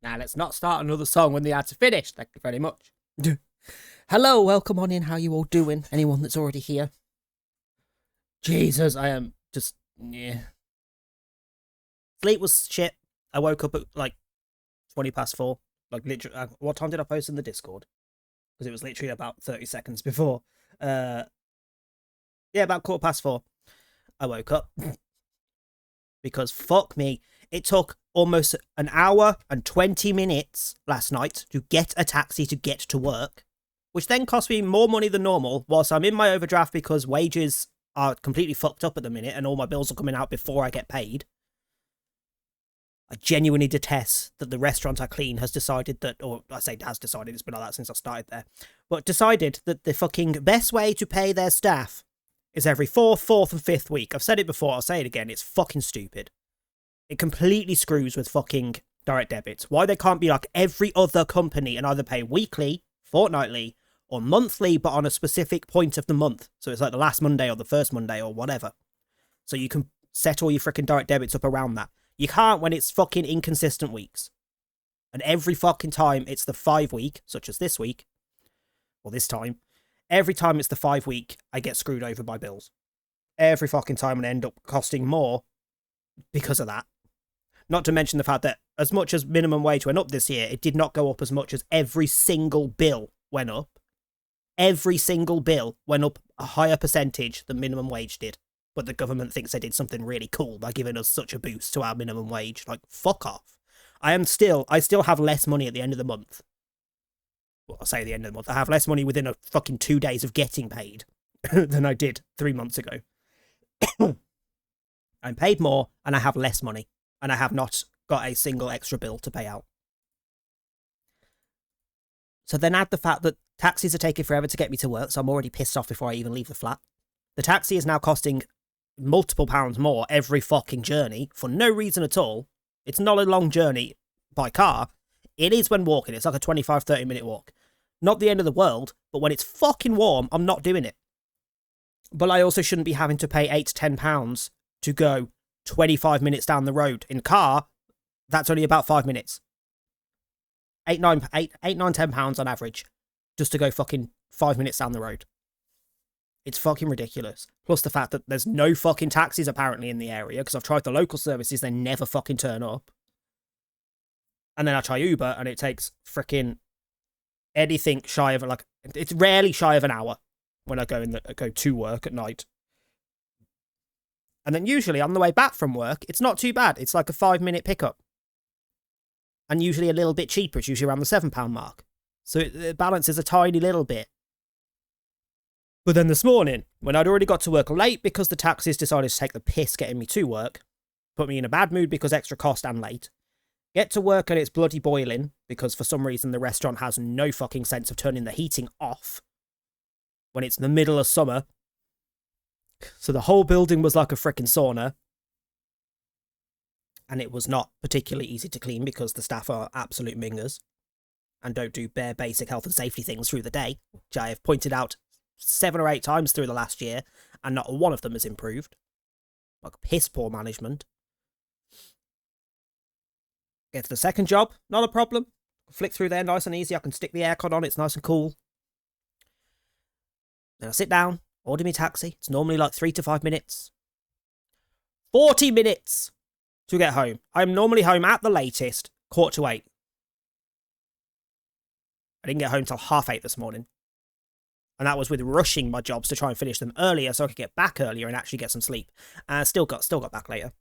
Now, let's not start another song when the ads are finished. Thank you very much. Hello, welcome on in. How you all doing? Anyone that's already here? Jesus, I am just... yeah. Sleep was shit. I woke up at like 20 past 4. Like, literally, what time did I post in the Discord? Because it was literally about 30 seconds before. Yeah, about 4:15. I woke up. Because fuck me, it took almost an hour and 20 minutes last night to get a taxi to get to work, which then cost me more money than normal whilst I'm in my overdraft because wages are completely fucked up at the minute and all my bills are coming out before I get paid. I genuinely detest that the restaurant I clean has decided that, or I say has decided, it's been like that since I started there, but decided that the fucking best way to pay their staff is every fourth, and fifth week. I've said it before, I'll say it again, it's fucking stupid. It completely screws with fucking direct debits. Why they can't be like every other company and either pay weekly, fortnightly, or monthly, but on a specific point of the month. So it's like the last Monday or the first Monday or whatever. So you can set all your freaking direct debits up around that. You can't when it's fucking inconsistent weeks. And every fucking time it's the 5 week, such as this week, or this time, every time it's the 5 week, I get screwed over by bills. Every fucking time and end up costing more because of that. Not to mention the fact that as much as minimum wage went up this year, it did not go up as much as every single bill went up. Every single bill went up a higher percentage than minimum wage did. But the government thinks they did something really cool by giving us such a boost to our minimum wage. Like, fuck off. I still have less money at the end of the month. Well, I'll say at the end of the month. I have less money within a fucking 2 days of getting paid than I did 3 months ago. I'm paid more and I have less money. And I have not got a single extra bill to pay out. So then add the fact that taxis are taking forever to get me to work, so I'm already pissed off before I even leave the flat. The taxi is now costing multiple pounds more every fucking journey for no reason at all. It's not a long journey by car. It is when walking. It's like a 25-30 minute walk. Not the end of the world, but when it's fucking warm, I'm not doing it. But I also shouldn't be having to pay £8 to £10 to go 25 minutes down the road. In car, that's only about 5 minutes. £8, £9, £10 on average just to go fucking 5 minutes down the road. It's fucking ridiculous. Plus the fact that there's no fucking taxis apparently in the area because I've tried the local services, they never fucking turn up. And then I try Uber and it takes freaking anything shy of like, it's rarely shy of an hour when I go to work at night. And then usually on the way back from work, it's not too bad. It's like a 5 minute pickup. And usually a little bit cheaper. It's usually around the £7 mark. So it balances a tiny little bit. But then this morning, when I'd already got to work late because the taxis decided to take the piss getting me to work, put me in a bad mood because extra cost and late, get to work and it's bloody boiling because for some reason the restaurant has no fucking sense of turning the heating off when it's in the middle of summer. So the whole building was like a frickin' sauna. And it was not particularly easy to clean because the staff are absolute mingers and don't do bare basic health and safety things through the day, which I have pointed out 7 or 8 times through the last year, and not one of them has improved. Like piss poor management. Get to the second job, not a problem. Flick through there nice and easy. I can stick the aircon on, it's nice and cool. Then I sit down, order me taxi. It's normally like 3 to 5 minutes. 40 minutes to get home. I'm normally home at the latest, 7:45. I didn't get home till 8:30 this morning. And that was with rushing my jobs to try and finish them earlier so I could get back earlier and actually get some sleep. And still got back later.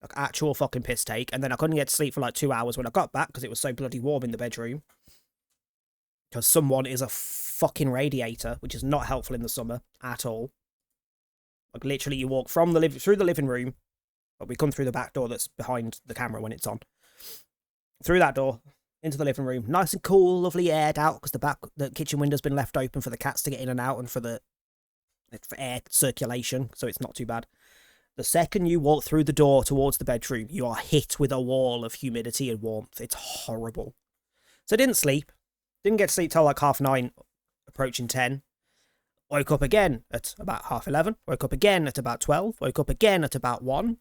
Like actual fucking piss take. And then I couldn't get to sleep for like 2 hours when I got back because it was so bloody warm in the bedroom. Because someone is a fucking radiator, which is not helpful in the summer at all. Like literally you walk from through the living room, but we come through the back door that's behind the camera when it's on. Through that door, into the living room, nice and cool, lovely aired out because the kitchen window's been left open for the cats to get in and out and for air circulation, so it's not too bad. The second you walk through the door towards the bedroom, you are hit with a wall of humidity and warmth. It's horrible. So I didn't sleep. Didn't get to sleep till like 9:30, approaching 10. Woke up again at about 11:30. Woke up again at about 12. Woke up again at about 1.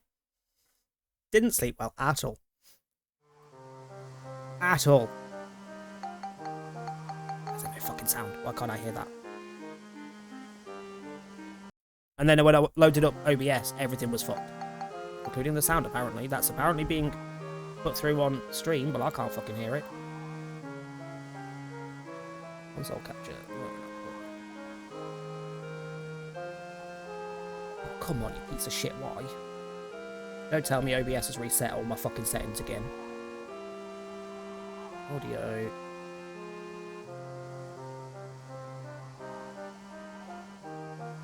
Didn't sleep well at all. At all. There's no fucking sound. Why can't I hear that? And then when I loaded up OBS, everything was fucked. Including the sound, apparently. That's apparently being put through on stream, but I can't fucking hear it. Console capture. Oh, come on, you piece of shit, why? Don't tell me OBS has reset all my fucking settings again. Audio.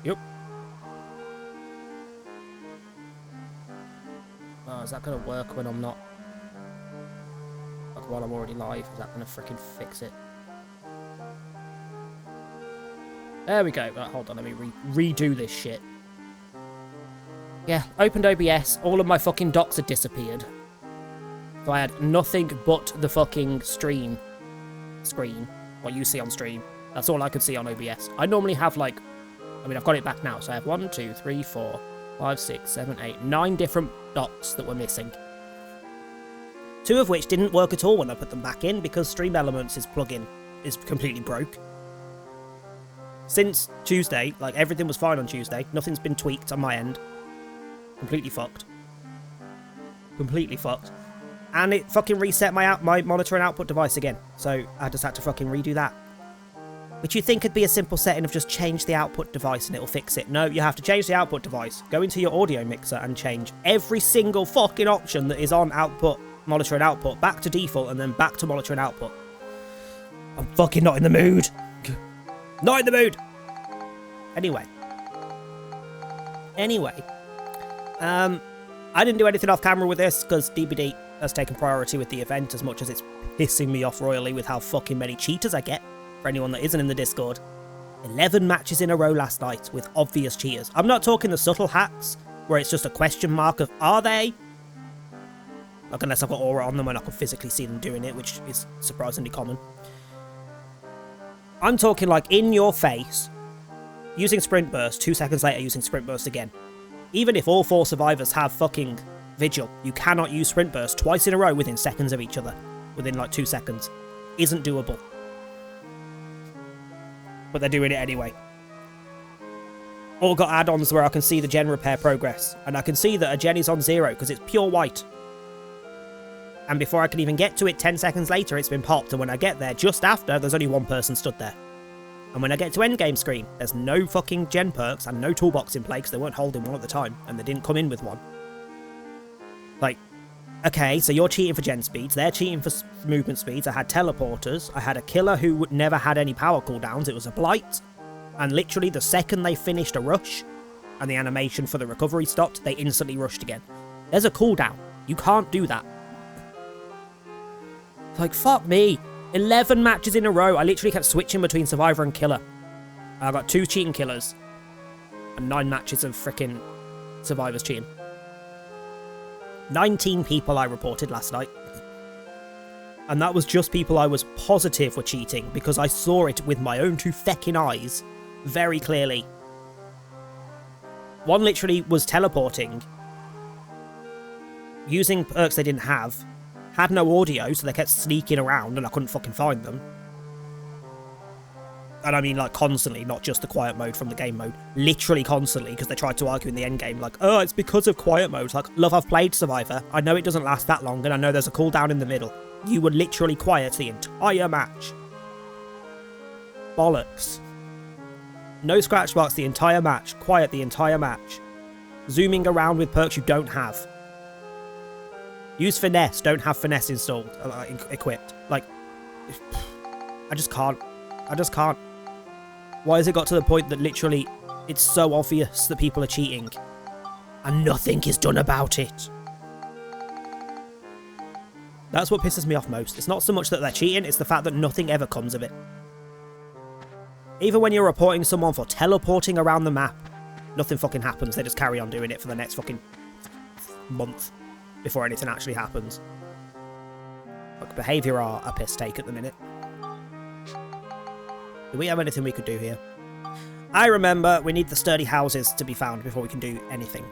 Yep. Oh, is that going to work when I'm not... Like, while I'm already live? Is that going to freaking fix it? There we go. Right, hold on, let me redo this shit. Yeah, opened OBS. All of my fucking docs had disappeared. So I had nothing but the fucking screen. What you see on stream. That's all I could see on OBS. I normally have, like... I mean, I've got it back now. So I have 1, 2, 3, 4, 5, 6, 7, 8, 9 different docs that were missing. 2 of which didn't work at all when I put them back in because Stream Elements' plugin is completely broke. Since Tuesday, like, everything was fine on Tuesday. Nothing's been tweaked on my end. Completely fucked. Completely fucked. And it fucking reset my monitor and output device again. So I just had to fucking redo that. Which you'd think could be a simple setting of just change the output device and it'll fix it. No, you have to change the output device, go into your audio mixer and change every single fucking option that is on output, monitor and output, back to default and then back to monitor and output. I'm fucking not in the mood. Not in the mood. Anyway. I didn't do anything off camera with this because DBD has taken priority with the event as much as it's pissing me off royally with how fucking many cheaters I get. For anyone that isn't in the Discord, 11 matches in a row last night with obvious cheaters. I'm not talking the subtle hacks where it's just a question mark of are they? Like, unless I've got aura on them and I can physically see them doing it, which is surprisingly common. I'm talking like in your face, using sprint burst, 2 seconds later using sprint burst again. Even if all 4 survivors have fucking vigil, you cannot use sprint burst twice in a row within seconds of each other. Within like 2 seconds. Isn't doable. But they're doing it anyway. All got add-ons where I can see the gen repair progress. And I can see that a gen is on 0 because it's pure white. And before I can even get to it, 10 seconds later, it's been popped. And when I get there, just after, there's only 1 person stood there. And when I get to endgame screen, there's no fucking gen perks and no toolbox in play because they weren't holding one at the time. And they didn't come in with one. Like, okay, so you're cheating for gen speeds, they're cheating for movement speeds. I had teleporters, I had a killer who never had any power cooldowns, it was a blight, and literally the second they finished a rush, and the animation for the recovery stopped, they instantly rushed again. There's a cooldown, you can't do that. Like, fuck me, 11 matches in a row, I literally kept switching between survivor and killer. I got 2 cheating killers, and 9 matches of frickin' survivors cheating. 19 people I reported last night. And that was just people I was positive were cheating because I saw it with my own 2 feckin' eyes very clearly. One literally was teleporting, using perks they didn't have, had no audio so they kept sneaking around and I couldn't fucking find them. And I mean, like, constantly, not just the quiet mode from the game mode. Literally constantly, because they tried to argue in the end game, like, oh, it's because of quiet mode. Like, love, I've played Survivor. I know it doesn't last that long, and I know there's a cooldown in the middle. You were literally quiet the entire match. Bollocks. No scratch marks the entire match. Quiet the entire match. Zooming around with perks you don't have. Use finesse. Don't have finesse installed, equipped. Like, I just can't. I just can't. Why has it got to the point that literally it's so obvious that people are cheating and nothing is done about it? That's what pisses me off most. It's not so much that they're cheating, it's the fact that nothing ever comes of it. Even when you're reporting someone for teleporting around the map, nothing fucking happens. They just carry on doing it for the next fucking month before anything actually happens. Like, behaviour are a piss take at the minute. Do we have anything we could do here? I remember we need the sturdy houses to be found before we can do anything.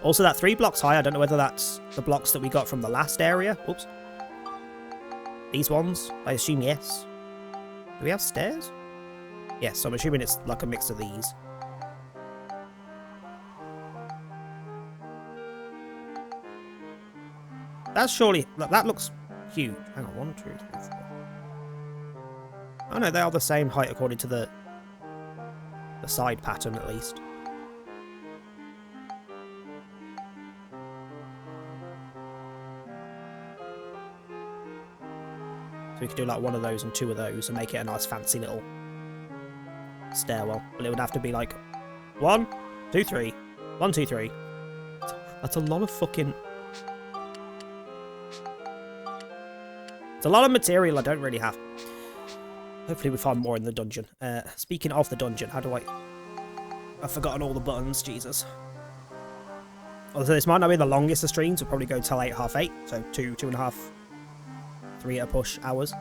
Also, that 3 blocks high, I don't know whether that's the blocks that we got from the last area. Oops. These ones? I assume yes. Do we have stairs? Yes, so I'm assuming it's like a mix of these. That's surely... That looks huge. Hang on, 1, 2, 3, 4. Oh no, they are the same height according to the side pattern at least. So we could do like one of those and 2 of those and make it a nice fancy little stairwell. But it would have to be like 1, 2, 3. 1, 2, 3. That's a lot of fucking... It's a lot of material I don't really have. Hopefully we find more in the dungeon. Speaking of the dungeon, how do I... I've forgotten all the buttons, Jesus. Although this might not be the longest of streams, we'll probably go till 8, half 8. So 2.5, 3 at a push hours.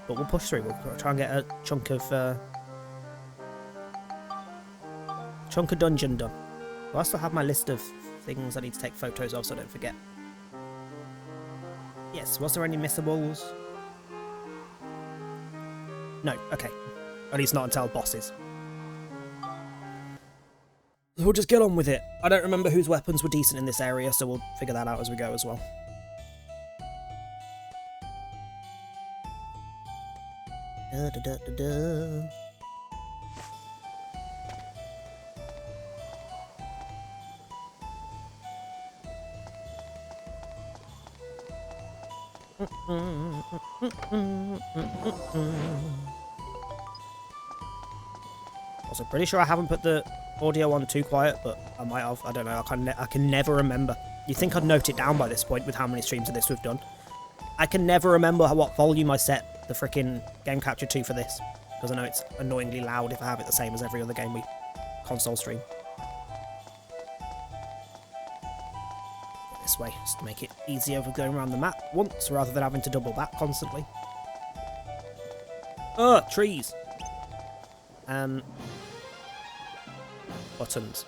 But we'll push through. We'll try and get a chunk of dungeon done. I still have my list of things I need to take photos of so I don't forget. Yes, was there any missables? No, okay. At least not until bosses. So we'll just get on with it. I don't remember whose weapons were decent in this area, so we'll figure that out as we go as well. Da, da, da, da, da. Also, pretty sure I haven't put the audio on too quiet, but I might have. I don't know. I can never remember. You'd think I'd note it down by this point with how many streams of this we've done. I can never remember what volume I set the freaking game capture to for this, because I know it's annoyingly loud if I have it the same as every other game we console stream. This way, just to make it easier for going around the map once rather than having to double back constantly. Oh, trees! Buttons.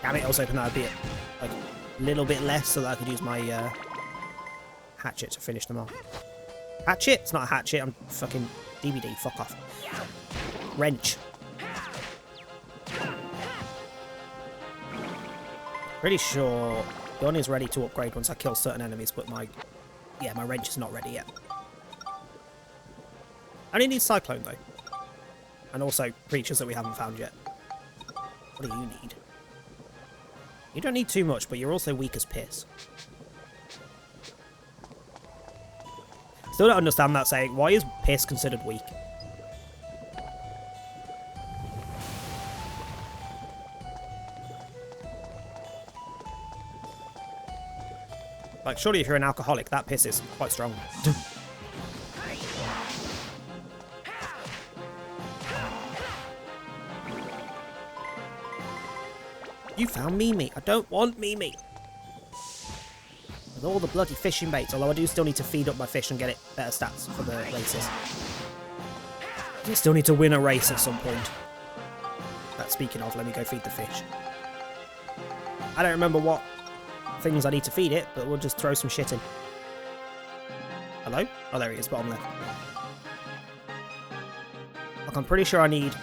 Damn it, I was hoping that would be like a little bit less so that I could use my hatchet to finish them off. Hatchet? It's not a hatchet, I'm fucking DVD, fuck off. Wrench. Pretty sure gun is ready to upgrade once I kill certain enemies, but my wrench is not ready yet. I only need Cyclone though. And also creatures that we haven't found yet. What do you need? You don't need too much, but you're also weak as piss. Still don't understand that saying. Why is piss considered weak? Like, surely if you're an alcoholic, that piss is quite strong. You found Mimi. I don't want Mimi. With all the bloody fishing baits, although I do still need to feed up my fish and get it better stats for the races. I still need to win a race at some point. But speaking of, let me go feed the fish. I don't remember what things I need to feed it, but we'll just throw some shit in. Hello? Oh, there he is, bottom left. Like, I'm pretty sure I need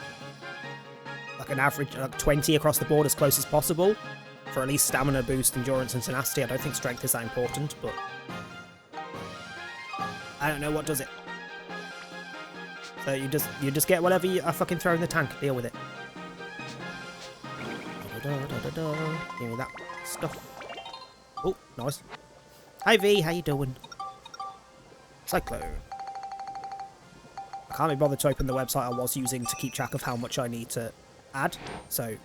like an average, like 20 across the board as close as possible for at least stamina boost, endurance, and tenacity. I don't think strength is that important, but I don't know what does it. So you just get whatever I fucking throw in the tank. Deal with it. Give me that stuff. Oh, nice. Hi V, how you doing? Cyclone. I can't be bothered to open the website I was using to keep track of how much I need to add, so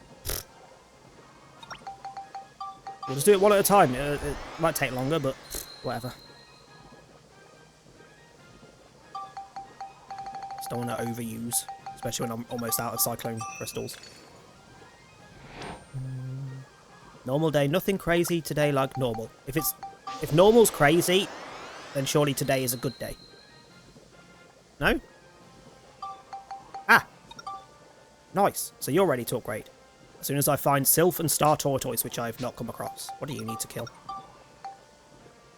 we'll just do it one at a time. It might take longer, but whatever. Just don't want to overuse, especially when I'm almost out of Cyclone crystals. Normal day, nothing crazy today like normal. If normal's crazy, then surely today is a good day. No? Nice. So you're ready to upgrade. As soon as I find Sylph and Star Tortoise, which I've not come across. What do you need to kill?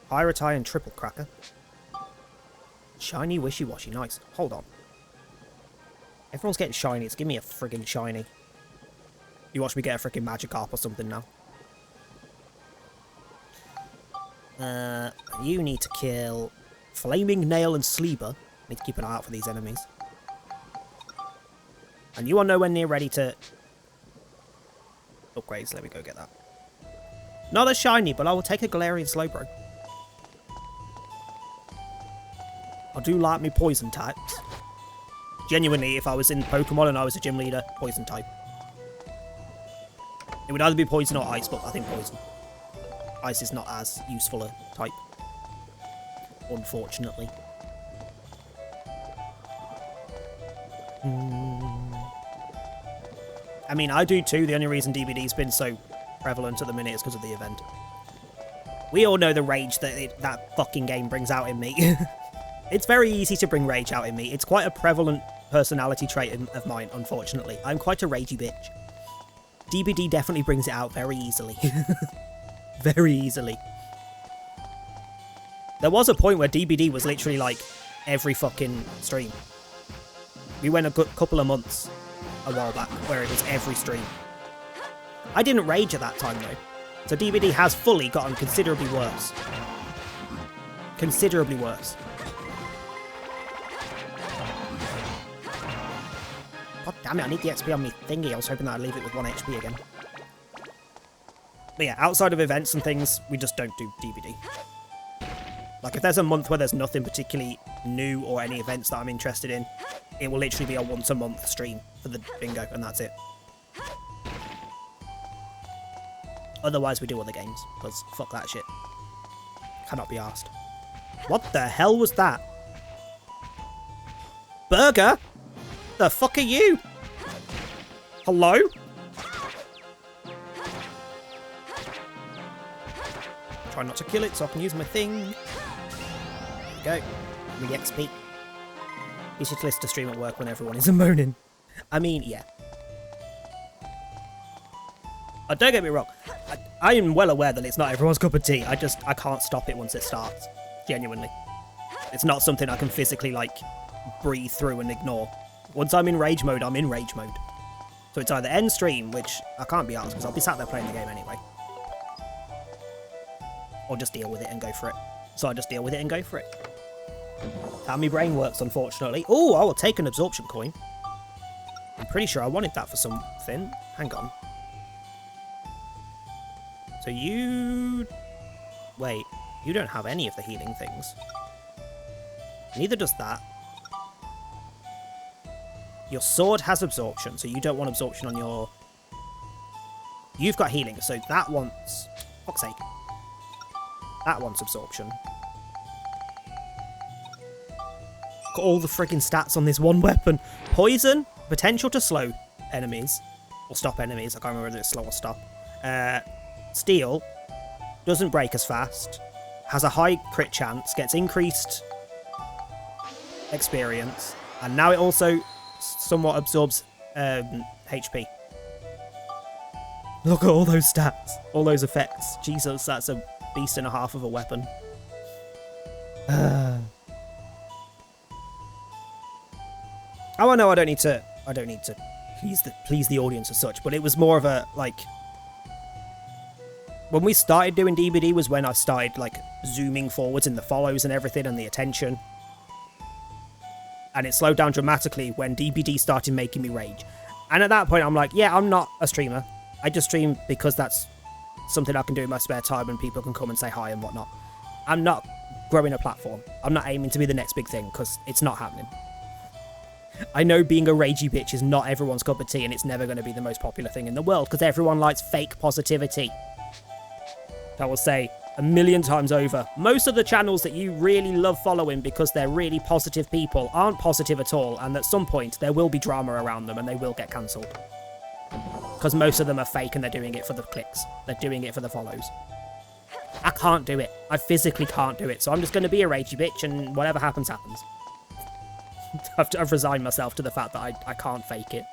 Pyrite and Triple Cracker. Shiny Wishy-Washy. Nice. Hold on. Everyone's getting shiny. It's give me a friggin' shiny. You watch me get a freaking Magikarp or something now. You need to kill Flaming Nail and Sleeper. Need to keep an eye out for these enemies. And you are nowhere near ready to upgrades. Let me go get that. Not a shiny, but I will take a Galarian Slowbro. I do like me poison types. Genuinely, if I was in Pokemon and I was a gym leader, poison type. It would either be poison or ice, but I think poison. Ice is not as useful a type, unfortunately. I mean, I do too. The only reason DBD's been so prevalent at the minute is because of the event. We all know the rage that that fucking game brings out in me. It's very easy to bring rage out in me. It's quite a prevalent personality trait of mine, unfortunately. I'm quite a ragey bitch. DBD definitely brings it out very easily. Very easily. There was a point where DBD was literally like every fucking stream. We went a good couple of months a while back where it was every stream. I didn't rage at that time though. So DBD has fully gotten considerably worse. Considerably worse. God damn it, I need the XP on me thingy. I was hoping that I'd leave it with 1 HP again. But yeah, outside of events and things, we just don't do DBD. Like, if there's a month where there's nothing particularly new or any events that I'm interested in, it will literally be a once-a-month stream for the bingo, and that's it. Otherwise, we do other games, because fuck that shit. Cannot be arsed. What the hell was that? Burger? The fuck are you? Hello? Try not to kill it so I can use my thing. There we go. Re-XP. You should list to stream at work when everyone is moaning. I mean, yeah. Don't get me wrong. I am well aware that it's not everyone's cup of tea. I can't stop it once it starts. Genuinely. It's not something I can physically, like, breathe through and ignore. Once I'm in rage mode, I'm in rage mode. So it's either end stream, which I can't be arsed because I'll be sat there playing the game anyway. Or just deal with it and go for it. So I just deal with it and go for it. How my brain works, unfortunately. Oh, I will take an absorption coin. I'm pretty sure I wanted that for something. Hang on. So you... Wait, you don't have any of the healing things. Neither does that. Your sword has absorption, so you don't want absorption on your... You've got healing, so that wants... Fuck's sake. That wants absorption. Got all the friggin' stats on this one weapon. Poison, potential to slow enemies. Or stop enemies, I can't remember whether it's slow or stop. Steel, doesn't break as fast. Has a high crit chance, gets increased experience. And now it also somewhat absorbs HP. Look at all those stats. All those effects. Jesus, that's a beast and a half of a weapon. Oh, I know I don't need to please the audience as such, but it was more of a, like... When we started doing DBD was when I started, like, zooming forwards in the follows and everything and the attention. And it slowed down dramatically when DBD started making me rage. And at that point, I'm like, yeah, I'm not a streamer. I just stream because that's something I can do in my spare time and people can come and say hi and whatnot. I'm not growing a platform. I'm not aiming to be the next big thing because it's not happening. I know being a ragey bitch is not everyone's cup of tea and it's never going to be the most popular thing in the world because everyone likes fake positivity. I will say a million times over, most of the channels that you really love following because they're really positive people aren't positive at all, and at some point there will be drama around them and they will get cancelled. Because most of them are fake and they're doing it for the clicks. They're doing it for the follows. I can't do it. I physically can't do it, so I'm just going to be a ragey bitch and whatever happens, happens. I've resigned myself to the fact that I can't fake it.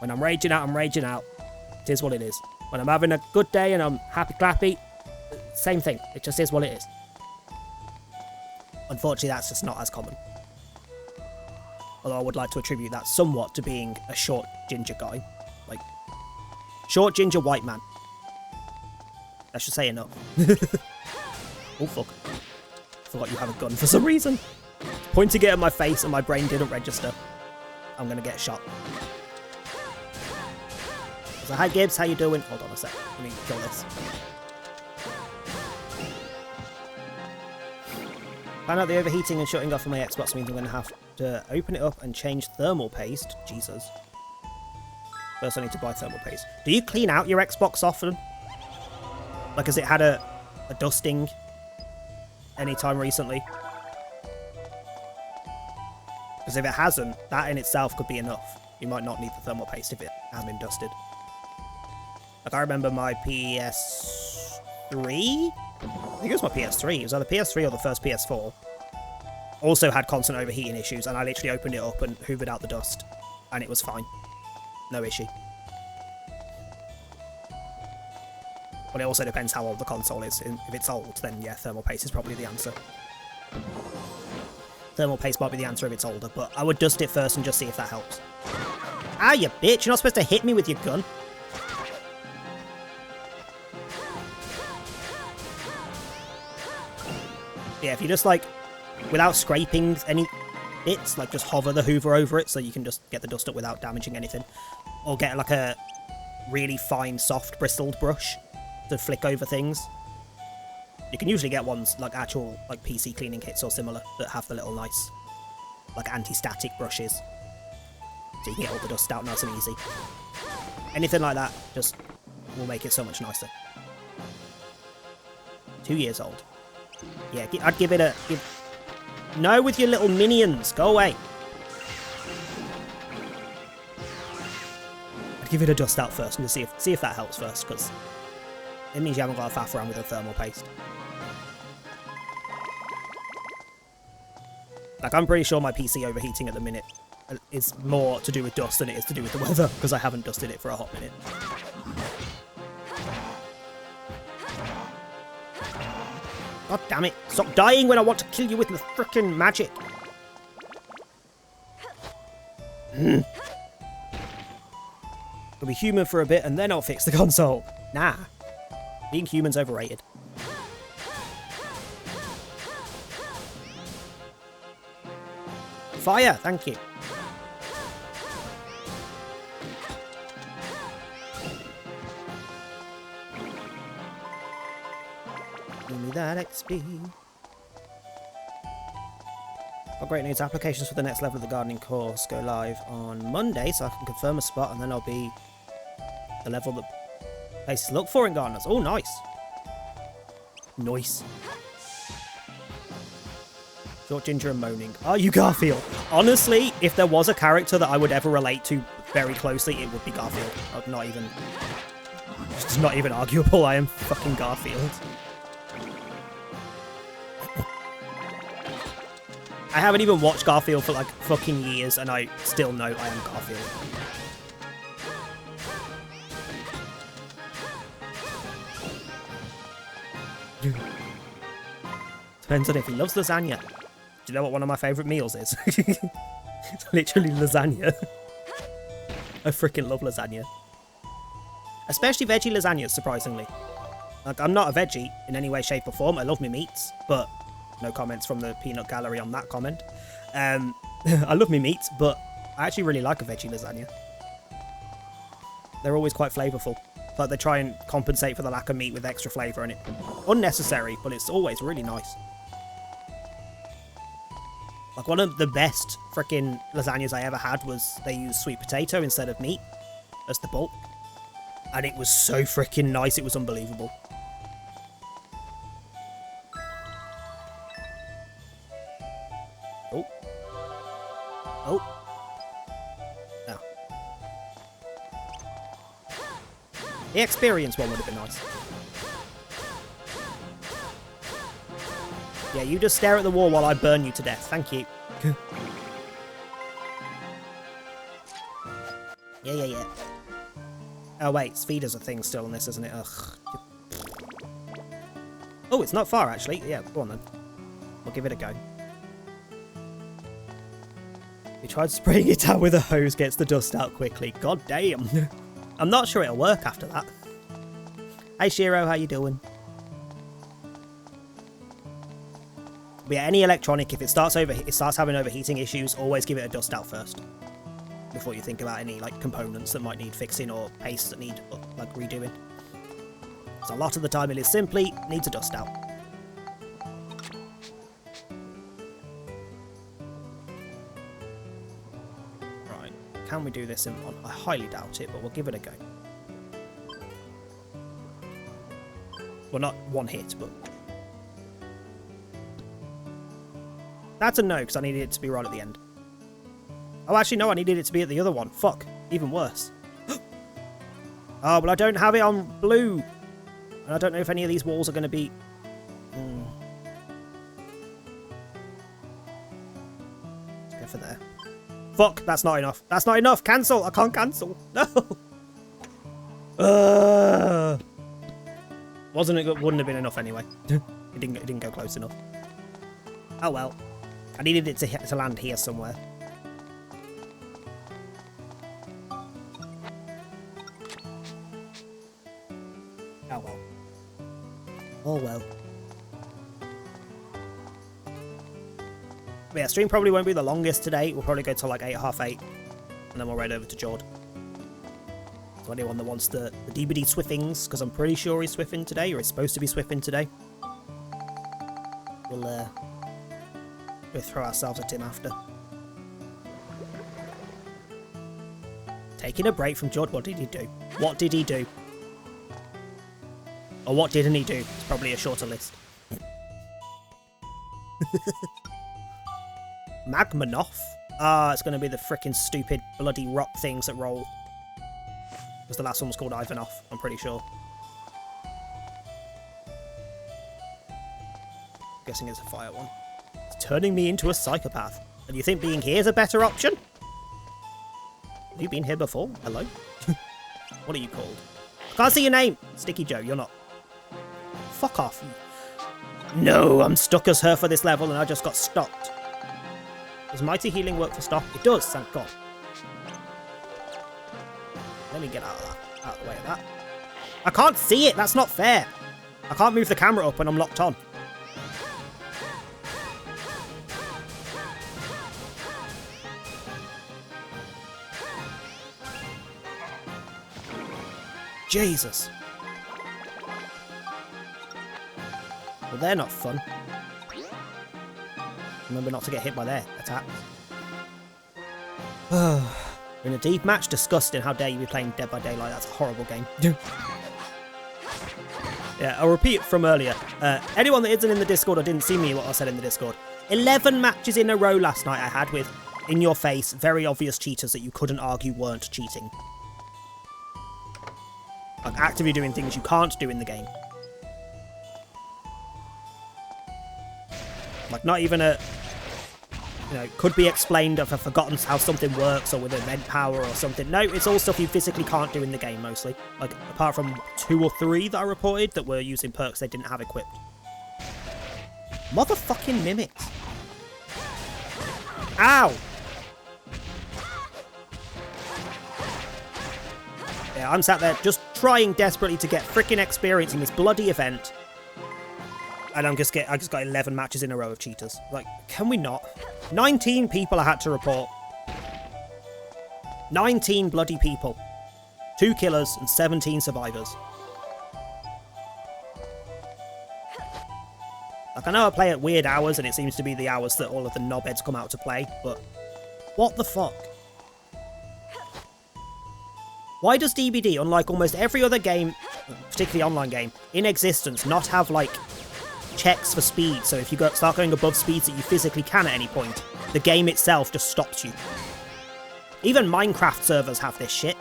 When I'm raging out, I'm raging out. It is what it is. When I'm having a good day and I'm happy clappy, same thing. It just is what it is. Unfortunately, that's just not as common. Although I would like to attribute that somewhat to being a short ginger guy. Like, short ginger white man. I should say enough. Oh, fuck. Forgot you have a gun for some reason. Pointing it at my face and my brain didn't register. I'm gonna get shot. So, hi Gibbs, how you doing? Hold on a sec. Let me kill this. Found out the overheating and shutting off of my Xbox means I'm going to have to open it up and change thermal paste. Jesus. First I need to buy thermal paste. Do you clean out your Xbox often? Like, has it had a dusting anytime recently? Because if it hasn't, that in itself could be enough. You might not need the thermal paste if it hasn't been dusted. Like, I remember my PS3? I think it was my PS3. It was either PS3 or the first PS4. Also had constant overheating issues, and I literally opened it up and hoovered out the dust. And it was fine. No issue. But it also depends how old the console is. If it's old, then yeah, thermal paste is probably the answer. Thermal paste might be the answer if it's older, but I would dust it first and just see if that helps. Ah, you bitch! You're not supposed to hit me with your gun. Yeah, if you just, like, without scraping any bits, like, just hover the hoover over it so you can just get the dust up without damaging anything. Or get, like, a really fine, soft, bristled brush to flick over things. You can usually get ones, like, actual, like, PC cleaning kits or similar that have the little nice, like, anti-static brushes. So you can get all the dust out nice and easy. Anything like that just will make it so much nicer. 2 years old. Yeah, I'd give it a... No, with your little minions. Go away. I'd give it a dust out first and just see if that helps first, because it means you haven't got to faff around with a thermal paste. Like, I'm pretty sure my PC overheating at the minute is more to do with dust than it is to do with the weather, because I haven't dusted it for a hot minute. God damn it. Stop dying when I want to kill you with my frickin' magic. I'll be human for a bit and then I'll fix the console. Nah. Being human's overrated. Fire, thank you. Give me that XP. Got great news. Applications for the next level of the gardening course go live on Monday, so I can confirm a spot, and then I'll be the level that places to look for in gardeners. Oh, nice. Nice. Short Ginger and moaning. Are you Garfield? Honestly, if there was a character that I would ever relate to very closely, it would be Garfield. Not even... It's not even arguable. I am fucking Garfield. I haven't even watched Garfield for like fucking years, and I still know I am Garfield. Depends on if he loves lasagna. Do you know what one of my favourite meals is? It's literally lasagna. I freaking love lasagna. Especially veggie lasagnas, surprisingly. Like, I'm not a veggie in any way, shape or form. I love my meats, but... No comments from the peanut gallery on that comment. I love me meats, but I actually really like a veggie lasagna. They're always quite flavourful. Like, they try and compensate for the lack of meat with extra flavour in it. Unnecessary, but it's always really nice. Like, one of the best freaking lasagnas I ever had was they used sweet potato instead of meat as the bulk. And it was so freaking nice, it was unbelievable. Oh. Oh. No. The experience one would have been nice. Yeah, you just stare at the wall while I burn you to death. Thank you. Yeah. Oh, wait. Speed is a thing still on this, isn't it? Ugh. Oh, it's not far, actually. Yeah, go on then. We'll give it a go. We tried spraying it out with a hose, gets the dust out quickly. God damn. I'm not sure it'll work after that. Hey, Shiro, how you doing? But yeah, any electronic, if it starts having overheating issues, always give it a dust out first before you think about any like components that might need fixing or pastes that need like redoing. So a lot of the time it is simply needs a dust out. Right, can we do this in one? I highly doubt it, but we'll give it a go. Well, not one hit, but that's a no, because I needed it to be right at the end. Oh, actually, no, I needed it to be at the other one. Fuck. Even worse. Oh, but I don't have it on blue. And I don't know if any of these walls are going to be... Let's go for there. Fuck, that's not enough. That's not enough. Cancel. I can't cancel. No. Wouldn't have been enough anyway. It didn't go close enough. Oh well. I needed it to land here somewhere. Oh well. Oh well. But yeah, stream probably won't be the longest today. We'll probably go till like 8, half 8. And then we'll ride over to Jord. So anyone that wants the DBD Swiffings, because I'm pretty sure he's Swiffing today, or he's supposed to be Swiffing today. We'll throw ourselves at him after. Taking a break from Jord, what did he do? What did he do? Or what didn't he do? It's probably a shorter list. Magmanoff? Ah, it's going to be the frickin' stupid bloody rock things that roll. Because the last one was called Ivanov, I'm pretty sure. Guessing it's a fire one. It's turning me into a psychopath. And you think being here is a better option? Have you been here before? Hello? What are you called? I can't see your name! Sticky Joe, you're not. Fuck off. No, I'm stuck as her for this level and I just got stopped. Does Mighty Healing work for stop? It does, thank God. Let me get out of the way of that. I can't see it, that's not fair. I can't move the camera up when I'm locked on. Jesus. Well, they're not fun. Remember not to get hit by their attacks. In a deep match? Disgusting. How dare you be playing Dead by Daylight? That's a horrible game. Yeah, I'll repeat from earlier. Anyone that isn't in the Discord or didn't see me what I said in the Discord. 11 matches in a row last night I had with, in your face, very obvious cheaters that you couldn't argue weren't cheating. Like actively doing things you can't do in the game. Like not even a... You know, could be explained if I've forgotten how something works or with event power or something. No, it's all stuff you physically can't do in the game mostly. Like, apart from 2 or 3 that I reported that were using perks they didn't have equipped. Motherfucking mimics. Ow! Yeah, I'm sat there just trying desperately to get freaking experience in this bloody event. And I just got 11 matches in a row of cheaters. Like, can we not? 19 people I had to report. 19 bloody people. 2 killers and 17 survivors. Like, I know I play at weird hours and it seems to be the hours that all of the knobheads come out to play, but what the fuck? Why does DBD, unlike almost every other game, particularly online game, in existence, not have, like, checks for speed? So if you start going above speeds that you physically can at any point, the game itself just stops you. Even Minecraft servers have this shit.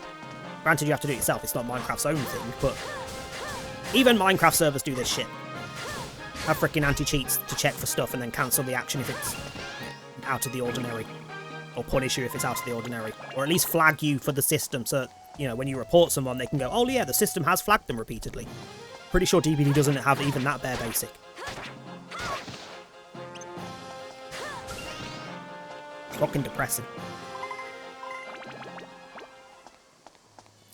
Granted, you have to do it yourself, it's not Minecraft's own thing, but even Minecraft servers do this shit. Have freaking anti-cheats to check for stuff and then cancel the action if it's out of the ordinary. or punish you if it's out of the ordinary, or at least flag you for the system so that, you know, when you report someone, they can go, oh yeah, the system has flagged them repeatedly. Pretty sure DBD doesn't have even that bare basic. It's fucking depressing.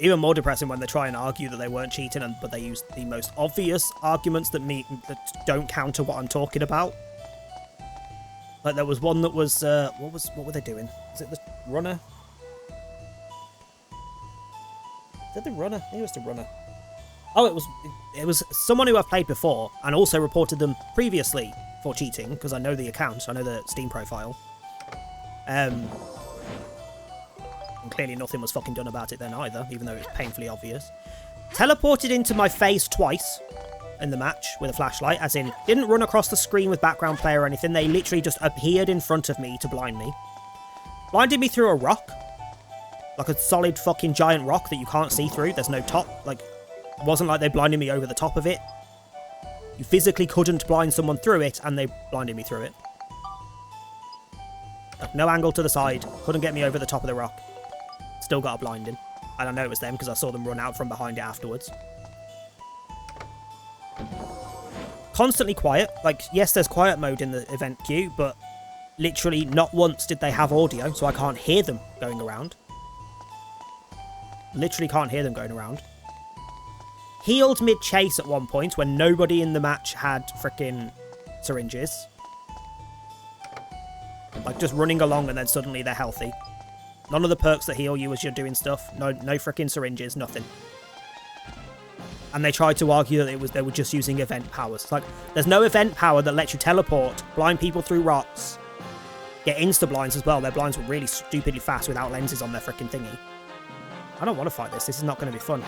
Even more depressing when they try and argue that they weren't cheating, but they use the most obvious arguments that don't counter what I'm talking about. Like there was one that was what were they doing? Is it the runner? Is it the runner? I think it was the runner. Oh, it was someone who I've played before and also reported them previously for cheating because I know the account, I know the Steam profile. And clearly nothing was fucking done about it then either, even though it was painfully obvious. Teleported into my face twice in the match with a flashlight, as in, didn't run across the screen with background play or anything, they literally just appeared in front of me to blind me. Blinded me through a rock. Like a solid fucking giant rock that you can't see through, there's no top, like, it wasn't like they blinded me over the top of it. You physically couldn't blind someone through it, and they blinded me through it. Like, no angle to the side, couldn't get me over the top of the rock. Still got a blinding. And I know it was them because I saw them run out from behind it afterwards. Constantly quiet. Like, yes, there's quiet mode in the event queue, but literally not once did they have audio, so I can't hear them going around. Literally can't hear them going around. Healed mid-chase at one point when nobody in the match had frickin' syringes. Like, just running along and then suddenly they're healthy. None of the perks that heal you as you're doing stuff. No frickin' syringes, nothing. And they tried to argue that they were just using event powers. It's like, there's no event power that lets you teleport, blind people through rocks, get insta-blinds as well. Their blinds were really stupidly fast without lenses on their frickin' thingy. I don't want to fight this. This is not going to be fun.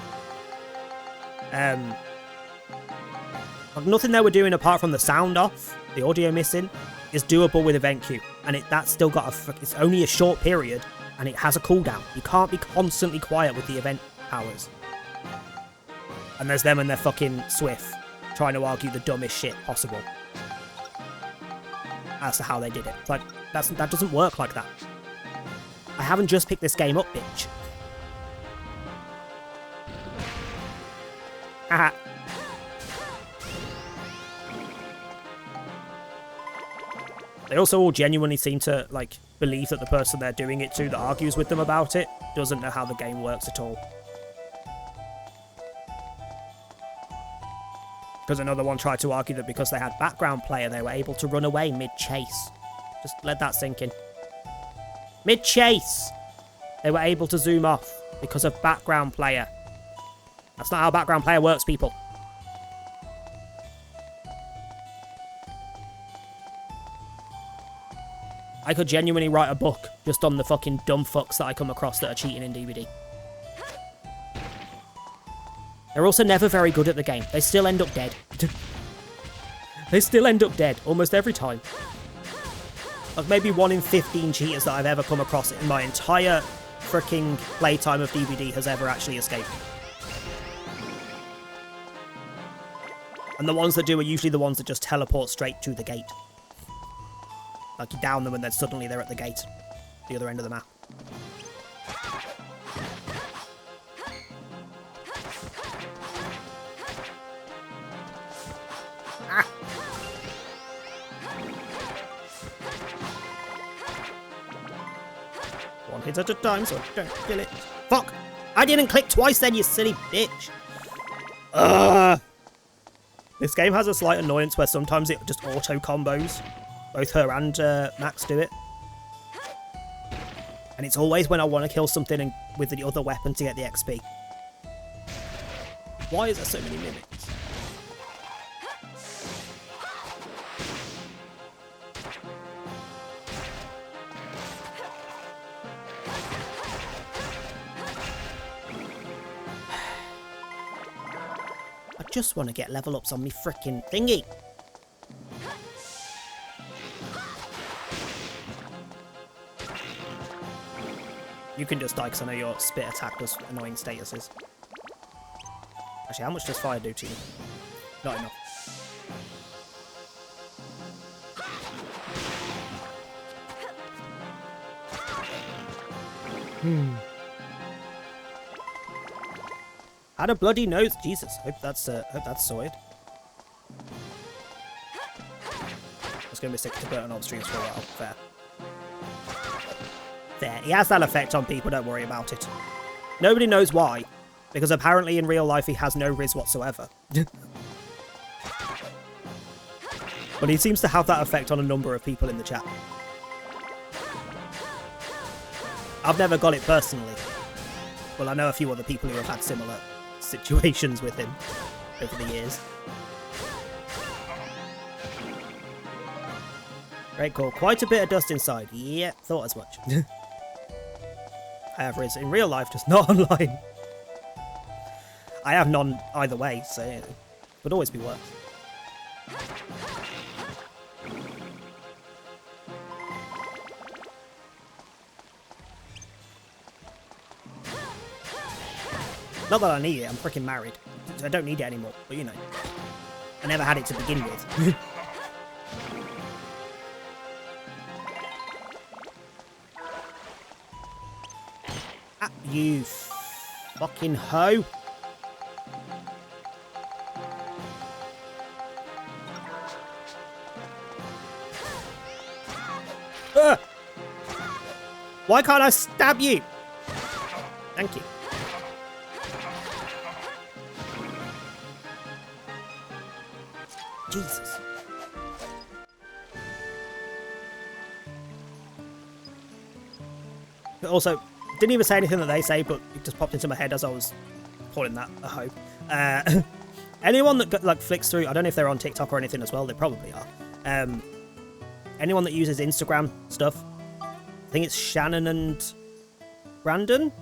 Nothing they were doing apart from the sound off, the audio missing, is doable with event queue. And that's still got it's only a short period. And it has a cooldown. You can't be constantly quiet with the event powers. And there's them and their fucking Swift trying to argue the dumbest shit possible as to how they did it. It's like, that doesn't work like that. I haven't just picked this game up, bitch. Haha. They also all genuinely seem to, like, believe that the person they're doing it to that argues with them about it doesn't know how the game works at all. Because another one tried to argue that because they had background player, they were able to run away mid-chase. Just let that sink in. Mid-chase! They were able to zoom off because of background player. That's not how background player works, people. I could genuinely write a book just on the fucking dumb fucks that I come across that are cheating in DVD. They're also never very good at the game. They still end up dead. They still end up dead almost every time. Like maybe 1 in 15 cheaters that I've ever come across in my entire freaking playtime of DVD has ever actually escaped. And the ones that do are usually the ones that just teleport straight to the gate. Like, you down them and then suddenly they're at the gate. The other end of the map. Ah! One hit at a time, so don't kill it. Fuck! I didn't click twice then, you silly bitch! Ugh! This game has a slight annoyance where sometimes it just auto-combos. Both her and Max do it. And it's always when I want to kill something with the other weapon to get the XP. Why is there so many mimics? I just want to get level ups on me frickin' thingy. You can just die because I know your spit attack does annoying statuses. Actually, how much does fire do to you? Not enough. Had a bloody nose. Jesus. Hope that's sorted. It's gonna be sick to Burton on streams for a while. Fair. There. He has that effect on people. Don't worry about it. Nobody knows why, because apparently in real life he has no riz whatsoever. But he seems to have that effect on a number of people in the chat. I've never got it personally. Well, I know a few other people who have had similar situations with him over the years. Great call. Quite a bit of dust inside. Yeah, thought as much. I have riz in real life, just not online. I have none either way, so you know, would always be worse. Not that I need it, I'm freaking married. I don't need it anymore, but you know. I never had it to begin with. Ah, you fucking hoe. Why can't I stab you? Thank you. Jesus. But also, didn't even say anything that they say, but it just popped into my head as I was calling that a hoe. Anyone that like flicks through, I don't know if they're on TikTok or anything as well, they probably are. Anyone that uses Instagram stuff, I think it's Shannon and Brandon.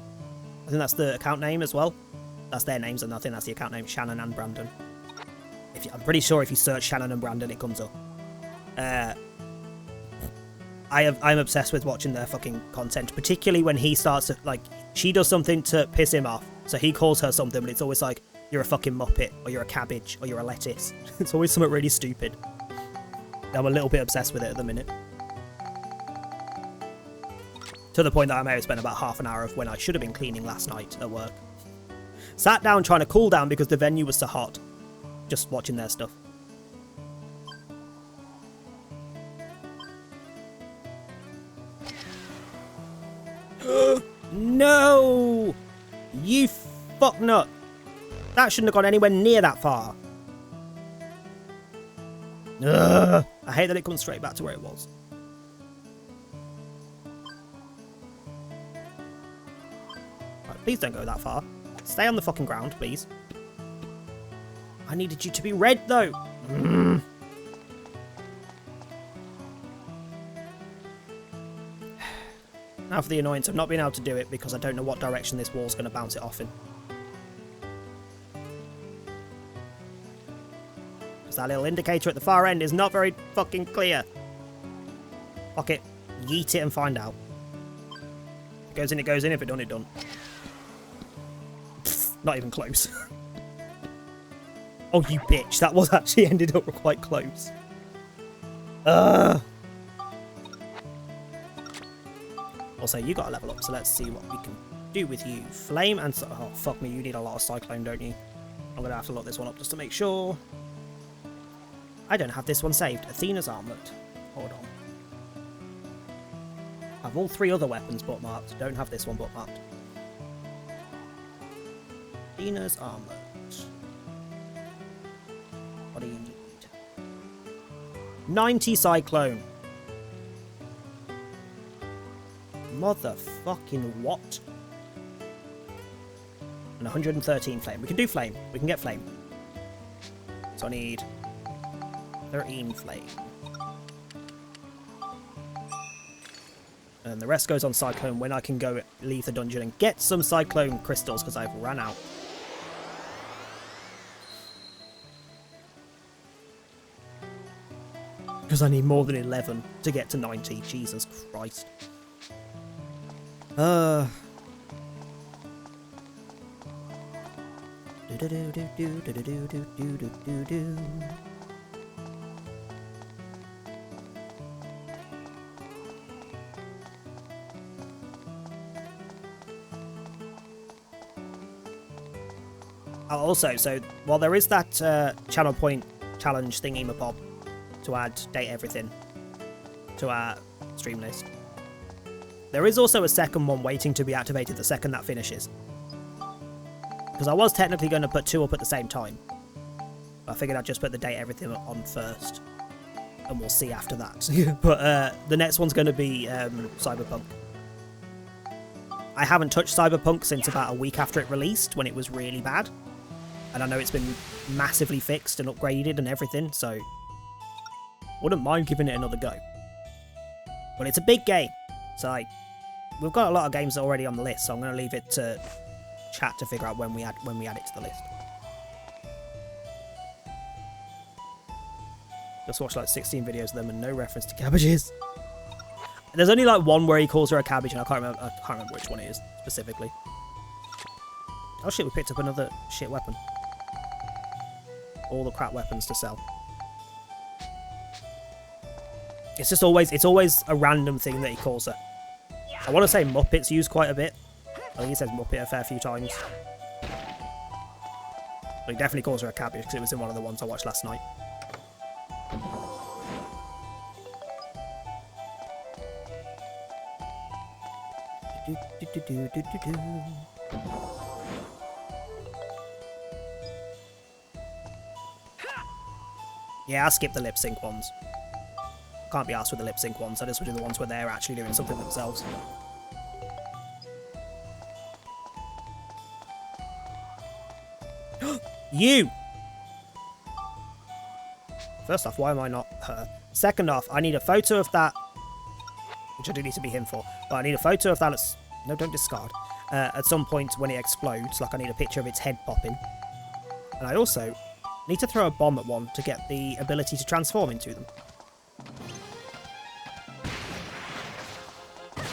I think that's the account name as well. That's their names, and I think that's the account name, Shannon and Brandon. I'm pretty sure if you search Shannon and Brandon, it comes up. I'm obsessed with watching their fucking content, particularly when he starts to, like, she does something to piss him off, so he calls her something, but it's always like, you're a fucking muppet, or you're a cabbage, or you're a lettuce. It's always something really stupid. I'm a little bit obsessed with it at the minute. To the point that I may have spent about half an hour of when I should have been cleaning last night at work. Sat down trying to cool down because the venue was so hot. Just watching their stuff. No! You fucknut! That shouldn't have gone anywhere near that far. Ugh. I hate that it comes straight back to where it was. Right, please don't go that far. Stay on the fucking ground, please. I needed you to be red, though. Now for the annoyance of not being able to do it because I don't know what direction this wall's going to bounce it off in. Because that little indicator at the far end is not very fucking clear. Fuck it. Yeet it and find out. If it goes in, it goes in. If it done, it done. Pfft, not even close. Oh, you bitch. That was actually ended up quite close. Also, you got to level up, so let's see what we can do with you. Flame and... Oh, fuck me. You need a lot of Cyclone, don't you? I'm going to have to look this one up just to make sure. I don't have this one saved. Athena's Armlet. Hold on. I have all 3 other weapons bookmarked. Don't have this one bookmarked. Athena's Armlet. What do you need? 90 Cyclone. Motherfucking what? And 113 Flame. We can do Flame. We can get Flame. So I need 13 Flame. And the rest goes on Cyclone when I can go leave the dungeon and get some Cyclone crystals because I've run out. Because I need more than 11 to get to 90. Jesus Christ. Also, so while there is that channel point challenge thingy-mabob to add date everything to our stream list, there is also a second one waiting to be activated the second that finishes. Because I was technically going to put 2 up at the same time. But I figured I'd just put the date everything on first. And we'll see after that. But the next one's going to be Cyberpunk. I haven't touched Cyberpunk since about a week after it released, when it was really bad. And I know it's been massively fixed and upgraded and everything, so wouldn't mind giving it another go. But it's a big game, so like, we've got a lot of games already on the list, so I'm going to leave it to chat to figure out when we add it to the list. Just watched like 16 videos of them and no reference to cabbages. There's only like one where he calls her a cabbage, and I can't remember which one it is specifically. Oh shit, we picked up another shit weapon. All the crap weapons to sell. It's always a random thing that he calls her. I want to say Muppet's used quite a bit. I think he says Muppet a fair few times. But he definitely calls her a cabbage because it was in one of the ones I watched last night. Yeah, I'll skip the lip sync ones. Can't be asked with the lip sync ones. I just would do the ones where they're actually doing something themselves. You! First off, why am I not her? Second off, I need a photo of that, which I do need to be him for, but I need a photo of that at... No, don't discard. At some point when it explodes, like I need a picture of its head popping. And I also need to throw a bomb at one to get the ability to transform into them.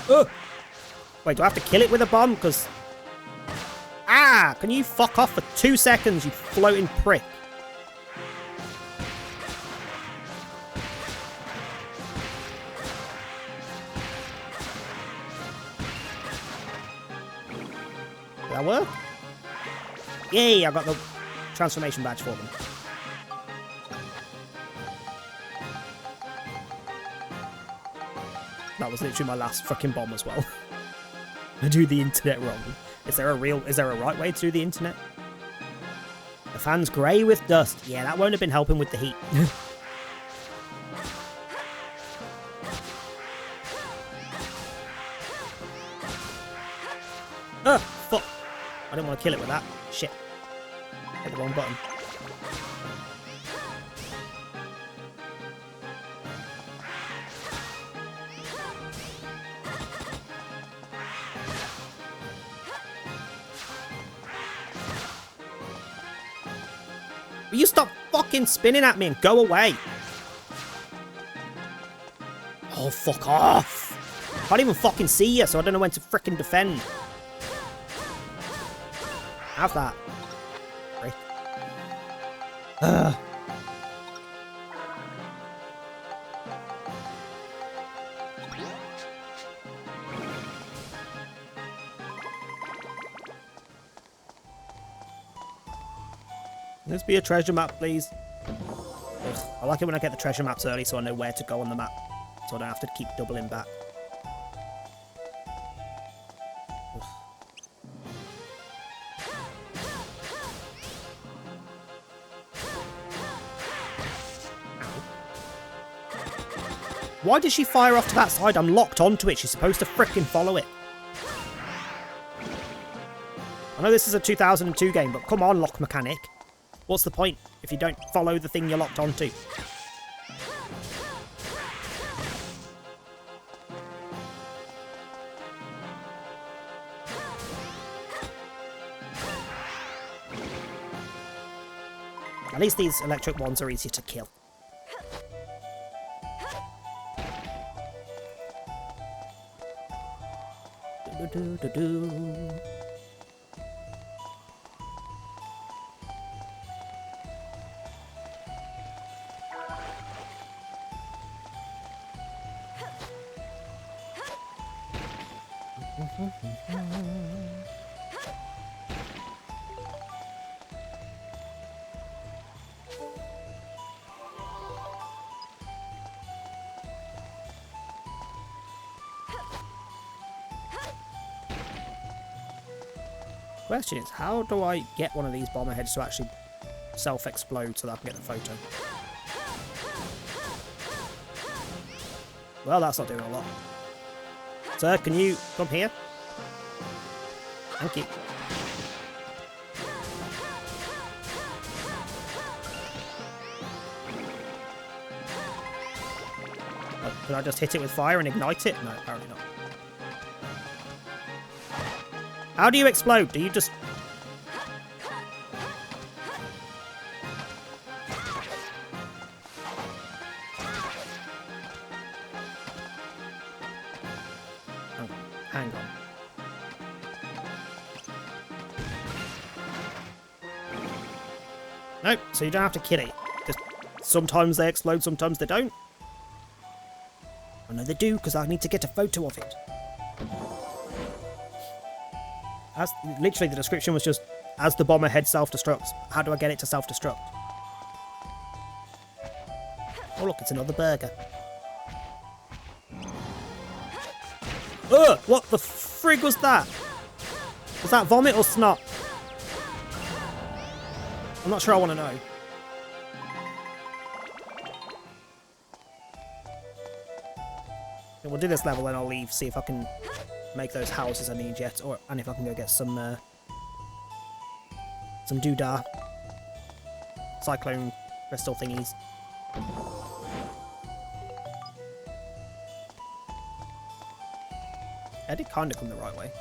Oh! Wait, do I have to kill it with a bomb? Because... Ah! Can you fuck off for 2 seconds, you floating prick? Did that work? Yay! I got the transformation badge for them. That was literally my last fucking bomb as well. I do the internet wrong. Is there a right way to do the internet? The fan's grey with dust. Yeah, that won't have been helping with the heat. Oh, fuck. I didn't want to kill it with that. Shit. Hit the wrong button. Will you stop fucking spinning at me and go away? Oh, fuck off. I can't even fucking see you, so I don't know when to frickin' defend. Have that. Prick. Let's be a treasure map, please. Ugh, I like it when I get the treasure maps early so I know where to go on the map. So I don't have to keep doubling back. Ugh. Why did she fire off to that side? I'm locked onto it. She's supposed to frickin' follow it. I know this is a 2002 game, but come on, lock mechanic. What's the point if you don't follow the thing you're locked onto? At least these electric ones are easier to kill. Question is, how do I get one of these bomber heads to actually self-explode so that I can get the photo? Well, that's not doing a lot. Sir, can you come here? Thank you. Can I just hit it with fire and ignite it? No, apparently not. How do you explode? Do you just... Oh, hang on. Nope, so you don't have to kill it. Just sometimes they explode, sometimes they don't. I know they do, because I need to get a photo of it. As literally, the description was just, as the bomber head self-destructs. How do I get it to self-destruct? Oh look, it's another burger. Ugh! What the frig was that? Was that vomit or snot? I'm not sure I want to know. We'll do this level, then I'll leave, see if I can make those houses I need yet, and if I can go get some doodah, cyclone crystal thingies. I did kind of come the right way.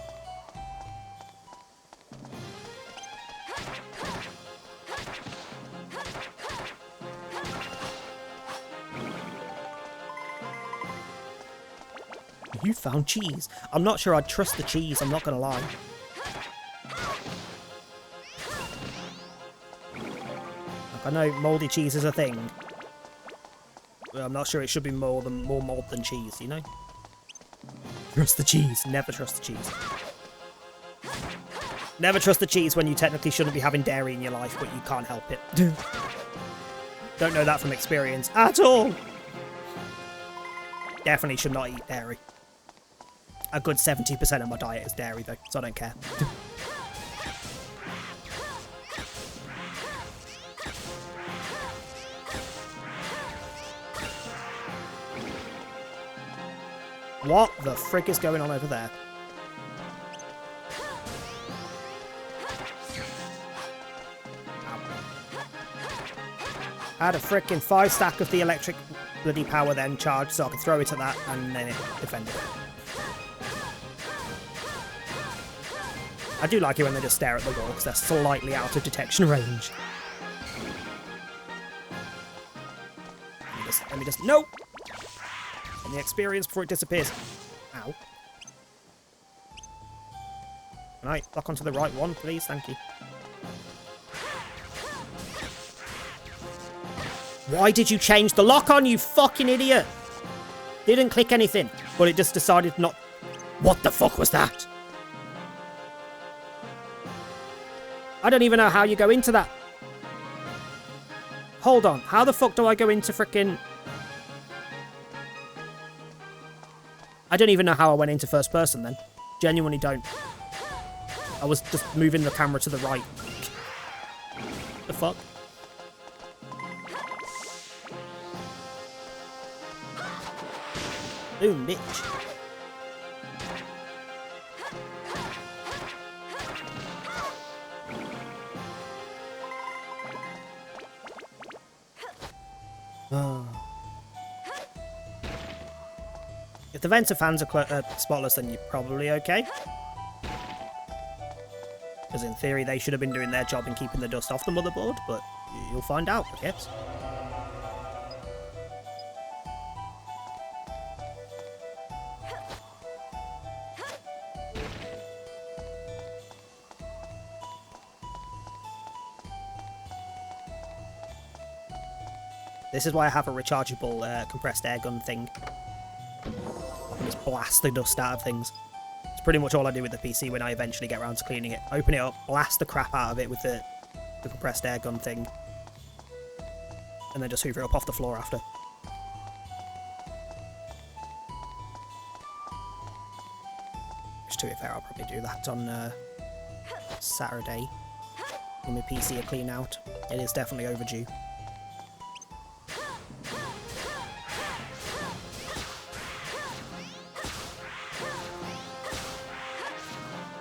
You found cheese. I'm not sure I'd trust the cheese, I'm not gonna lie. Like, I know mouldy cheese is a thing, but I'm not sure it should be more mold than cheese, you know? Trust the cheese. Never trust the cheese. Never trust the cheese when you technically shouldn't be having dairy in your life, but you can't help it. Don't know that from experience at all. Definitely should not eat dairy. A good 70% of my diet is dairy though, so I don't care. What the frick is going on over there? I had a frickin' 5 stack of the electric bloody power then charged, so I could throw it at that and then it defended it. I do like it when they just stare at the wall because they're slightly out of detection range. Let me just, no! And the experience before it disappears. Ow. Can I lock onto the right one, please? Thank you. Why did you change the lock on, you fucking idiot? Didn't click anything, but it just decided not... What the fuck was that? I don't even know how you go into that. Hold on, how the fuck do I go into frickin'... I don't even know how I went into first person then. Genuinely don't. I was just moving the camera to the right. The fuck? Boom, bitch. If the vents of fans are spotless, then you're probably okay. Because in theory, they should have been doing their job in keeping the dust off the motherboard, but you'll find out, I guess. This is why I have a rechargeable compressed air gun thing. I can just blast the dust out of things. It's pretty much all I do with the PC when I eventually get around to cleaning it. Open it up, blast the crap out of it with the compressed air gun thing. And then just hoover it up off the floor after. Which, to be fair, I'll probably do that on Saturday when my PC are clean out. It is definitely overdue.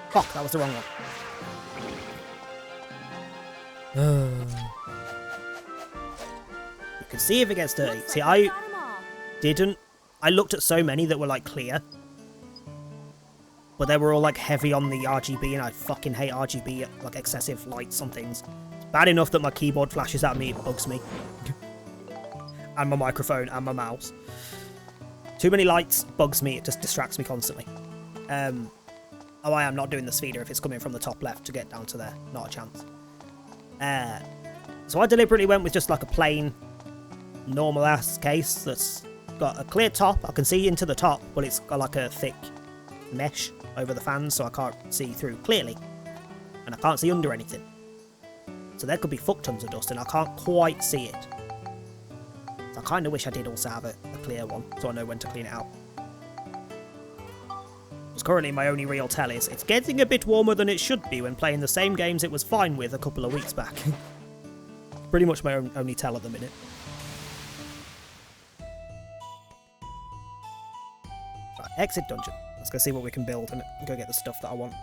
Fuck, that was the wrong one. You can see if it gets dirty. See, I didn't. I looked at so many that were like clear, but they were all like heavy on the RGB, and I fucking hate RGB, like excessive lights on things. It's bad enough that my keyboard flashes at me, it bugs me. And my microphone and my mouse. Too many lights bugs me, it just distracts me constantly. Oh, I am not doing the speeder if it's coming from the top left to get down to there. Not a chance. So I deliberately went with just like a plain, normal-ass case that's got a clear top. I can see into the top, but it's got like a thick mesh over the fans, so I can't see through clearly. And I can't see under anything. So there could be fuck tons of dust, and I can't quite see it. So I kind of wish I did also have a clear one, so I know when to clean it out. Because currently my only real tell is, it's getting a bit warmer than it should be when playing the same games it was fine with a couple of weeks back. Pretty much my only tell at the minute. Right, exit dungeon. Let's go see what we can build and go get the stuff that I want.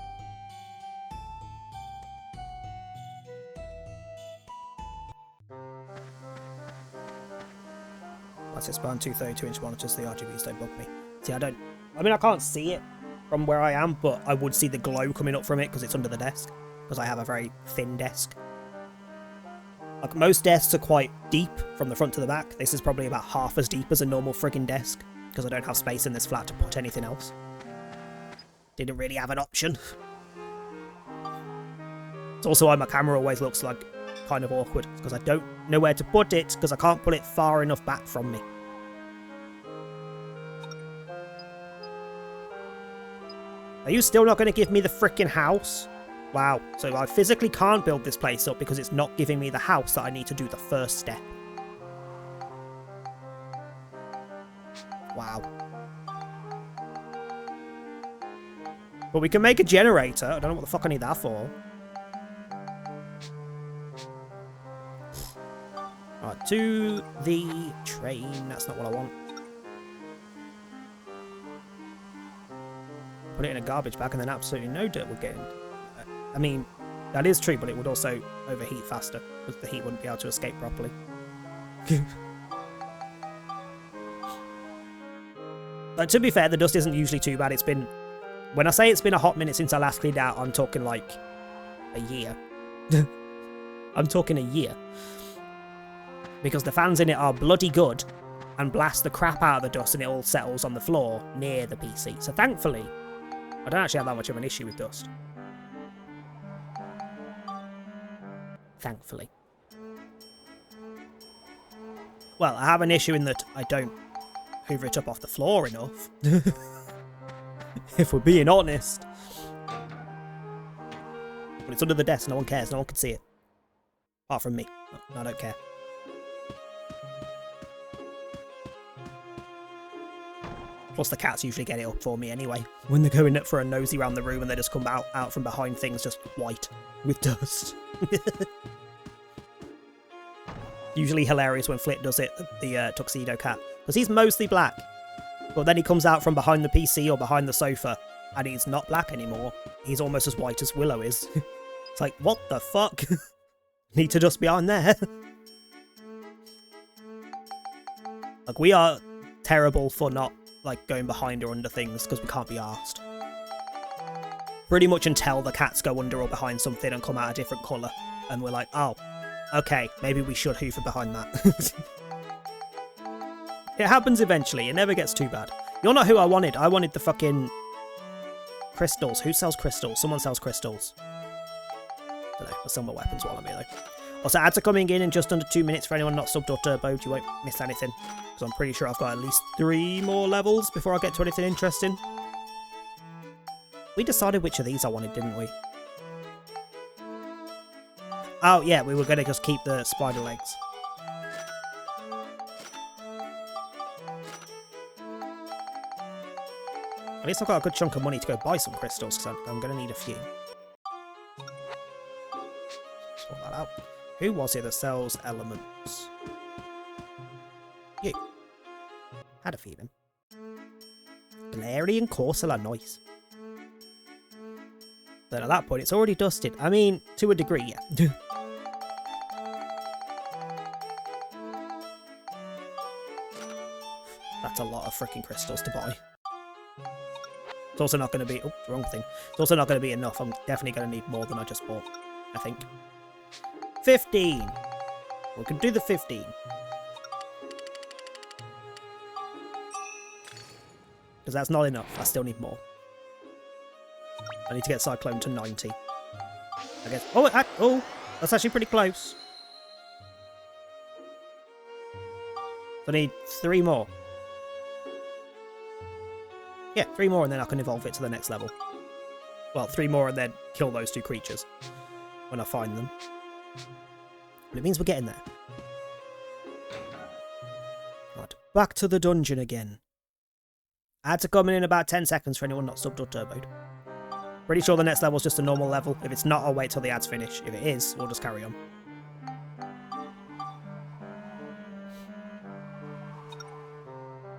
That's it, spawn 2 32-inch monitors, the RGBs don't bug me. See, I mean, I can't see it from where I am, but I would see the glow coming up from it because it's under the desk, because I have a very thin desk. Like, most desks are quite deep from the front to the back. This is probably about half as deep as a normal friggin' desk, because I don't have space in this flat to put anything else. Didn't really have an option. It's also why my camera always looks like kind of awkward, because I don't know where to put it, because I can't put it far enough back from me. Are you still not going to give me the frickin' house? Wow, so I physically can't build this place up because it's not giving me the house that I need to do the first step. Wow. But we can make a generator. I don't know what the fuck I need that for. Right, to the train. That's not what I want. Put it in a garbage bag and then absolutely no dirt would get in. I mean, that is true, but it would also overheat faster because the heat wouldn't be able to escape properly. But to be fair, the dust isn't usually too bad. It's been... When I say it's been a hot minute since I last cleaned out, I'm talking like a year. I'm talking a year. Because the fans in it are bloody good and blast the crap out of the dust and it all settles on the floor near the PC. So thankfully, I don't actually have that much of an issue with dust. Thankfully. Well, I have an issue in that I don't hoover it up off the floor enough. If we're being honest. But it's under the desk, no one cares, no one can see it. Apart from me. No, I don't care. Plus the cats usually get it up for me anyway. When they're going for a nosy around the room and they just come out from behind things just white with dust. Usually hilarious when Flit does it, the tuxedo cat. Because he's mostly black. But then he comes out from behind the PC or behind the sofa and he's not black anymore. He's almost as white as Willow is. It's like, what the fuck? Need to dust behind there. Like, we are terrible for not like going behind or under things because we can't be arsed. Pretty much until the cats go under or behind something and come out a different colour. And we're like, oh, okay, maybe we should hoover behind that. It happens eventually, it never gets too bad. You're not who I wanted. I wanted the fucking crystals. Who sells crystals? Someone sells crystals. I don't know, I'll sell my weapons while I'm here though. Also, ads are coming in just under 2 minutes for anyone not subbed or turboed. You won't miss anything. Because I'm pretty sure I've got at least 3 more levels before I get to anything interesting. We decided which of these I wanted, didn't we? Oh, yeah, we were going to just keep the spider legs. At least I've got a good chunk of money to go buy some crystals, because I'm going to need a few. out. Who was it that sells elements? You. Had a feeling. Galarian Corsola, nice. Then at that point, it's already dusted. I mean, to a degree, yeah. That's a lot of freaking crystals to buy. It's also not going to be... Oh, wrong thing. It's also not going to be enough. I'm definitely going to need more than I just bought, I think. 15! We can do the 15. Because that's not enough. I still need more. I need to get Cyclone to 90. I guess... Oh, that's actually pretty close. I need 3 more. Yeah, 3 more and then I can evolve it to the next level. Well, 3 more and then kill those 2 creatures when I find them. But it means we're getting there. Right, back to the dungeon again. I had to come in about 10 seconds for anyone not subbed or turboed. Pretty sure the next level's just a normal level. If it's not, I'll wait till the ads finish. If it is, we'll just carry on.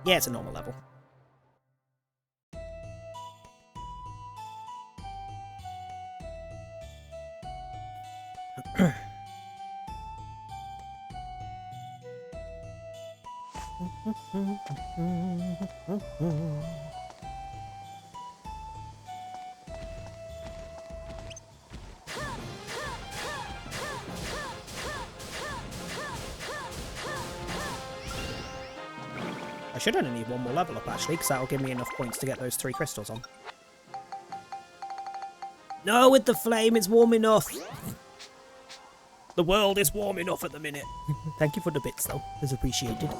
Yeah, it's a normal level. I should only need 1 more level up actually, because that'll give me enough points to get those 3 crystals on. No, with the flame, it's warm enough. The world is warm enough at the minute. Thank you for the bits though, it's appreciated.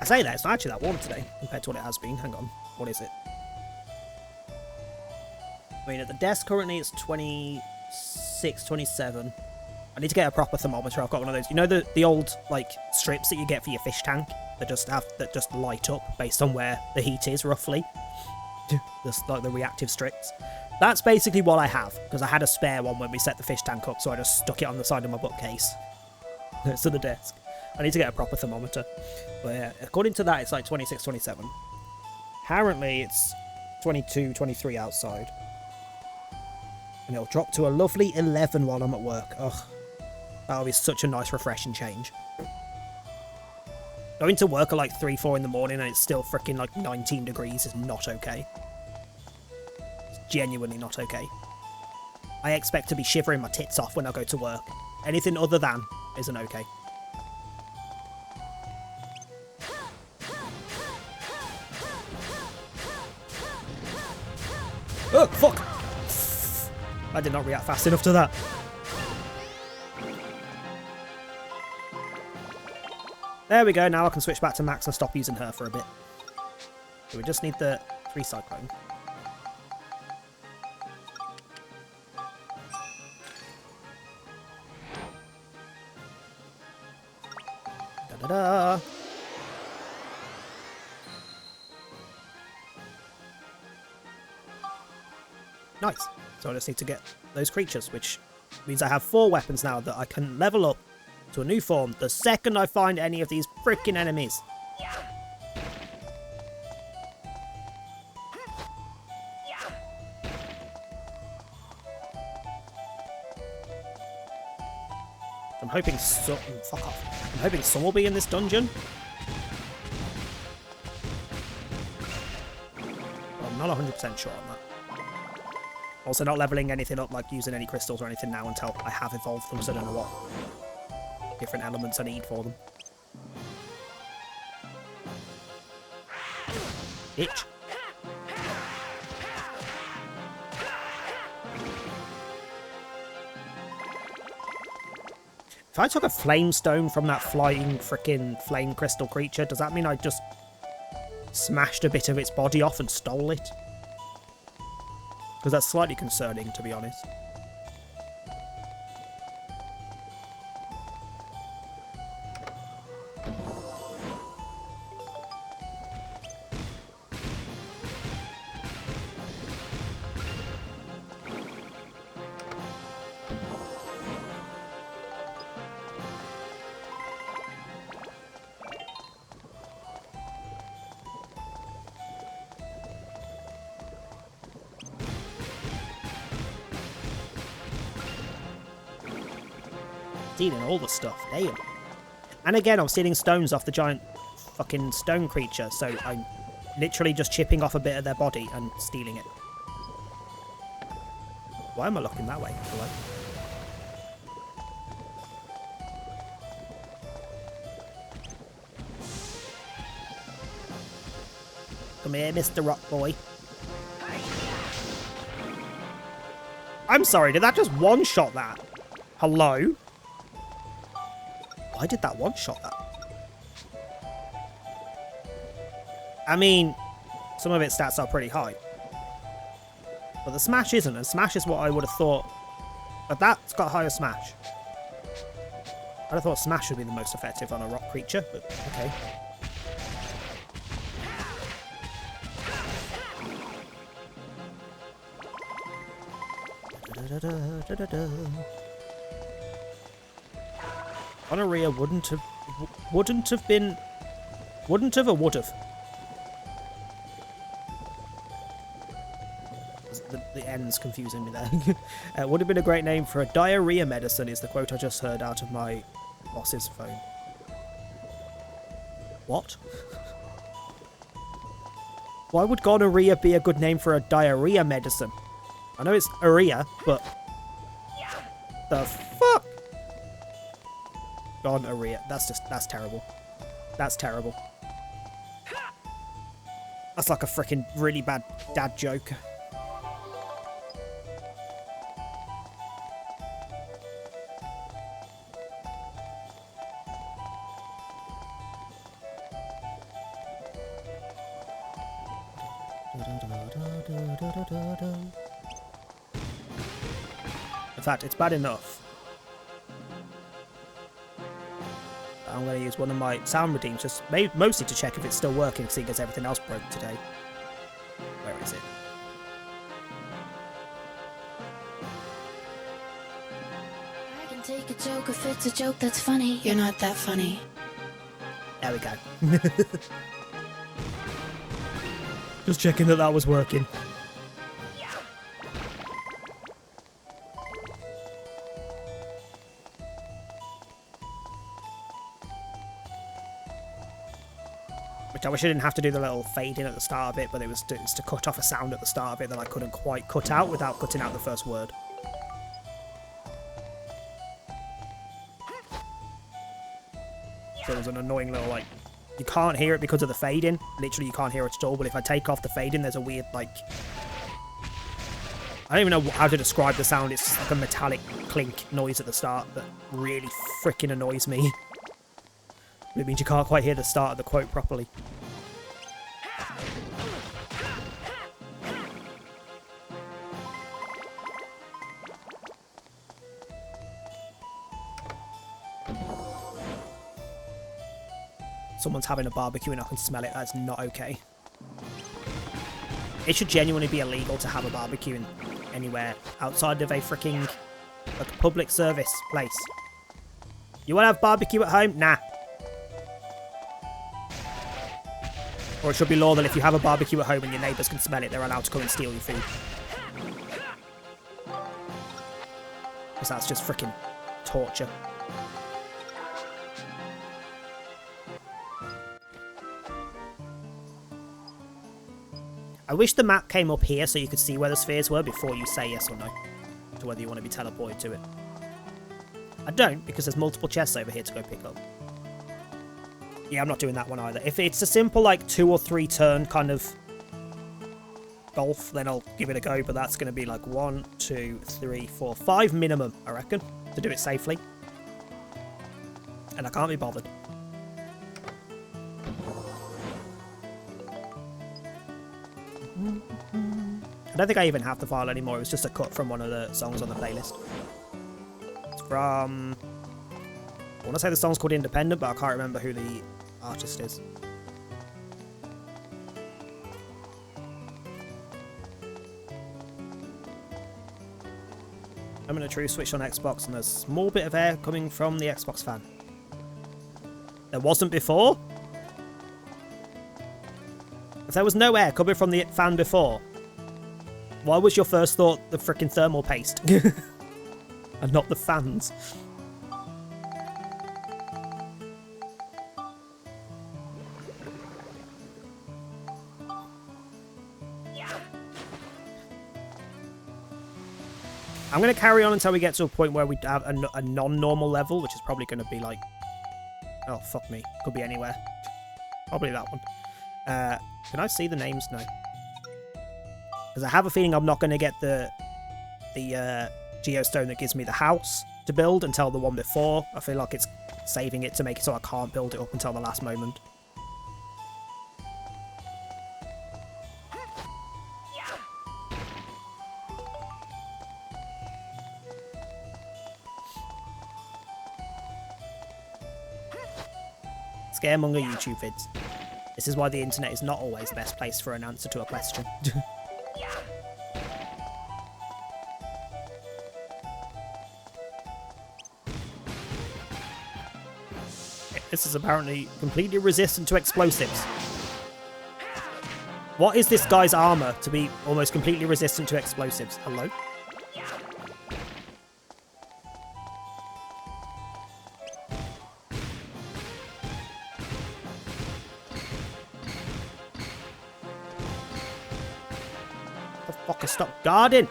I say that, it's not actually that warm today compared to what it has been. Hang on, what is it? I mean, at the desk currently it's 26, 27. I need to get a proper thermometer. I've got one of those. You know the old like strips that you get for your fish tank that just light up based on where the heat is roughly. Just like the reactive strips. That's basically what I have because I had a spare one when we set the fish tank up, so I just stuck it on the side of my bookcase next to the desk. I need to get a proper thermometer. But yeah, according to that, it's like 26, 27. Apparently, it's 22, 23 outside. And it'll drop to a lovely 11 while I'm at work. Ugh. That'll be such a nice, refreshing change. Going to work at like 3, 4 in the morning and it's still freaking like 19 degrees is not okay. It's genuinely not okay. I expect to be shivering my tits off when I go to work. Anything other than isn't okay. Oh, fuck! I did not react fast enough to that. There we go, now I can switch back to Max and stop using her for a bit. So we just need the 3 Cyclone. Da-da-da! Nice. So I just need to get those creatures, which means I have 4 weapons now that I can level up to a new form the second I find any of these freaking enemies. I'm hoping some... Fuck off. I'm hoping some will be in this dungeon. But I'm not 100% sure on that. Also not leveling anything up, like using any crystals or anything now until I have evolved them, so I don't know what different elements I need for them. Itch. If I took a flame stone from that flying frickin' flame crystal creature, does that mean I just smashed a bit of its body off and stole it? Because that's slightly concerning, to be honest. Stealing all the stuff. Damn. And again, I'm stealing stones off the giant fucking stone creature, so I'm literally just chipping off a bit of their body and stealing it. Why am I looking that way? Hello? Come here, Mr. Rock Boy. I'm sorry, did that just one-shot that? Hello? Why did that one-shot that? I mean, some of its stats are pretty high. But the smash isn't, and smash is what I would have thought. But that's got higher smash. I'd have thought smash would be the most effective on a rock creature, but okay. Gonorrhea wouldn't have or would have. The end's confusing me there. Would have been a great name for a diarrhea medicine is the quote I just heard out of my boss's phone. What? Why would gonorrhea be a good name for a diarrhea medicine? I know it's urea, but the fuck? Gonorrhea. That's terrible. That's terrible. That's like a freaking really bad dad joke. In fact, it's bad enough. I'm going to use one of my sound redeems, just mostly to check if it's still working, seeing as everything else broke today. Where is it? I can take a joke if it's a joke that's funny. You're not that funny. There we go. Just checking that was working. I wish I didn't have to do the little fade in at the start of it, but it was to cut off a sound at the start of it that I couldn't quite cut out without cutting out the first word. So it was an annoying little, like, you can't hear it because of the fade in. Literally, you can't hear it at all, but if I take off the fade in, there's a weird, like, I don't even know how to describe the sound. It's like a metallic clink noise at the start that really freaking annoys me. It means you can't quite hear the start of the quote properly. Someone's having a barbecue and I can smell it. That's not okay. It should genuinely be illegal to have a barbecue in anywhere outside of a freaking like public service place. You want to have barbecue at home? Nah. Or it should be law that if you have a barbecue at home and your neighbours can smell it, they're allowed to come and steal your food. Because that's just freaking torture. I wish the map came up here so you could see where the spheres were before you say yes or no to whether you want to be teleported to it. I don't, because there's multiple chests over here to go pick up. Yeah, I'm not doing that one either. If it's a simple, like, 2 or 3 turn kind of golf, then I'll give it a go, but that's going to be like 1, 2, 3, 4, 5 minimum, I reckon, to do it safely. And I can't be bothered. I don't think I even have the file anymore. It was just a cut from one of the songs on the playlist. It's from... I want to say the song's called Independent, but I can't remember who the artist is. I'm in a true switch on Xbox and there's a small bit of air coming from the Xbox fan. There wasn't before? If there was no air coming from the fan before, why was your first thought the frickin' thermal paste? And not the fans? I'm going to carry on until we get to a point where we have a non-normal level, which is probably going to be like... Oh, fuck me. Could be anywhere. Probably that one. Can I see the names? No. Because I have a feeling I'm not going to get the geostone that gives me the house to build until the one before. I feel like it's saving it to make it so I can't build it up until the last moment. Scaremonger YouTube vids. This is why the internet is not always the best place for an answer to a question. This is apparently completely resistant to explosives. What is this guy's armor to be almost completely resistant to explosives? Hello? The fucker, stop guarding!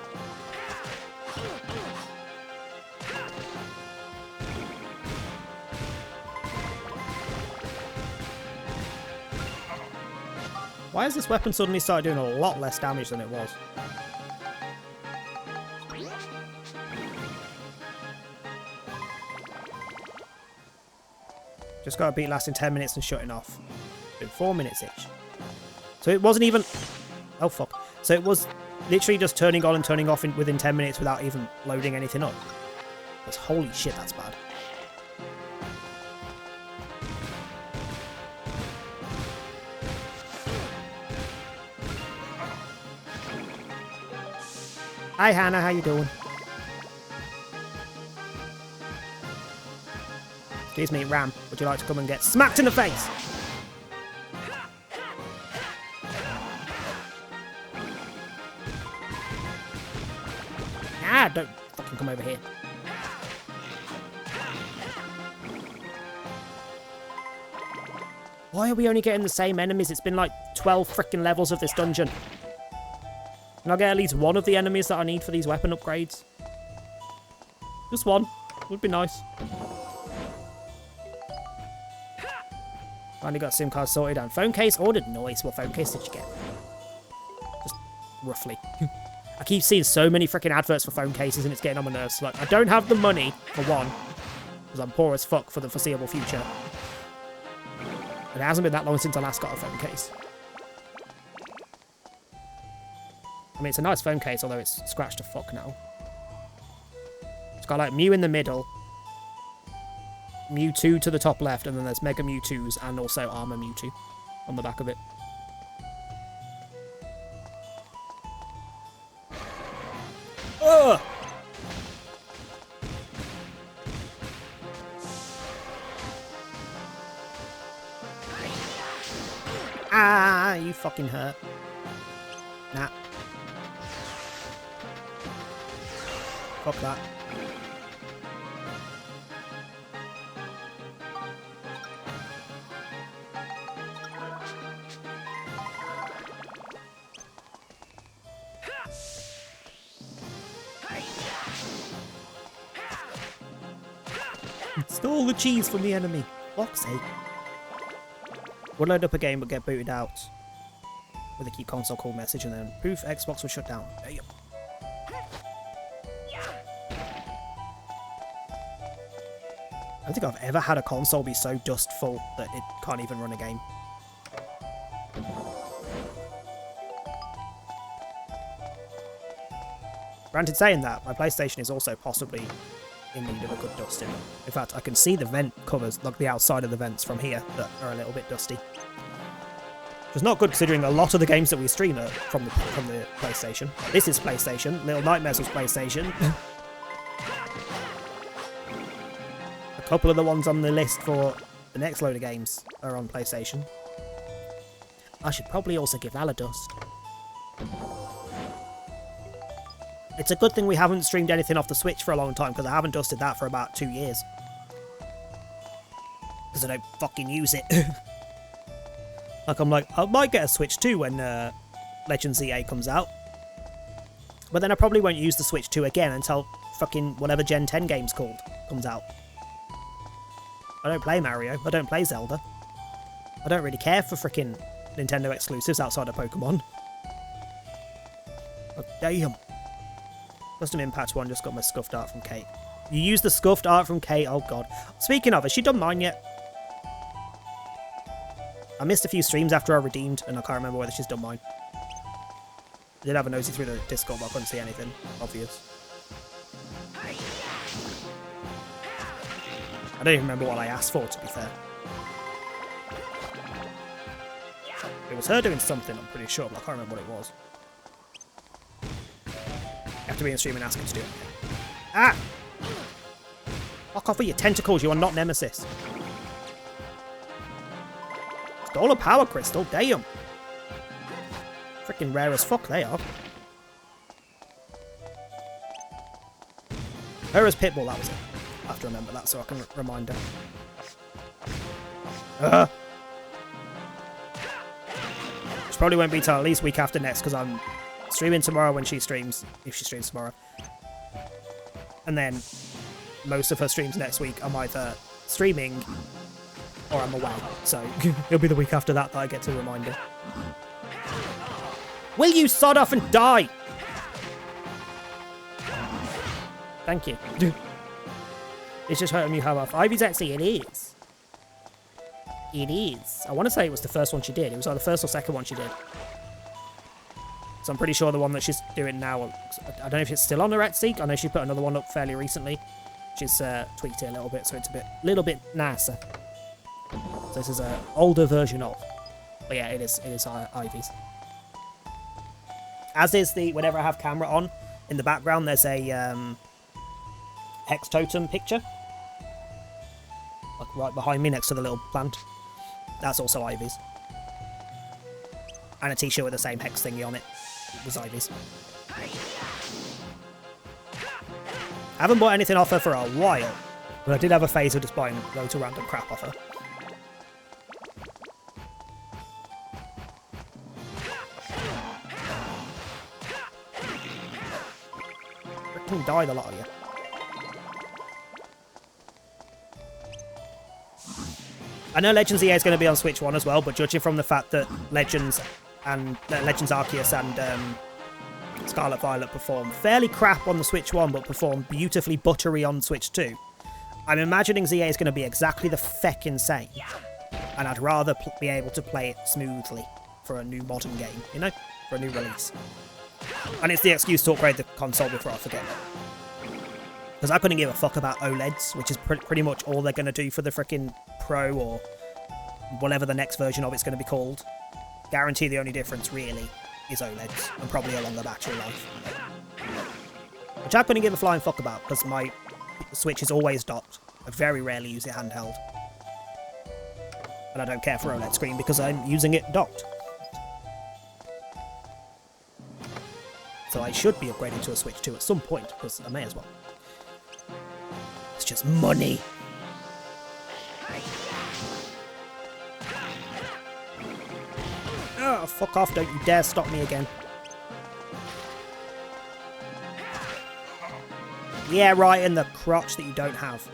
Why has this weapon suddenly started doing a lot less damage than it was? Just gotta beat lasting 10 minutes and shutting off. Been 4 minutes each. So it wasn't even... Oh fuck. So it was literally just turning on and turning off within 10 minutes without even loading anything up. Because holy shit, that's bad. Hi Hannah, how you doing? Excuse me, Ram, would you like to come and get smacked in the face? Ah, don't fucking come over here. Why are we only getting the same enemies? It's been like 12 freaking levels of this dungeon. Can I get at least one of the enemies that I need for these weapon upgrades? Just one. Would be nice. Finally got SIM card sorted out. Phone case ordered. Nice. What phone case did you get? Just roughly. I keep seeing so many freaking adverts for phone cases and it's getting on my nerves. Like, I don't have the money, for one, because I'm poor as fuck for the foreseeable future. But it hasn't been that long since I last got a phone case. I mean, it's a nice phone case, although it's scratched to fuck now. It's got like Mew in the middle, Mewtwo to the top left, and then there's Mega Mewtwo's and also Armor Mewtwo on the back of it. Ugh! Ah, you fucking hurt. Nah. Fuck that. Stole the cheese from the enemy. Fuck's sake. Would load up a game but get booted out with a key console call message and then proof Xbox was shut down. There you go. I don't think I've ever had a console be so dustful that it can't even run a game. Granted, saying that, my PlayStation is also possibly in need of a good dusting. In fact, I can see the vent covers, like the outside of the vents from here, that are a little bit dusty. Which is not good considering a lot of the games that we stream are from the PlayStation. This is PlayStation. Little Nightmares was PlayStation. A couple of the ones on the list for the next load of games are on PlayStation. I should probably also give Al a dust. It's a good thing we haven't streamed anything off the Switch for a long time, because I haven't dusted that for about 2 years. Because I don't fucking use it. Like, I'm like, I might get a Switch too when Legends EA comes out. But then I probably won't use the Switch 2 again until fucking whatever Gen 10 game's called comes out. I don't play Mario. I don't play Zelda. I don't really care for freaking Nintendo exclusives outside of Pokemon. Oh, damn. Custom Impact 1 just got my scuffed art from Kate. You used the scuffed art from Kate? Oh, God. Speaking of, has she done mine yet? I missed a few streams after I redeemed, and I can't remember whether she's done mine. I did have a nosy through the Discord, but I couldn't see anything obvious. I don't even remember what I asked for, to be fair. It was her doing something, I'm pretty sure, but I can't remember what it was. You have to be in stream and ask her to do it. Ah! Fuck off with your tentacles, you are not Nemesis. Stole a power crystal, damn. Freaking rare as fuck they are. Her as Pitbull, that was it. I have to remember that so I can remind her. Which probably won't be till at least week after next because I'm streaming tomorrow when she streams, if she streams tomorrow. And then most of her streams next week I'm either streaming or I'm away. So it'll be the week after that I get to remind her. Will you sod off and die? Thank you. It's just hurting me how off. Ivy's actually, it is. It is. I want to say it was the first one she did. It was either the first or second one she did. So I'm pretty sure the one that she's doing now, I don't know if it's still on her Etsy. I know she put another one up fairly recently. She's tweaked it a little bit, so it's a little bit nicer. So this is an older version of. But yeah, it is Ivy's. As is the, whenever I have camera on, in the background there's a hex totem picture. Like right behind me next to the little plant. That's also Ivy's. And a t-shirt with the same hex thingy on it. It was Ivy's. I haven't bought anything off her for a while. But I did have a phase of just buying loads of random crap off her. Freaking died a lot of you. I know Legends EA is going to be on Switch 1 as well, but judging from the fact that Legends Arceus and Scarlet Violet perform fairly crap on the Switch 1, but perform beautifully buttery on Switch 2, I'm imagining ZA is going to be exactly the feckin' same. And I'd rather be able to play it smoothly for a new modern game, you know? For a new release. And it's the excuse to upgrade the console before I forget. Because I couldn't give a fuck about OLEDs, which is pretty much all they're going to do for the frickin' Pro or whatever the next version of it's going to be called. Guarantee the only difference, really, is OLEDs, and probably a longer battery life. Which I couldn't give a flying fuck about, because my Switch is always docked. I very rarely use it handheld. And I don't care for OLED screen, because I'm using it docked. So I should be upgrading to a Switch 2 at some point, because I may as well. It's just money. Oh, fuck off, don't you dare stop me again. Yeah, right in the crotch that you don't have.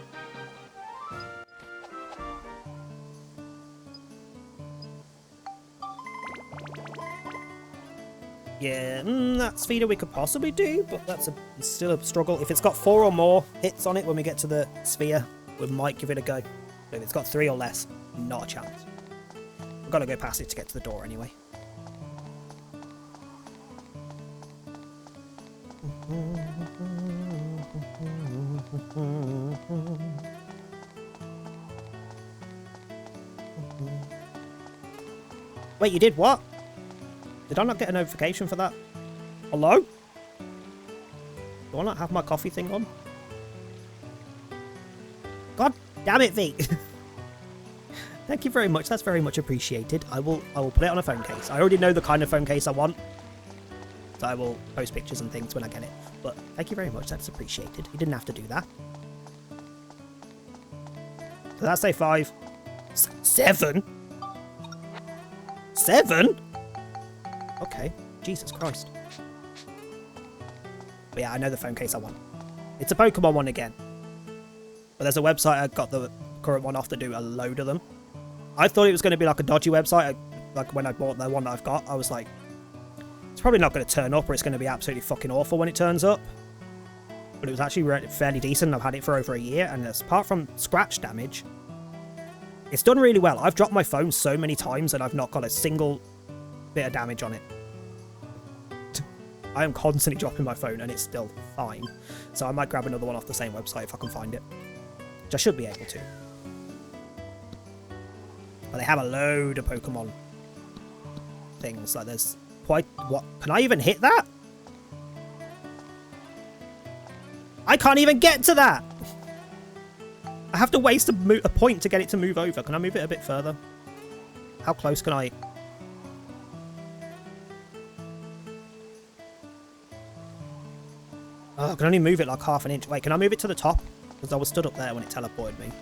Yeah, that speeder we could possibly do, but that's still a struggle. If it's got 4 or more hits on it when we get to the sphere, we might give it a go. But if it's got 3 or less, not a chance. I've got to go past it to get to the door anyway. Wait, you did what? Did I not get a notification for that? Hello? Do I not have my coffee thing on? God damn it, V! Thank you very much. That's very much appreciated. I will put it on a phone case. I already know the kind of phone case I want. So I will post pictures and things when I get it. But thank you very much. That's appreciated. You didn't have to do that. Did that say 5? 7? 7? Okay. Jesus Christ. But yeah, I know the phone case I want. It's a Pokemon one again. But there's a website I got the current one off to do a load of them. I thought it was going to be like a dodgy website. Like when I bought the one that I've got, I was like, it's probably not going to turn up or it's going to be absolutely fucking awful when it turns up. But it was actually fairly decent. I've had it for over a year, and apart from scratch damage, it's done really well. I've dropped my phone so many times and I've not got a single bit of damage on it. I am constantly dropping my phone and it's still fine. So I might grab another one off the same website if I can find it. Which I should be able to. But they have a load of Pokemon things. Like there's quite... What? Can I even hit that? I can't even get to that! I have to waste a point to get it to move over. Can I move it a bit further? How close can I... Oh, I can only move it like half an inch. Wait, can I move it to the top? Because I was stood up there when it teleported me.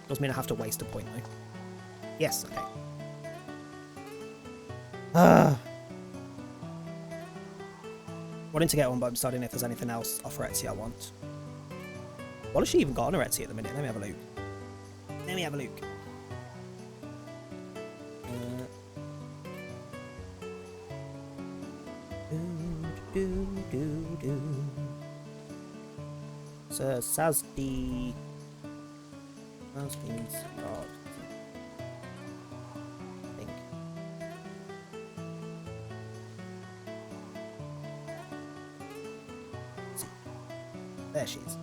Does mean I have to waste a point though. Yes, okay. Wanting to get one, but I'm deciding if there's anything else off Etsy I want. What has she even got on her Etsy at the minute? Let me have a look. Let me have a look. So Sazdi. Sazdi's got. I think. There she is.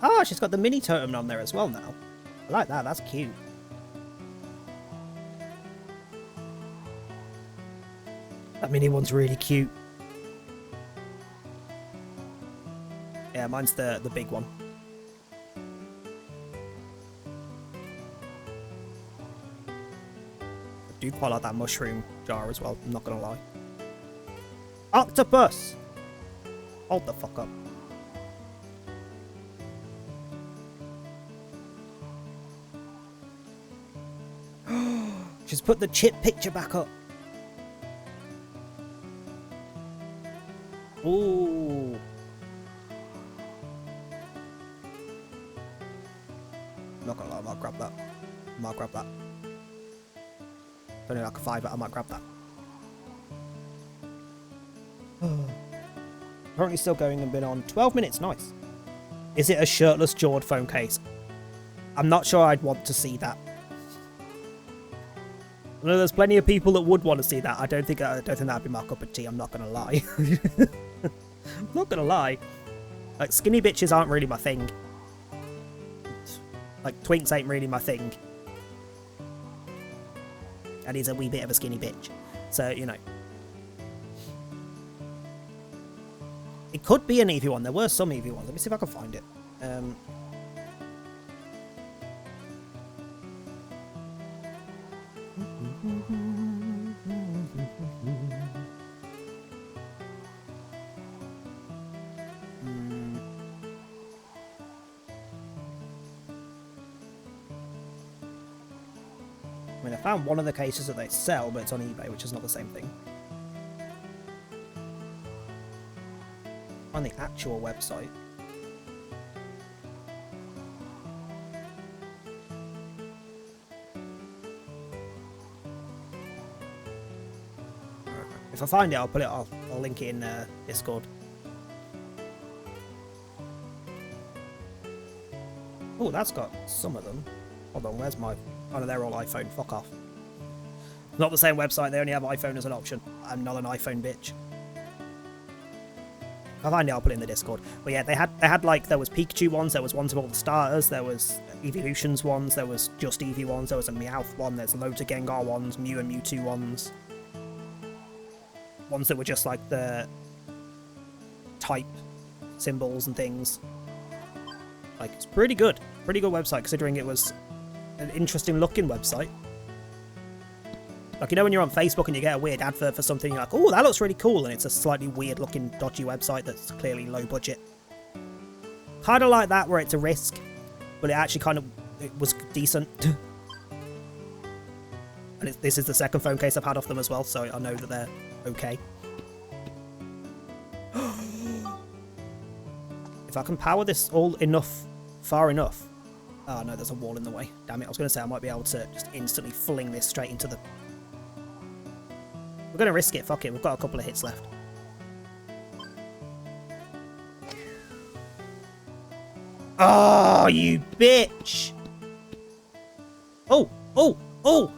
Ah, she's got the mini totem on there as well now. I like that, that's cute. That mini one's really cute. Yeah, mine's the big one. I do quite like that mushroom jar as well, I'm not gonna lie. Octopus! Hold the fuck up. She's put the chip picture back up. Ooh. Not gonna lie, I might grab that. I might grab that. Only like a $5, but I might grab that. Currently still going and been on 12 minutes, nice. Is it a shirtless jawed phone case? I'm not sure I'd want to see that. I know there's plenty of people that would want to see that. I don't think that'd be my cup of tea, I'm not gonna lie. I'm not gonna lie. Like, skinny bitches aren't really my thing. Like, twinks ain't really my thing. And he's a wee bit of a skinny bitch. So, you know. It could be an Eevee one. There were some Eevee ones. Let me see if I can find it. I mean, I found one of the cases that they sell, but it's on eBay, which is not the same thing. On the actual website. If I find it, I'll put it. I'll link it in Discord. Oh, that's got some of them. Hold on, where's my... Oh no, they're all iPhone. Fuck off. Not the same website. They only have iPhone as an option. I'm not an iPhone bitch. If I find it, I'll put it in the Discord. But yeah, they had like, there was Pikachu ones, there was ones of all the starters, there was Evolutions ones, there was just Eevee ones, there was a Meowth one, there's loads of Gengar ones, Mew and Mewtwo ones. Ones that were just like the type symbols and things. Like, it's pretty good. Pretty good website, considering it was an interesting looking website. Like, you know when you're on Facebook and you get a weird advert for something, you're like, oh, that looks really cool, and it's a slightly weird looking dodgy website that's clearly low budget. Kind of like that, where it's a risk, but it actually kind of, it was decent. And this is the second phone case I've had off them as well, so I know that they're okay. If I can power this all far enough. Oh no, there's a wall in the way. Damn it, I was going to say I might be able to just instantly fling this straight into the... We're going to risk it, fuck it, we've got a couple of hits left. Oh, you bitch! Oh! Oh! Oh!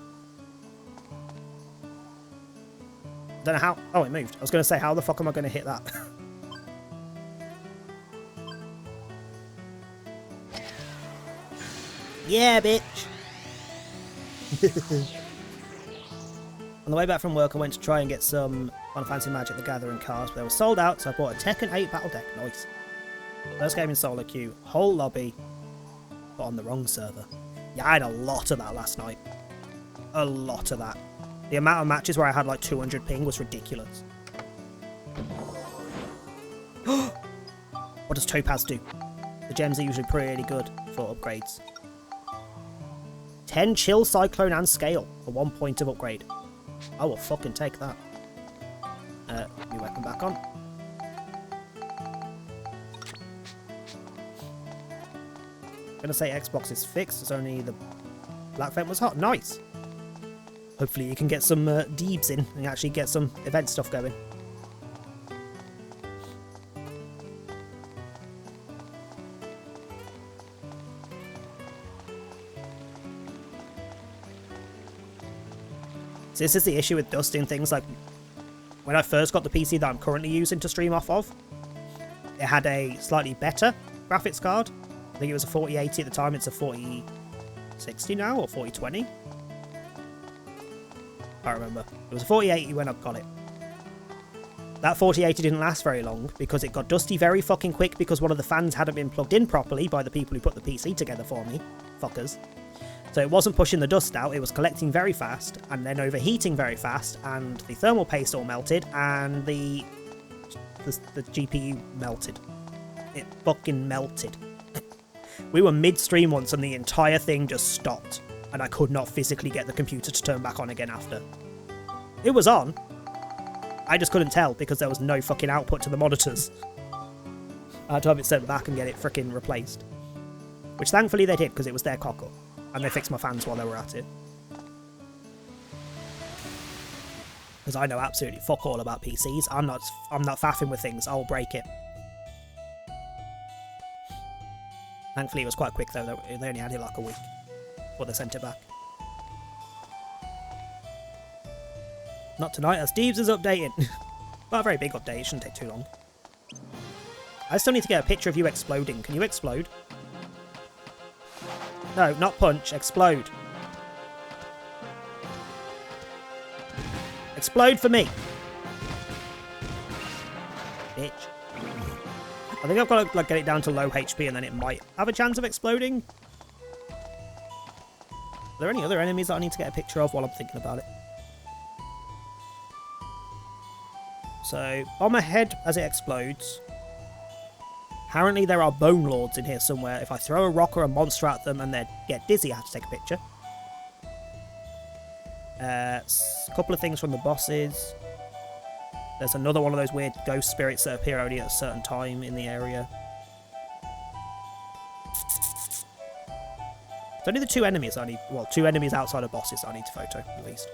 I don't know how... Oh, it moved. I was going to say, how the fuck am I going to hit that? Yeah, bitch! On the way back from work, I went to try and get some Final Fantasy Magic the Gathering cards, but they were sold out, so I bought a Tekken 8 battle deck. Nice. First game in solo queue, whole lobby, but on the wrong server. Yeah, I had a lot of that last night. A lot of that. The amount of matches where I had like 200 ping was ridiculous. What does Topaz do? The gems are usually pretty good for upgrades. 10 Chill, Cyclone and Scale for 1 point of upgrade. I will fucking take that. New weapon back on. I'm gonna say Xbox is fixed, it's only the Black Vent was hot. Nice! Hopefully you can get some deebs in and actually get some event stuff going. So this is the issue with dusting things. Like, when I first got the PC that I'm currently using to stream off of, it had a slightly better graphics card. I think it was a 4080 at the time, it's a 4060 now, or 4020. I can't remember. It was a 4080 when I got it. That 4080 didn't last very long because it got dusty very fucking quick because one of the fans hadn't been plugged in properly by the people who put the PC together for me. Fuckers. So it wasn't pushing the dust out, it was collecting very fast and then overheating very fast, and the thermal paste all melted and the GPU melted. It fucking melted. We were mid-stream once and the entire thing just stopped, and I could not physically get the computer to turn back on again after. It was on. I just couldn't tell because there was no fucking output to the monitors. I had to have it sent back and get it frickin' replaced. Which thankfully they did because it was their cock-up. And they fixed my fans while they were at it. Because I know absolutely fuck all about PCs. I'm not faffing with things. I'll break it. Thankfully it was quite quick though. They only had it like a week before they sent it back. Not tonight, as Deebs is updating. Not a very big update, it shouldn't take too long. I still need to get a picture of you exploding. Can you explode? No, not punch, explode. Explode for me. Bitch. I think I've got to like get it down to low HP and then it might have a chance of exploding. Are there any other enemies that I need to get a picture of while I'm thinking about it? So, on my head as it explodes. Apparently there are bone lords in here somewhere. If I throw a rock or a monster at them and they get dizzy, I have to take a picture. A couple of things from the bosses. There's another one of those weird ghost spirits that appear only at a certain time in the area. It's only the two enemies I need. Well, two enemies outside of bosses I need to photo, at least.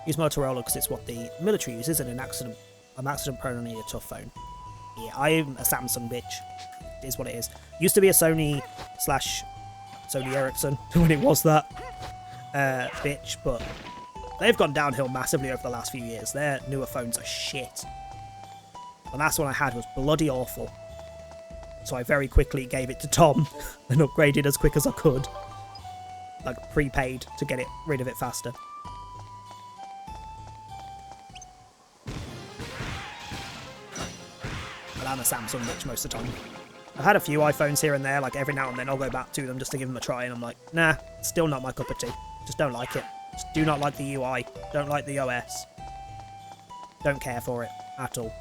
Use Motorola because it's what the military uses, and I'm accident prone and need a tough phone. Yeah, I'm a Samsung bitch. It is what it is. Used to be a Sony Ericsson when it was that bitch, but they've gone downhill massively over the last few years. Their newer phones are shit. The last one I had was bloody awful. So I very quickly gave it to Tom and upgraded as quick as I could. Like prepaid to get rid of it faster. I'm a Samsung bitch most of the time. I've had a few iPhones here and there, like every now and then I'll go back to them just to give them a try, and I'm like, nah, still not my cup of tea. Just don't like it. Just do not like the UI. Don't like the OS. Don't care for it at all.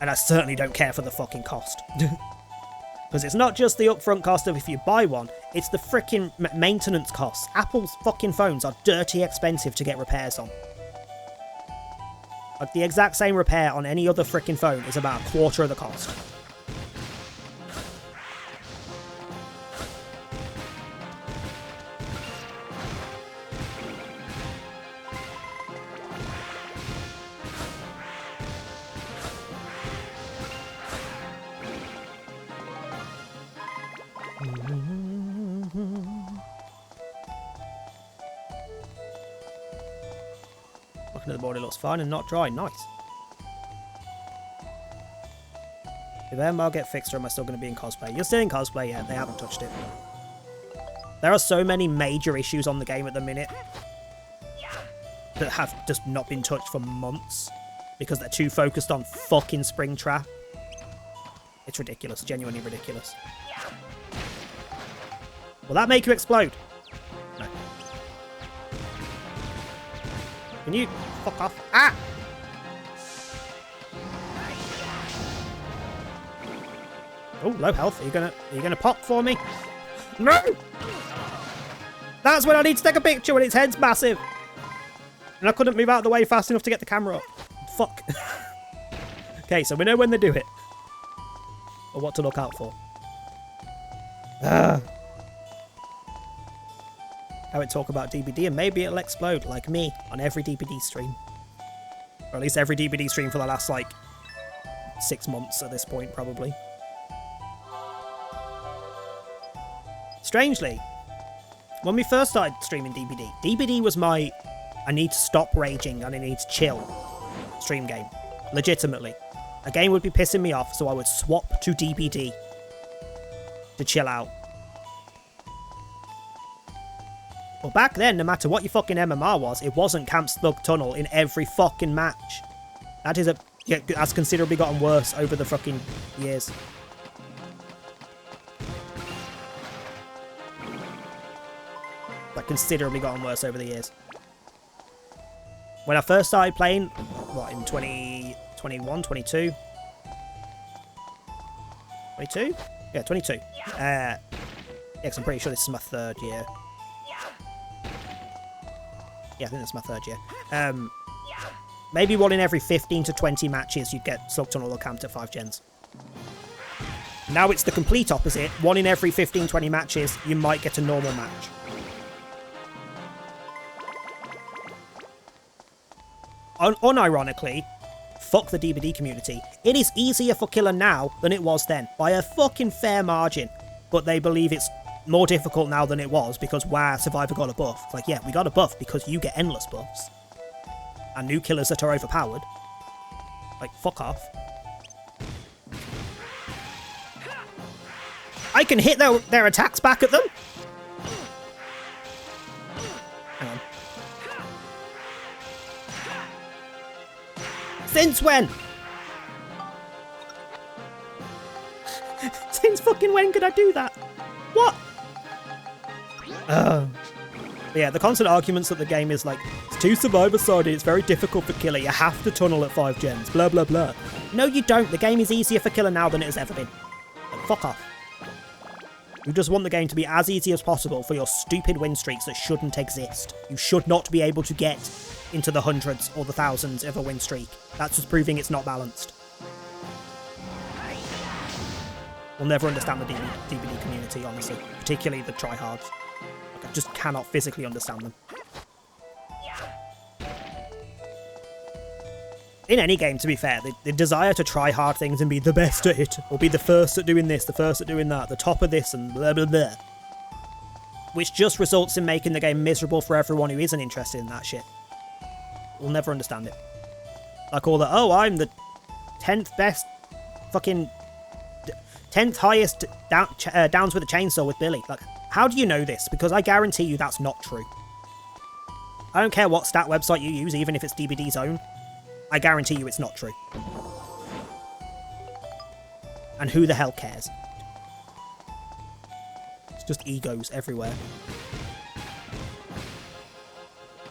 And I certainly don't care for the fucking cost. Because it's not just the upfront cost of if you buy one, It's the freaking maintenance costs. Apple's fucking phones are dirty expensive to get repairs on. Like, the exact same repair on any other freaking phone is about a quarter of the cost. Looking at the board, it looks fine and not dry. Nice. Did the MR get fixed, or am I still going to be in cosplay? You're still in cosplay, yeah. They haven't touched it. There are so many major issues on the game at the minute that have just not been touched for months because they're too focused on fucking Springtrap. It's ridiculous. Genuinely ridiculous. Will that make you explode? No. Can you fuck off? Ah! Oh, low health. Are you gonna pop for me? No! That's when I need to take a picture when its head's massive. And I couldn't move out of the way fast enough to get the camera up. Fuck. Okay, so we know when they do it. Or what to look out for. I would talk about DBD and maybe it'll explode, like me, on every DBD stream. Or at least every DBD stream for the last, like, 6 months at this point, probably. Strangely, when we first started streaming DBD was my I need to stop raging and I need to chill stream game. Legitimately. A game would be pissing me off, so I would swap to DBD to chill out. But back then, no matter what your fucking MMR was, it wasn't Camp Slug Tunnel in every fucking match. That is that's considerably gotten worse over the fucking years. That considerably gotten worse over the years. When I first started playing, what, in 2021, 22? 22? Yeah, 22. Yeah, 'cause I'm pretty sure this is my 3rd year. Yeah, I think that's my 3rd year. Maybe one in every 15 to 20 matches you'd get Slug Tunnel or camped at 5 gens. Now it's the complete opposite. One in every 15, 20 matches, you might get a normal match. Unironically, fuck the DBD community. It is easier for Killer now than it was then, by a fucking fair margin. But they believe it's more difficult now than it was because WoW Survivor got a buff. It's like, yeah, we got a buff because you get endless buffs. And new killers that are overpowered. Like, fuck off. I can hit their attacks back at them? Hang on. Since when? Since fucking when could I do that? What? Yeah, the constant arguments that the game is like, it's too survivor-sided, it's very difficult for Killer, you have to tunnel at 5 gens, blah blah blah. No you don't, the game is easier for Killer now than it has ever been. Like, fuck off. You just want the game to be as easy as possible for your stupid win streaks that shouldn't exist. You should not be able to get into the hundreds or the thousands of a win streak. That's just proving it's not balanced. We'll never understand the DBD community, honestly. Particularly the tryhards. Like, I just cannot physically understand them. In any game, to be fair, the desire to try hard things and be the best at it, or be the first at doing this, the first at doing that, the top of this, and blah blah blah. Which just results in making the game miserable for everyone who isn't interested in that shit. We'll never understand it. Like all the, oh, I'm the 10th best fucking 10th highest downs with a chainsaw with Billy. Like, how do you know this? Because I guarantee you that's not true. I don't care what stat website you use, even if it's DBD's own. I guarantee you it's not true. And who the hell cares? It's just egos everywhere.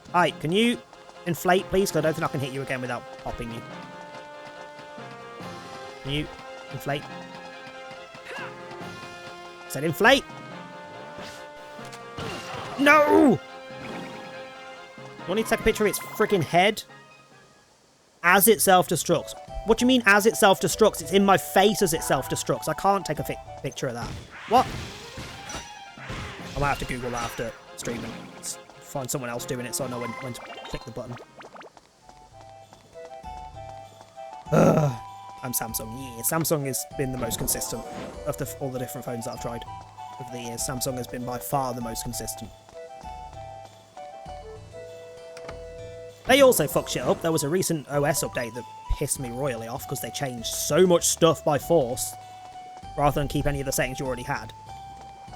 Alright, can you inflate, please? Because I don't think I can hit you again without popping you. Can you inflate? I said inflate! No! Do I need to take a picture of its freaking head? As it self-destructs. What do you mean as it self-destructs? It's in my face as it self-destructs. I can't take a picture of that. What? I might have to Google that after streaming. Find someone else doing it so I know when to click the button. I'm Samsung. Yeah, Samsung has been the most consistent of all the different phones that I've tried over the years. Samsung has been by far the most consistent. They also fuck shit up. There was a recent OS update that pissed me royally off because they changed so much stuff by force rather than keep any of the settings you already had.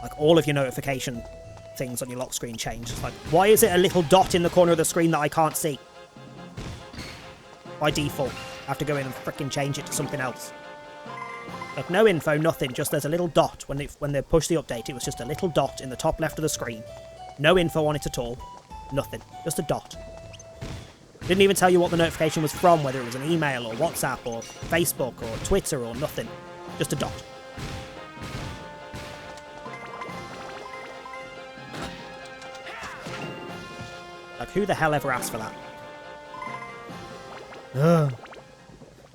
Like, all of your notification things on your lock screen changed. It's like, why is it a little dot in the corner of the screen that I can't see? By default. I have to go in and frickin' change it to something else. Like, no info, nothing, just there's a little dot. When they pushed the update, it was just a little dot in the top left of the screen. No info on it at all. Nothing. Just a dot. Didn't even tell you what the notification was from, whether it was an email or WhatsApp or Facebook or Twitter or nothing. Just a dot. Like, who the hell ever asked for that? Ugh.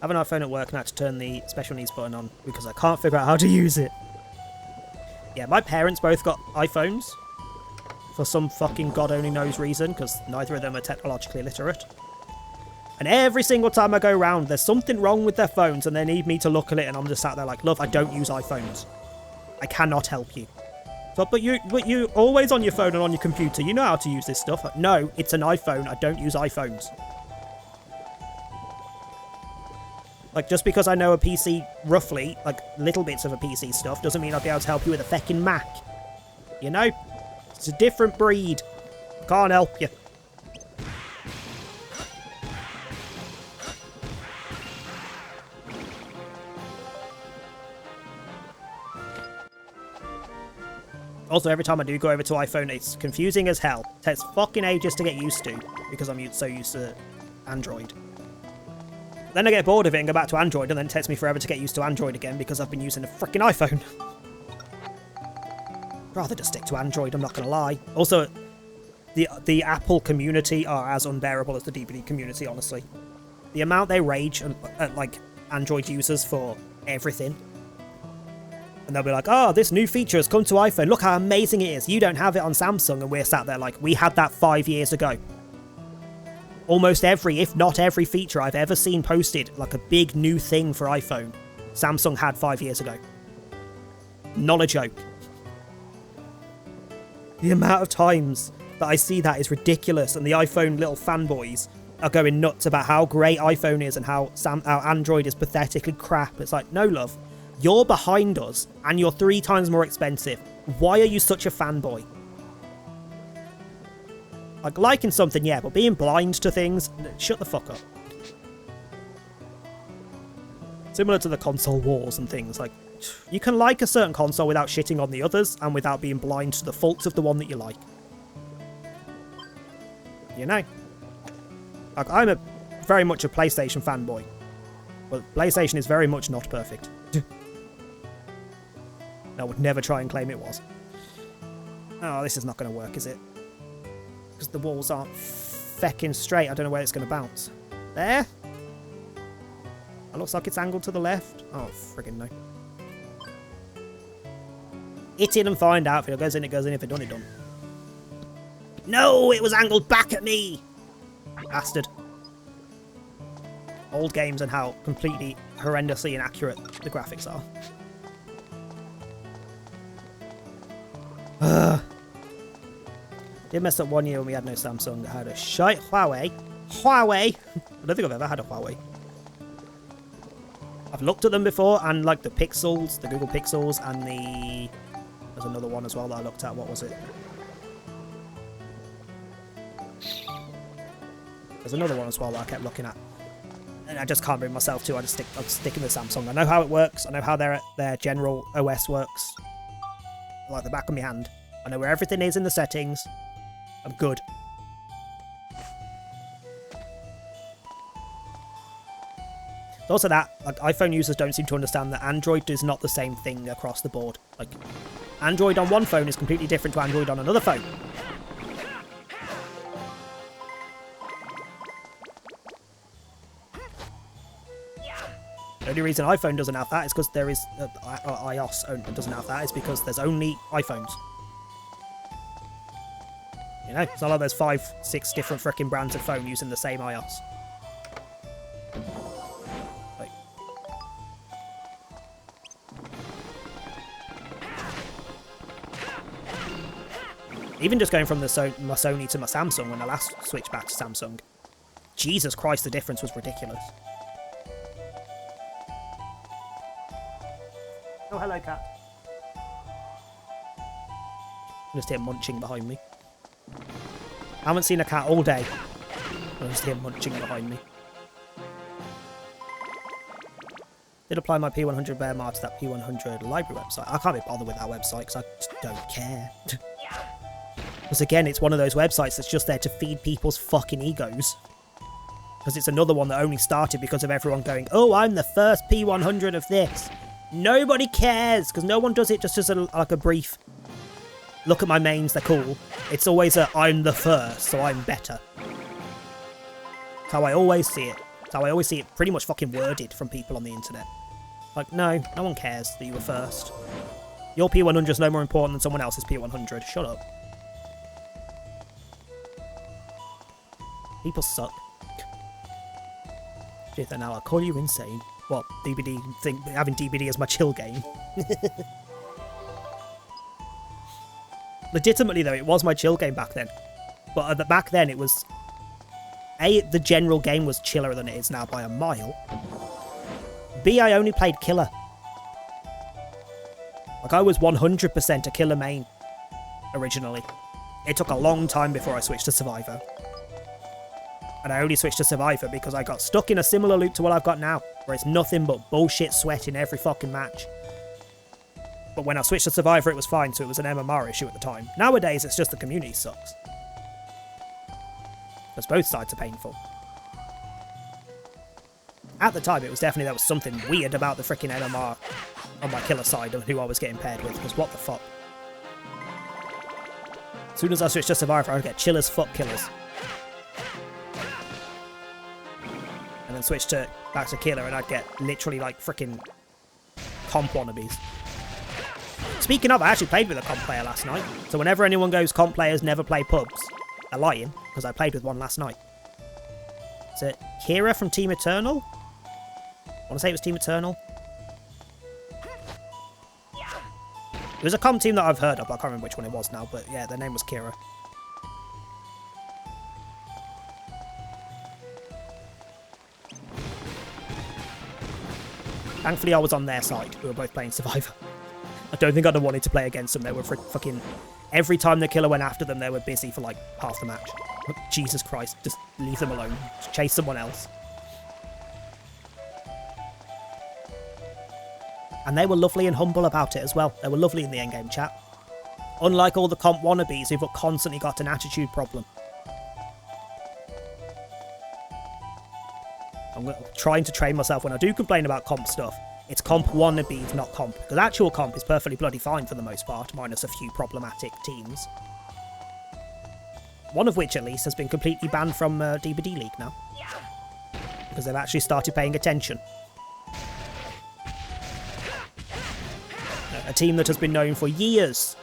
I have an iPhone at work and I had to turn the special needs button on because I can't figure out how to use it. Yeah, my parents both got iPhones for some fucking God only knows reason, because neither of them are technologically literate. And every single time I go around, there's something wrong with their phones and they need me to look at it, and I'm just sat there like, love, I don't use iPhones. I cannot help you. So, but you always on your phone and on your computer. You know how to use this stuff. Like, no, it's an iPhone. I don't use iPhones. Like, just because I know a PC roughly, like little bits of a PC stuff, doesn't mean I'll be able to help you with a feckin' Mac. You know? It's a different breed. Can't help you. Also, every time I do go over to iPhone, it's confusing as hell. It takes fucking ages to get used to, because I'm so used to Android. Then I get bored of it and go back to Android, and then it takes me forever to get used to Android again, because I've been using a freaking iPhone. I'd rather just stick to Android, I'm not going to lie. Also, the Apple community are as unbearable as the DVD community, honestly. The amount they rage at like, Android users for everything. And they'll be like, oh, this new feature has come to iPhone. Look how amazing it is. You don't have it on Samsung. And we're sat there like, we had that 5 years ago. Almost every, if not every feature I've ever seen posted, like a big new thing for iPhone, Samsung had 5 years ago. Not a joke. The amount of times that I see that is ridiculous, and the iPhone little fanboys are going nuts about how great iPhone is and how Android is pathetically crap. It's like, no, love. You're behind us, and you're 3 times more expensive. Why are you such a fanboy? Like, liking something, yeah, but being blind to things, shut the fuck up. Similar to the console wars and things, like, you can like a certain console without shitting on the others, and without being blind to the faults of the one that you like. You know? Like, I'm very much a PlayStation fanboy. But PlayStation is very much not perfect. I would never try and claim it was. Oh, this is not going to work, is it? Because the walls aren't feckin' straight. I don't know where it's going to bounce. There? It looks like it's angled to the left. Oh, friggin' no. Hit it and find out. If it goes in, it goes in. If it done, it done. No, it was angled back at me! Bastard. Old games and how completely horrendously inaccurate the graphics are. Did mess up 1 year when we had no Samsung. I had a shite Huawei. I don't think I've ever had a Huawei. I've looked at them before, and like the Pixels, the Google Pixels, and the... There's another one as well that I looked at. What was it? There's another one as well that I kept looking at. And I just can't bring myself to. I'll stick in the Samsung. I know how it works. I know how their general OS works. Like the back of my hand. I know where everything is in the settings. I'm good. It's also that, like, iPhone users don't seem to understand that Android is not the same thing across the board. Like, Android on one phone is completely different to Android on another phone. The only reason iPhone doesn't have that is because there is iOS doesn't have that is because there's only iPhones. You know, it's not like there's 5, 6 different freaking brands of phone using the same iOS. Like, even just going from my Sony to my Samsung when I last switched back to Samsung, Jesus Christ, the difference was ridiculous. Oh, hello, cat. I just hear munching behind me. I haven't seen a cat all day. I just hear munching behind me. Did apply my P100 bear mark to that P100 library website. I can't be bothered with that website because I just don't care. Because again, it's one of those websites that's just there to feed people's fucking egos. Because it's another one that only started because of everyone going, oh, I'm the first P100 of this. Nobody cares, because no one does it just as like a brief, look at my mains, they're cool. It's always a, I'm the first, so I'm better. That's how I always see it. That's how I always see it pretty much fucking worded from people on the internet. Like, no one cares that you were first. Your P100 is no more important than someone else's P100. Shut up. People suck. Shit, now I'll call you insane. What, DBD, having DBD as my chill game? Legitimately though, it was my chill game back then. But back then it was... A, the general game was chiller than it is now by a mile. B, I only played killer. Like, I was 100% a killer main, originally. It took a long time before I switched to Survivor. And I only switched to Survivor because I got stuck in a similar loop to what I've got now, where it's nothing but bullshit sweat in every fucking match. But when I switched to Survivor, it was fine, so it was an MMR issue at the time. Nowadays, it's just the community sucks. Because both sides are painful. At the time, it was definitely, there was something weird about the freaking MMR on my killer side of who I was getting paired with, because what the fuck. As soon as I switched to Survivor, I would get chill as fuck killers. And then switch back to killer, and I'd get literally like freaking comp wannabes. Speaking of, I actually played with a comp player last night. So whenever anyone goes comp players never play pubs, they're lying, because I played with one last night. Is it Kira from Team Eternal? I want to say it was Team Eternal. It was a comp team that I've heard of, I can't remember which one it was now, but yeah, their name was Kira. Thankfully, I was on their side. We were both playing Survivor. I don't think I'd have wanted to play against them. They were fucking... Every time the killer went after them, they were busy for like half the match. Jesus Christ, just leave them alone. Just chase someone else. And they were lovely and humble about it as well. They were lovely in the endgame chat. Unlike all the comp wannabes who've constantly got an attitude problem. I'm trying to train myself when I do complain about comp stuff. It's comp wannabes, not comp. Because actual comp is perfectly bloody fine for the most part, minus a few problematic teams. One of which, at least, has been completely banned from DBD League now. Because they've actually started paying attention. A team that has been known for years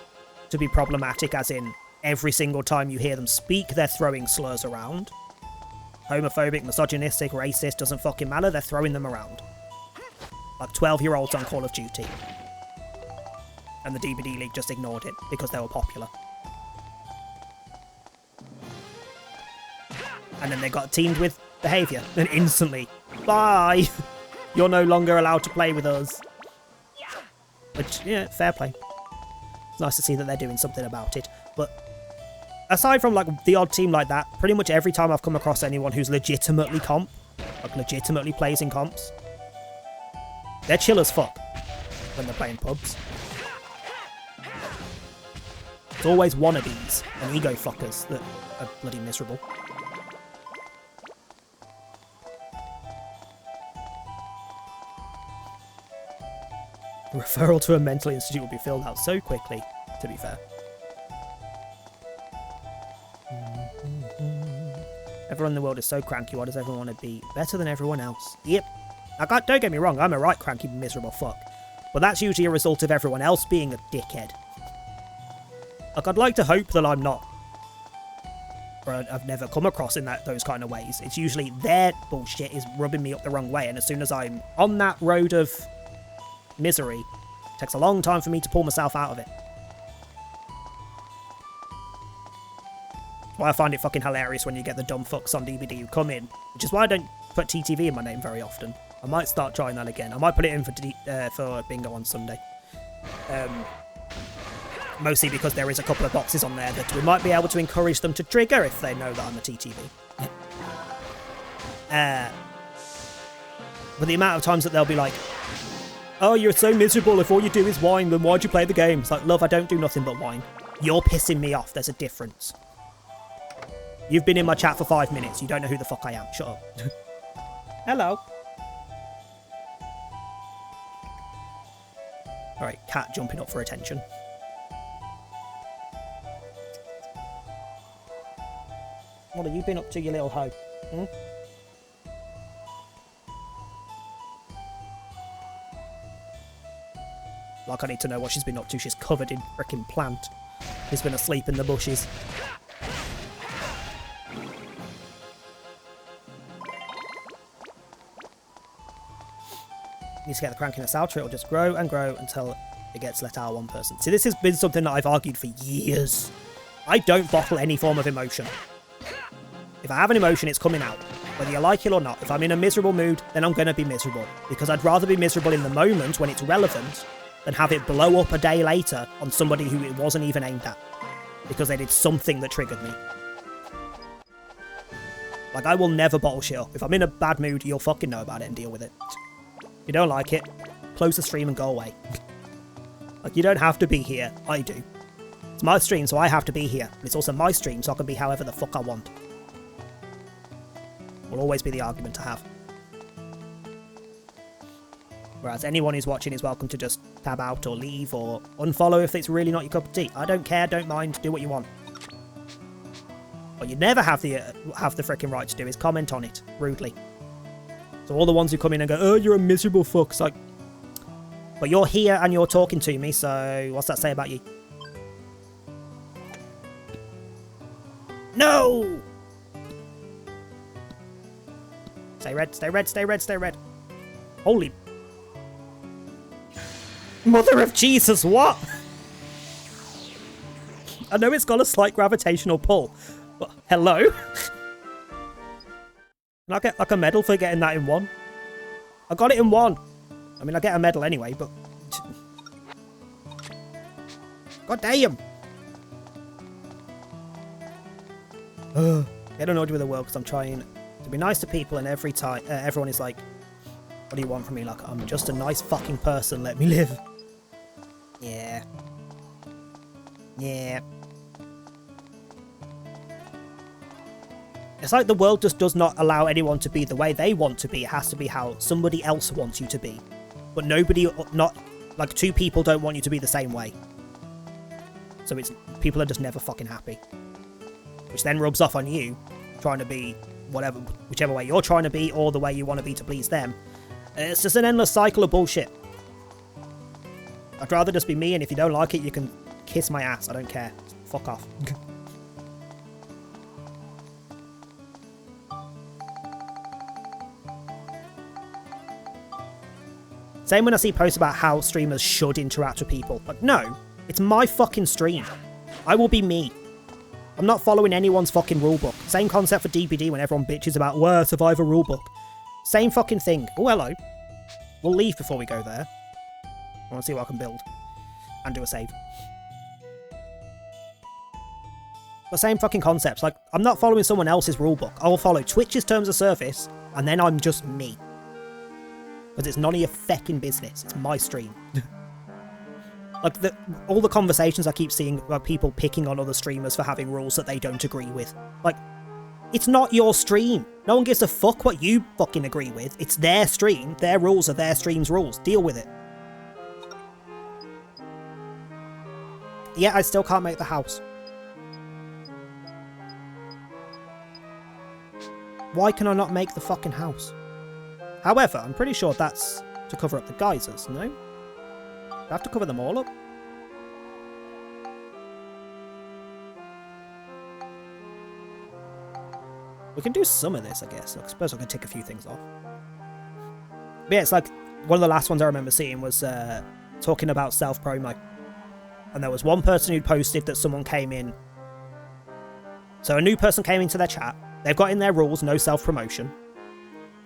to be problematic, as in every single time you hear them speak, they're throwing slurs around. Homophobic, misogynistic, racist, doesn't fucking matter, they're throwing them around. Like 12-year-olds on Call of Duty. And the DBD League just ignored it because they were popular. And then they got teamed with behaviour, and instantly, bye! You're no longer allowed to play with us. Which, yeah, fair play. It's nice to see that they're doing something about it. But aside from like the odd team like that, pretty much every time I've come across anyone who's legitimately comp, like legitimately plays in comps, they're chill as fuck when they're playing pubs. It's always wannabes and ego fuckers that are bloody miserable. A referral to a mental institute will be filled out so quickly, to be fair. Everyone in the world is so cranky, why does everyone want to be better than everyone else? Yep. Don't get me wrong, I'm a right cranky, miserable fuck. But that's usually a result of everyone else being a dickhead. Like, I'd like to hope that I'm not. Or I've never come across in those kind of ways. It's usually their bullshit is rubbing me up the wrong way, and as soon as I'm on that road of misery, it takes a long time for me to pull myself out of it. Why I find it fucking hilarious when you get the dumb fucks on DVD who come in, which is why I don't put TTV in my name very often. I might start trying that again. I might put it in for bingo on Sunday. Mostly because there is a couple of boxes on there that we might be able to encourage them to trigger if they know that I'm a TTV. But the amount of times that they'll be like, oh, you're so miserable, if all you do is whine, then why'd you play the game? It's like, love, I don't do nothing but whine. You're pissing me off, there's a difference. You've been in my chat for 5 minutes, you don't know who the fuck I am, shut up. Hello. Alright, cat jumping up for attention. What have you been up to, you little hoe? Hmm? Like, I need to know what she's been up to. She's covered in frickin' plant. She's been asleep in the bushes. Needs to get the crankiness out, or it'll just grow and grow until it gets let out one person. See, this has been something that I've argued for years. I don't bottle any form of emotion. If I have an emotion, it's coming out. Whether you like it or not. If I'm in a miserable mood, then I'm going to be miserable. Because I'd rather be miserable in the moment when it's relevant than have it blow up a day later on somebody who it wasn't even aimed at. Because they did something that triggered me. Like, I will never bottle shit up. If I'm in a bad mood, you'll fucking know about it and deal with it. If you don't like it, close the stream and go away. Like, you don't have to be here. I do. It's my stream, so I have to be here. But it's also my stream, so I can be however the fuck I want. Will always be the argument to have. Whereas anyone who's watching is welcome to just tab out or leave or unfollow if it's really not your cup of tea. I don't care, don't mind, do what you want. What you never have the freaking right to do is comment on it rudely. So all the ones who come in and go, oh, you're a miserable fuck, it's like, but you're here and you're talking to me, so what's that say about you? No! Stay red, stay red, stay red, stay red. Holy... Mother of Jesus, what? I know it's got a slight gravitational pull, but hello? Can I get like a medal for getting that in one? I got it in one. I mean, I get a medal anyway, but... God damn! Get annoyed with the world because I'm trying to be nice to people, and every time everyone is like, what do you want from me? Like, I'm just a nice fucking person, let me live. Yeah. Yeah. It's like the world just does not allow anyone to be the way they want to be. It has to be how somebody else wants you to be. But nobody, not, like, two people don't want you to be the same way. So it's, people are just never fucking happy. Which then rubs off on you, trying to be whatever, whichever way you're trying to be, or the way you want to be to please them. It's just an endless cycle of bullshit. I'd rather just be me, and if you don't like it, you can kiss my ass. I don't care. Fuck off. Same when I see posts about how streamers should interact with people. Like, no, it's my fucking stream. I will be me. I'm not following anyone's fucking rulebook. Same concept for DBD when everyone bitches about, well, Survivor rulebook. Same fucking thing. Oh, hello. We'll leave before we go there. I want to see what I can build. And do a save. The same fucking concepts. Like, I'm not following someone else's rulebook. I'll follow Twitch's terms of service, and then I'm just me. Because it's none of your fecking business. It's my stream. Like, all the conversations I keep seeing about people picking on other streamers for having rules that they don't agree with. Like, it's not your stream. No one gives a fuck what you fucking agree with. It's their stream. Their rules are their stream's rules. Deal with it. Yeah, I still can't make the house. Why can I not make the fucking house? However, I'm pretty sure that's to cover up the geysers, no? Do I have to cover them all up? We can do some of this, I guess. I suppose I can tick a few things off. But yeah, it's like one of the last ones I remember seeing was talking about self-promo. And there was one person who'd posted that someone came in. So a new person came into their chat. They've got in their rules no self-promotion.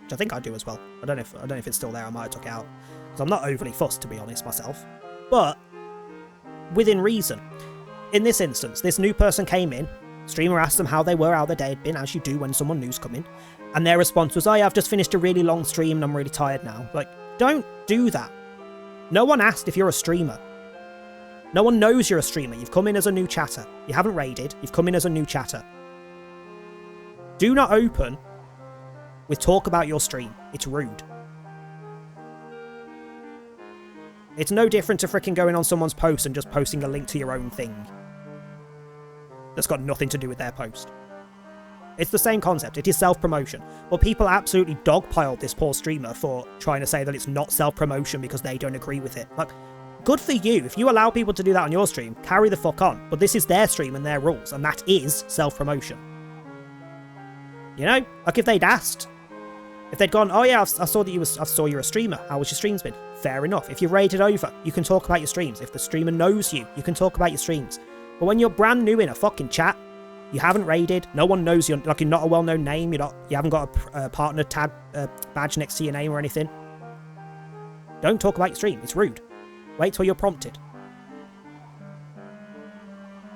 Which I think I do as well. I don't know if it's still there. I might have took it out. Because I'm not overly fussed, to be honest, myself. But within reason. In this instance, this new person came in. Streamer asked them how they were, how their day had been, as you do when someone new's come in. And their response was, oh yeah, I've just finished a really long stream and I'm really tired now. Like, don't do that. No one asked if you're a streamer. No one knows you're a streamer. You've come in as a new chatter. You haven't raided. You've come in as a new chatter. Do not open with talk about your stream. It's rude. It's no different to freaking going on someone's post and just posting a link to your own thing. That's got nothing to do with their post. It's the same concept. It is self-promotion. But people absolutely dogpiled this poor streamer for trying to say that it's not self-promotion because they don't agree with it. Like, good for you. If you allow people to do that on your stream, carry the fuck on. But this is their stream and their rules, and that is self-promotion. You know? Like, if they'd asked, if they'd gone, oh yeah, I saw you're a streamer. How was your streams been? Fair enough. If you're rated over, you can talk about your streams. If the streamer knows you, you can talk about your streams. But when you're brand new in a fucking chat, you haven't raided, no one knows you, like you're not a well-known name, you haven't got a partner tag badge next to your name or anything. Don't talk about your stream, it's rude. Wait till you're prompted.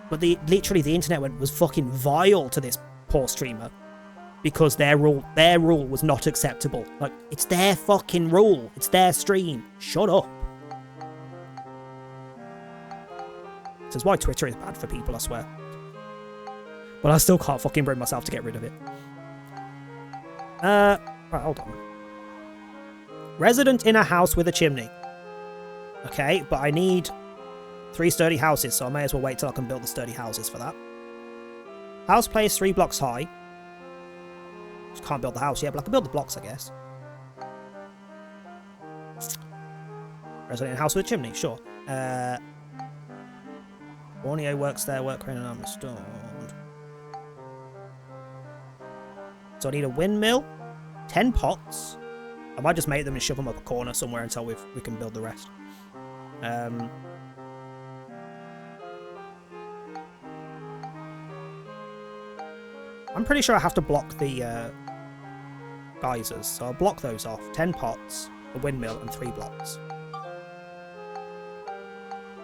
But literally the internet was fucking vile to this poor streamer because their rule was not acceptable. Like, it's their fucking rule, it's their stream. Shut up. This is why Twitter is bad for people, I swear. But I still can't fucking bring myself to get rid of it. Right, hold on. Resident in a house with a chimney. Okay, but I need 3 sturdy houses, so I may as well wait till I can build the sturdy houses for that. House placed 3 blocks high. Just can't build the house yet, but I can build the blocks, I guess. Resident in a house with a chimney, sure. Borneo works there, work crane and arm restored. So I need a windmill, 10 pots. I might just make them and shove them up a corner somewhere until we can build the rest. I'm pretty sure I have to block the geysers, so I'll block those off. 10 pots, a windmill, and 3 blocks.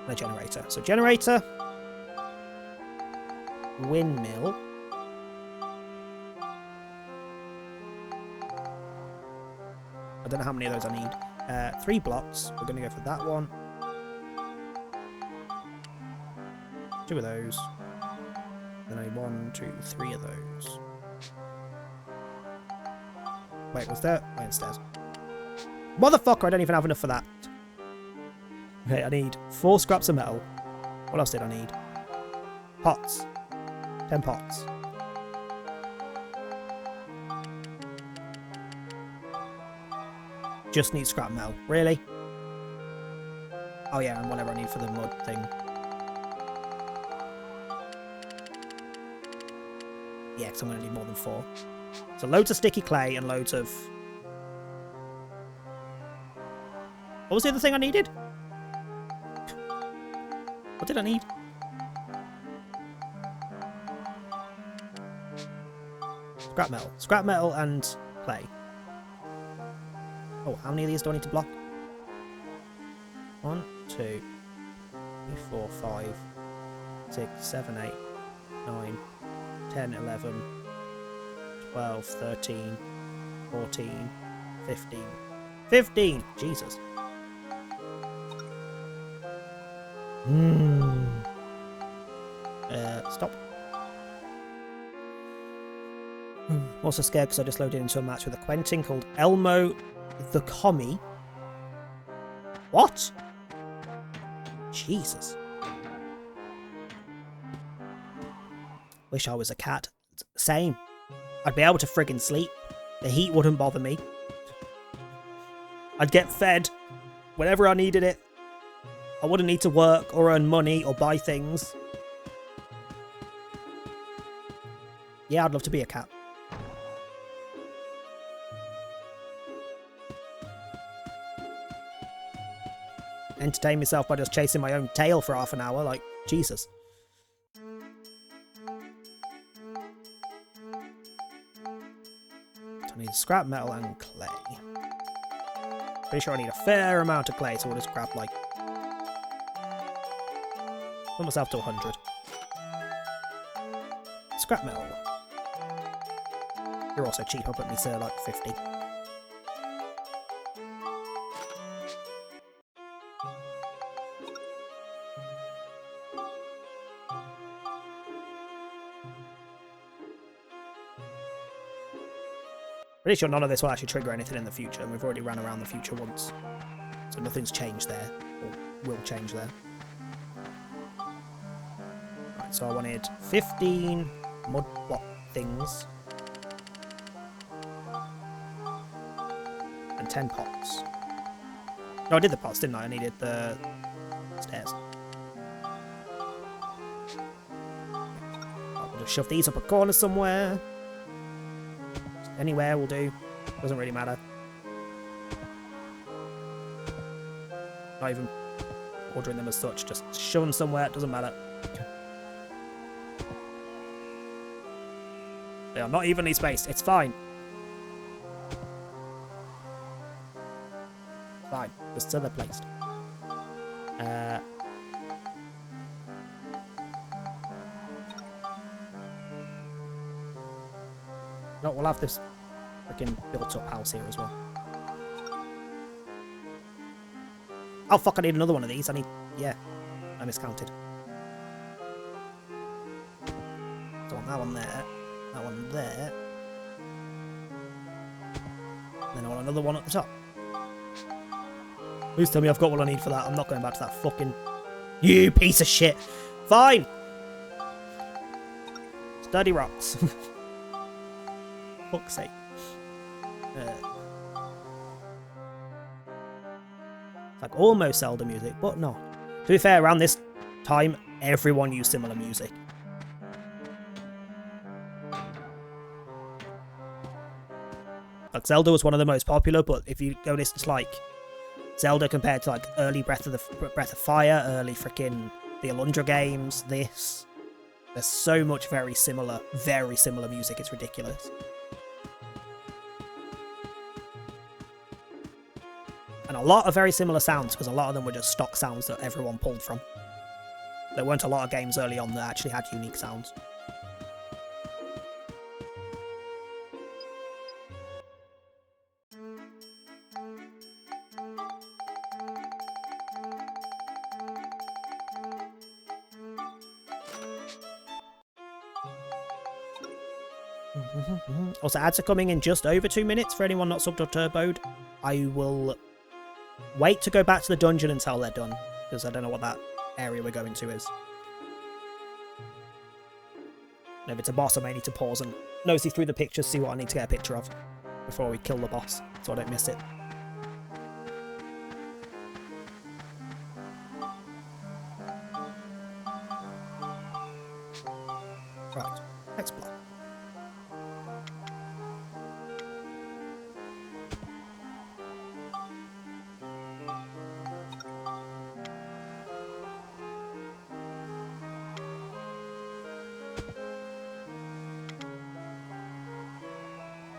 And a generator. So generator, windmill, I don't know how many of those I need. 3 blocks. We're going to go for that one. 2 of those. Then I need 1, 2, 3 of those. Wait, was there? Wait, stairs. Motherfucker, I don't even have enough for that. Okay, I need 4 scraps of metal. What else did I need? Pots. 10 pots. Just need scrap metal. Really? Oh yeah, and whatever I need for the mud thing. Yeah, because I'm going to need more than 4. So loads of sticky clay and loads of... What was the other thing I needed? What did I need? Scrap metal. Scrap metal and clay. Oh, how many of these do I need to block? 1, 2, 3, 4, 5, 6, 7, 8, 9, 10, 11, 12, 13, 14, 15. 15! Jesus. Stop. Also scared because I just loaded into a match with a Quentin called Elmo the Commie. What? Jesus. Wish I was a cat. Same. I'd be able to friggin' sleep. The heat wouldn't bother me. I'd get fed whenever I needed it. I wouldn't need to work or earn money or buy things. Yeah, I'd love to be a cat. Entertain myself by just chasing my own tail for half an hour, like, Jesus. So I need scrap metal and clay. Pretty sure I need a fair amount of clay, so we'll just grab, like... put myself to 100. Scrap metal. You're also cheap, I'll put me to, like, 50. Pretty sure none of this will actually trigger anything in the future, and we've already ran around the future once. So nothing's changed there, or will change there. Right, so I wanted 15 mud block things. And 10 pots. No, I did the pots, didn't I? I needed the stairs. I'll just shove these up a corner somewhere. Anywhere will do. Doesn't really matter. Not even ordering them as such. Just shove them somewhere. It doesn't matter. They are not evenly spaced. It's fine. Fine. Just so they're placed. No, we'll have this freaking built-up house here as well. Oh, fuck, I need another one of these. I need... yeah, I miscounted. So I want that one there. That one there. Then I want another one at the top. Please tell me I've got what I need for that. I'm not going back to that fucking... you piece of shit. Fine. Sturdy rocks. Fuck's sake. Like almost Zelda music, but not. To be fair, around this time, everyone used similar music. Like Zelda was one of the most popular, but if you go this, it's like Zelda compared to like early Breath of Fire, early freaking the Alundra games, this. There's so much very similar music, it's ridiculous. And a lot of very similar sounds, because a lot of them were just stock sounds that everyone pulled from. There weren't a lot of games early on that actually had unique sounds. Also, ads are coming in just over 2 minutes for anyone not subbed or turboed. I will wait to go back to the dungeon until they're done, because I don't know what that area we're going to is. And if it's a boss, I may need to pause and nosy through the pictures, see what I need to get a picture of before we kill the boss, so I don't miss it. Right, next block.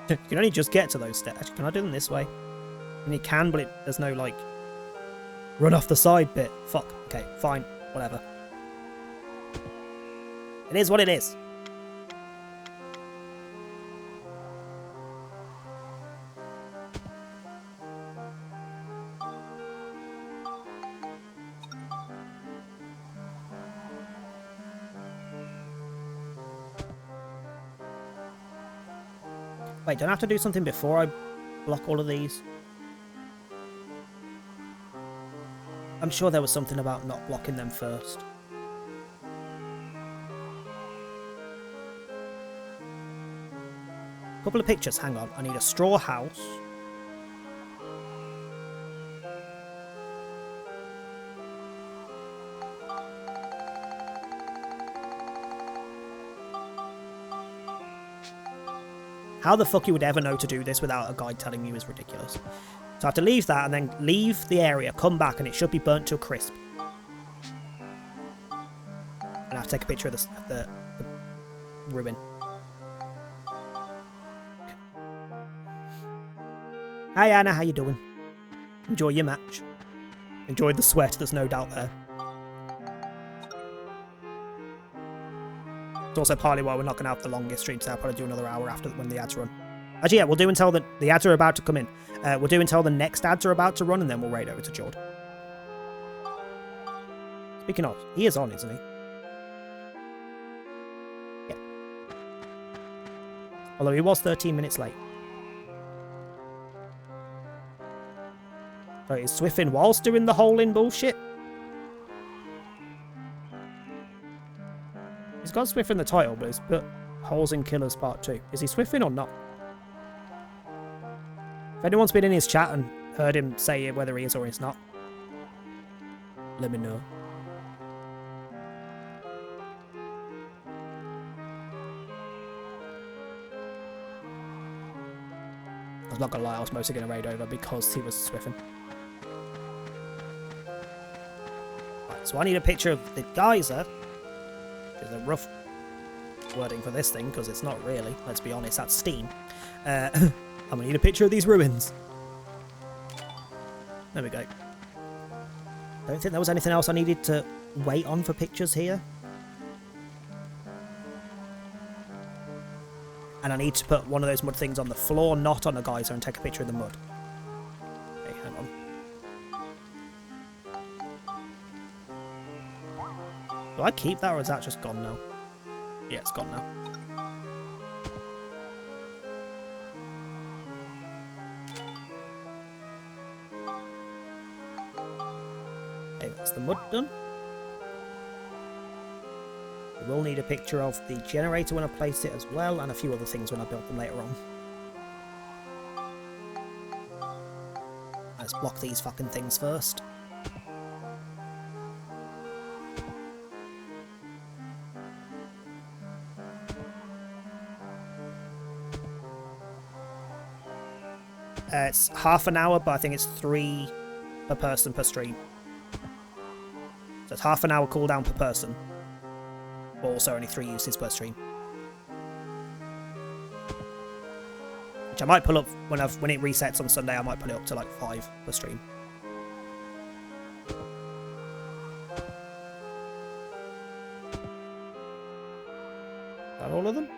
You can only just get to those steps. Actually, can I do them this way? And you can, but there's no, like, run off the side bit. Fuck. Okay, fine. Whatever. It is what it is. Wait, don't I have to do something before I block all of these? I'm sure there was something about not blocking them first. Couple of pictures, hang on. I need a straw house. How the fuck you would ever know to do this without a guide telling you is ridiculous. So I have to leave that and then leave the area, come back, and it should be burnt to a crisp. And I have to take a picture of the ruin. Hi Anna, how you doing? Enjoy your match. Enjoy the sweat, there's no doubt there. It's also partly why we're not going to have the longest stream, so I'll probably do another hour after when the ads run. Actually, yeah, we'll do until the ads are about to come in. We'll do until the next ads are about to run, and then we'll raid over to Jord. Speaking of, he is on, isn't he? Yeah. Although he was 13 minutes late. So he's swiffing whilst doing the hole-in bullshit? He's got Swift in the title, but he's put Holes in Killers Part 2. Is he Swiffing or not? If anyone's been in his chat and heard him say whether he is or he's not, let me know. I was not gonna lie, I was mostly gonna raid over because he was Swiffing. Right, so I need a picture of the geyser. Is a rough wording for this thing because it's not really, let's be honest, that's steam. I'm gonna need a picture of these ruins. There we go. Don't think there was anything else I needed to wait on for pictures here. And I need to put one of those mud things on the floor, not on a geyser, and take a picture of the mud. Okay, hang on. Do I keep that or is that just gone now? Yeah, it's gone now. Okay, that's the mud done. We will need a picture of the generator when I place it as well, and a few other things when I build them later on. Let's block these fucking things first. It's half an hour, but I think it's 3 per person per stream. So it's half an hour cooldown per person. But also only 3 uses per stream. Which I might pull up when it resets on Sunday. I might put it up to like 5 per stream. Is that all of them?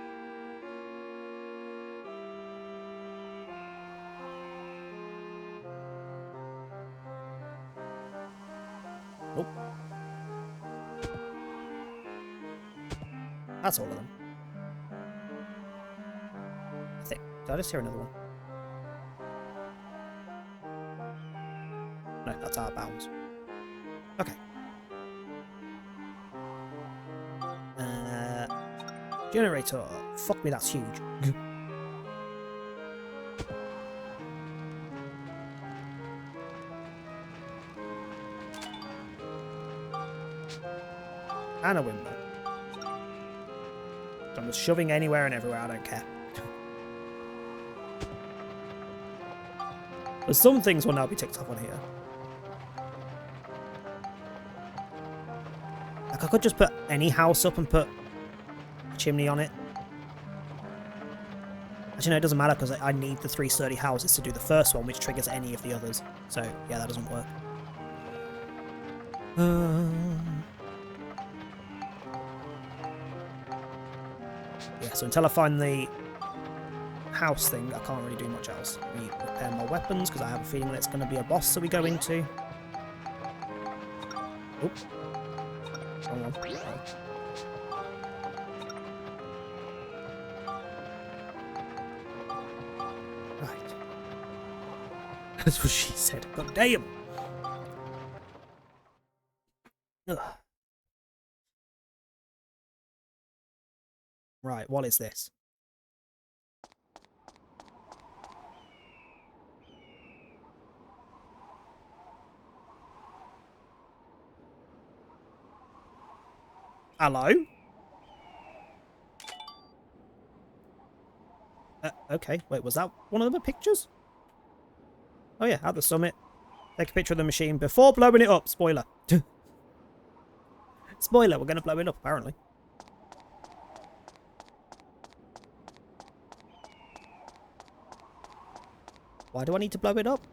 Nope. That's all of them. I think. Did I just hear another one? No, that's out of bounds. Okay. Generator. Fuck me, that's huge. And a window. I'm just shoving anywhere and everywhere, I don't care. But some things will now be ticked off on here. Like I could just put any house up and put a chimney on it. Actually no, it doesn't matter because I need the 3 sturdy houses to do the first one, which triggers any of the others. So yeah, that doesn't work. Yeah, so until I find the house thing, I can't really do much else. We repair more weapons, because I have a feeling that it's going to be a boss that we go into. Oops. Wrong one. Right. That's what she said. God damn! Ugh. Right, what is this? Hello? Okay, wait, was that one of the pictures? Oh yeah, at the summit. Take a picture of the machine before blowing it up. Spoiler. Spoiler, we're going to blow it up, apparently. Why do I need to blow it up?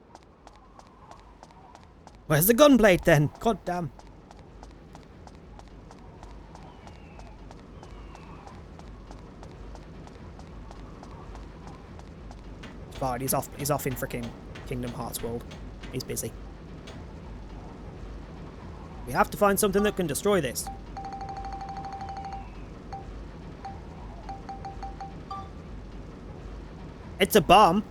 Where's the gunblade then? God damn. Fine, he's off in freaking Kingdom Hearts world. He's busy. We have to find something that can destroy this. It's a bomb.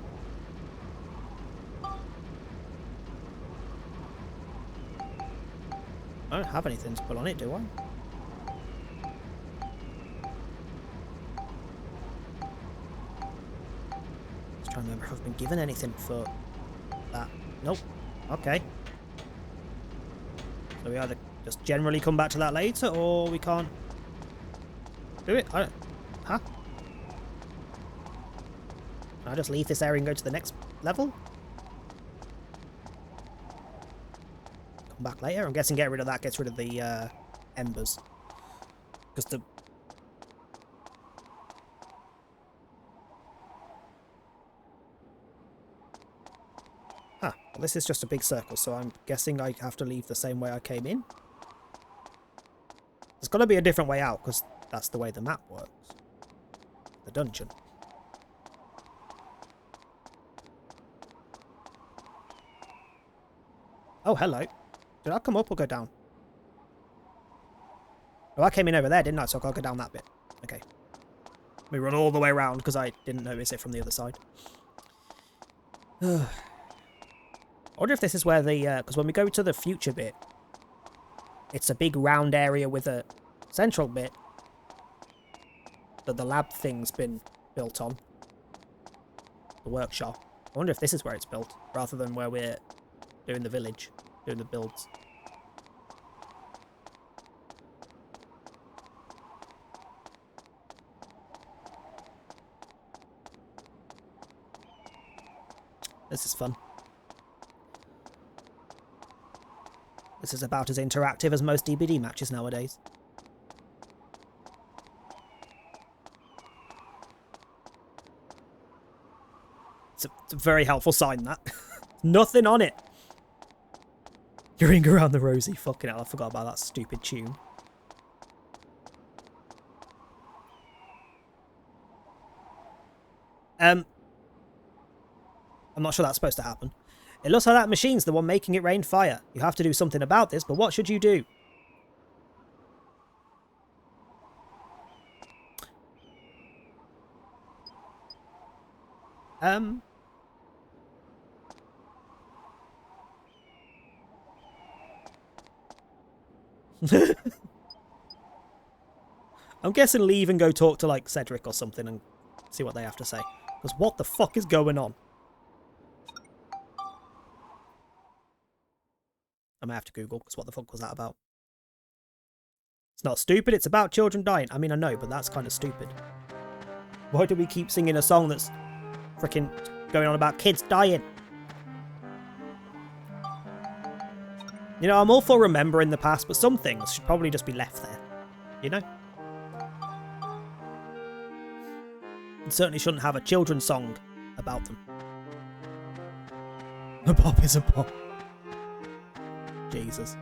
I don't have anything to put on it, do I? Just trying to remember if I've been given anything for that. Nope. Okay. So we either just generally come back to that later, or we can't do it. I don't... Huh? Can I just leave this area and go to the next level? Come back later? I'm guessing get rid of that gets rid of the embers. Because the... Huh. Well, this is just a big circle, so I'm guessing I have to leave the same way I came in. There's got to be a different way out, because that's the way the map works. The dungeon. Oh, hello. Did I come up or go down? Oh, I came in over there, didn't I? So I've got to go down that bit. Okay. Let me run all the way around, because I didn't notice it from the other side. I wonder if this is where the... Because when we go to the future bit, it's a big round area with a central bit that the lab thing's been built on. The workshop. I wonder if this is where it's built, rather than where we're doing the village, doing the builds. This is fun. This is about as interactive as most DBD matches nowadays. It's a very helpful sign, that. Nothing on it. Ring around the rosy. Fucking hell, I forgot about that stupid tune. I'm not sure that's supposed to happen. It looks like that machine's the one making it rain fire. You have to do something about this, but what should you do? I'm guessing leave and go talk to, like, Cedric or something and see what they have to say. Because what the fuck is going on? I might have to Google, because what the fuck was that about? It's not stupid, it's about children dying. I mean, I know, but that's kind of stupid. Why do we keep singing a song that's freaking going on about kids dying? You know, I'm all for remembering the past, but some things should probably just be left there. You know? You certainly shouldn't have a children's song about them. A pop is a pop. Jesus.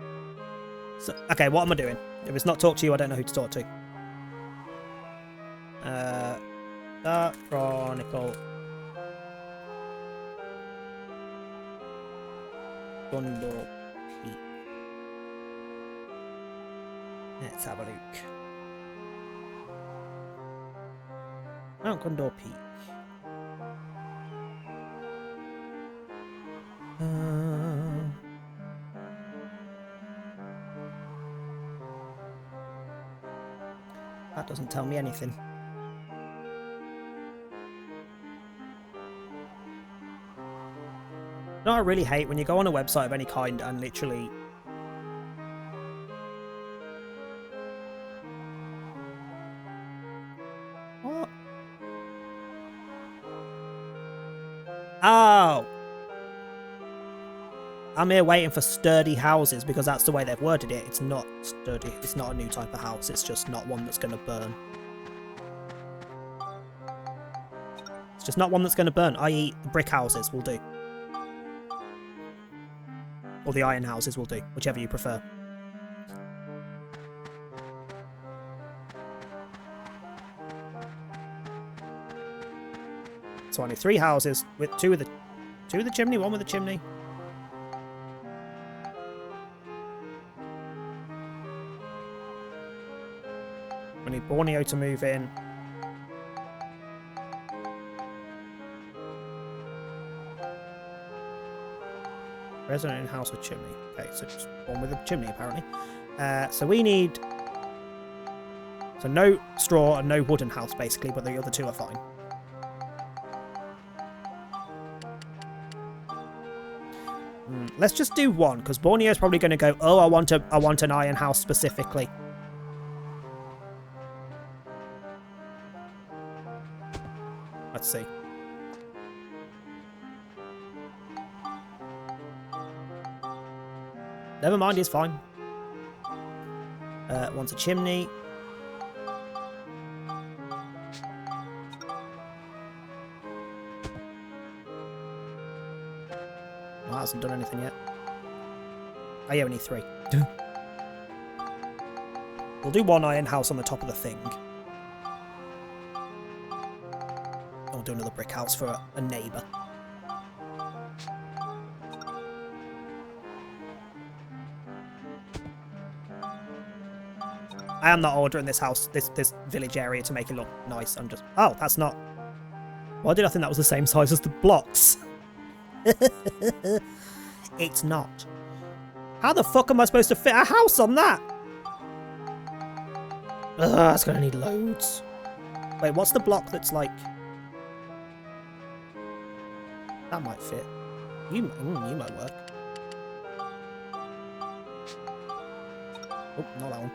So, okay, what am I doing? If it's not talk to you, I don't know who to talk to. The Chronicle. Gondor Peak. Let's have a look. Oh, Gondor Peak. That doesn't tell me anything. You know, I really hate when you go on a website of any kind and literally... What? Oh! I'm here waiting for sturdy houses because that's the way they've worded it. It's not sturdy. It's not a new type of house. It's just not one that's going to burn. It's just not one that's going to burn, i.e. the brick houses will do. Or the iron houses will do, whichever you prefer. So I need 3 houses with two with the chimney, 1 with the chimney. We need Borneo to move in. Resident in house with chimney. Okay, so just 1 with a chimney apparently. So we need... So no straw and no wooden house basically, but the other 2 are fine. Let's just do 1, because Borneo's probably going to go, oh, I want an iron house specifically. Let's see. Never mind, he's fine. Wants a chimney. Well, hasn't done anything yet. Oh yeah, we need 3. We'll do 1 iron house on the top of the thing. And we'll do another brick house for a neighbour. I am not ordering this house, this village area to make it look nice. I'm just... Oh, that's not... Why did I think that was the same size as the blocks? It's not. How the fuck am I supposed to fit a house on that? Ugh, it's gonna need loads. Wait, what's the block that's like... That might fit. You might work. Oh, not that one.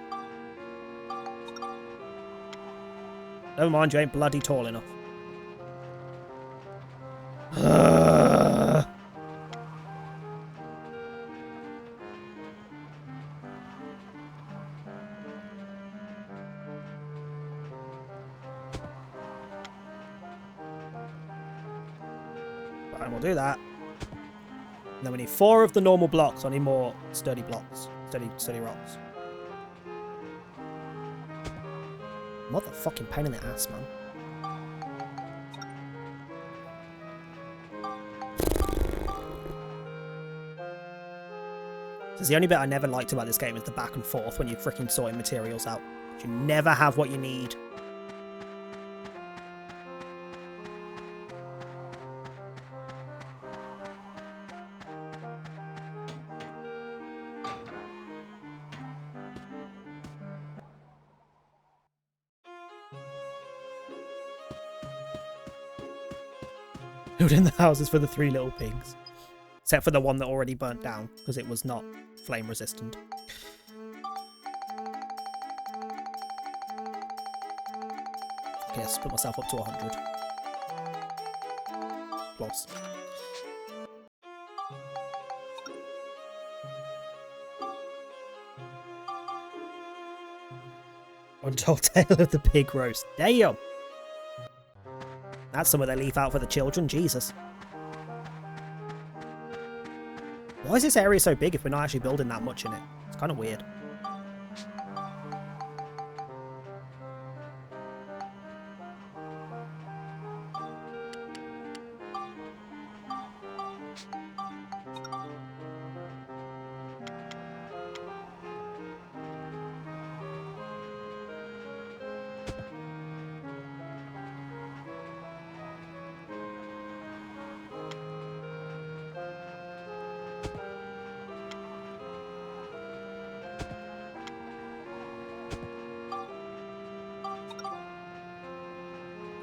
Never mind, you ain't bloody tall enough. Right, we'll do that. And then we need 4 of the normal blocks. I need more sturdy blocks. Sturdy rocks. Motherfucking pain in the ass, man. So the only bit I never liked about this game is the back and forth when you're freaking sorting materials out. You never have what you need. Building the houses for the 3 little pigs. Except for the one that already burnt down, because it was not flame resistant. Yes, put myself up to 100. Plus. Untold Tale of the Pig Roast. Damn! That's some of their leaf out for the children, Jesus. Why is this area so big if we're not actually building that much in it? It's kind of weird.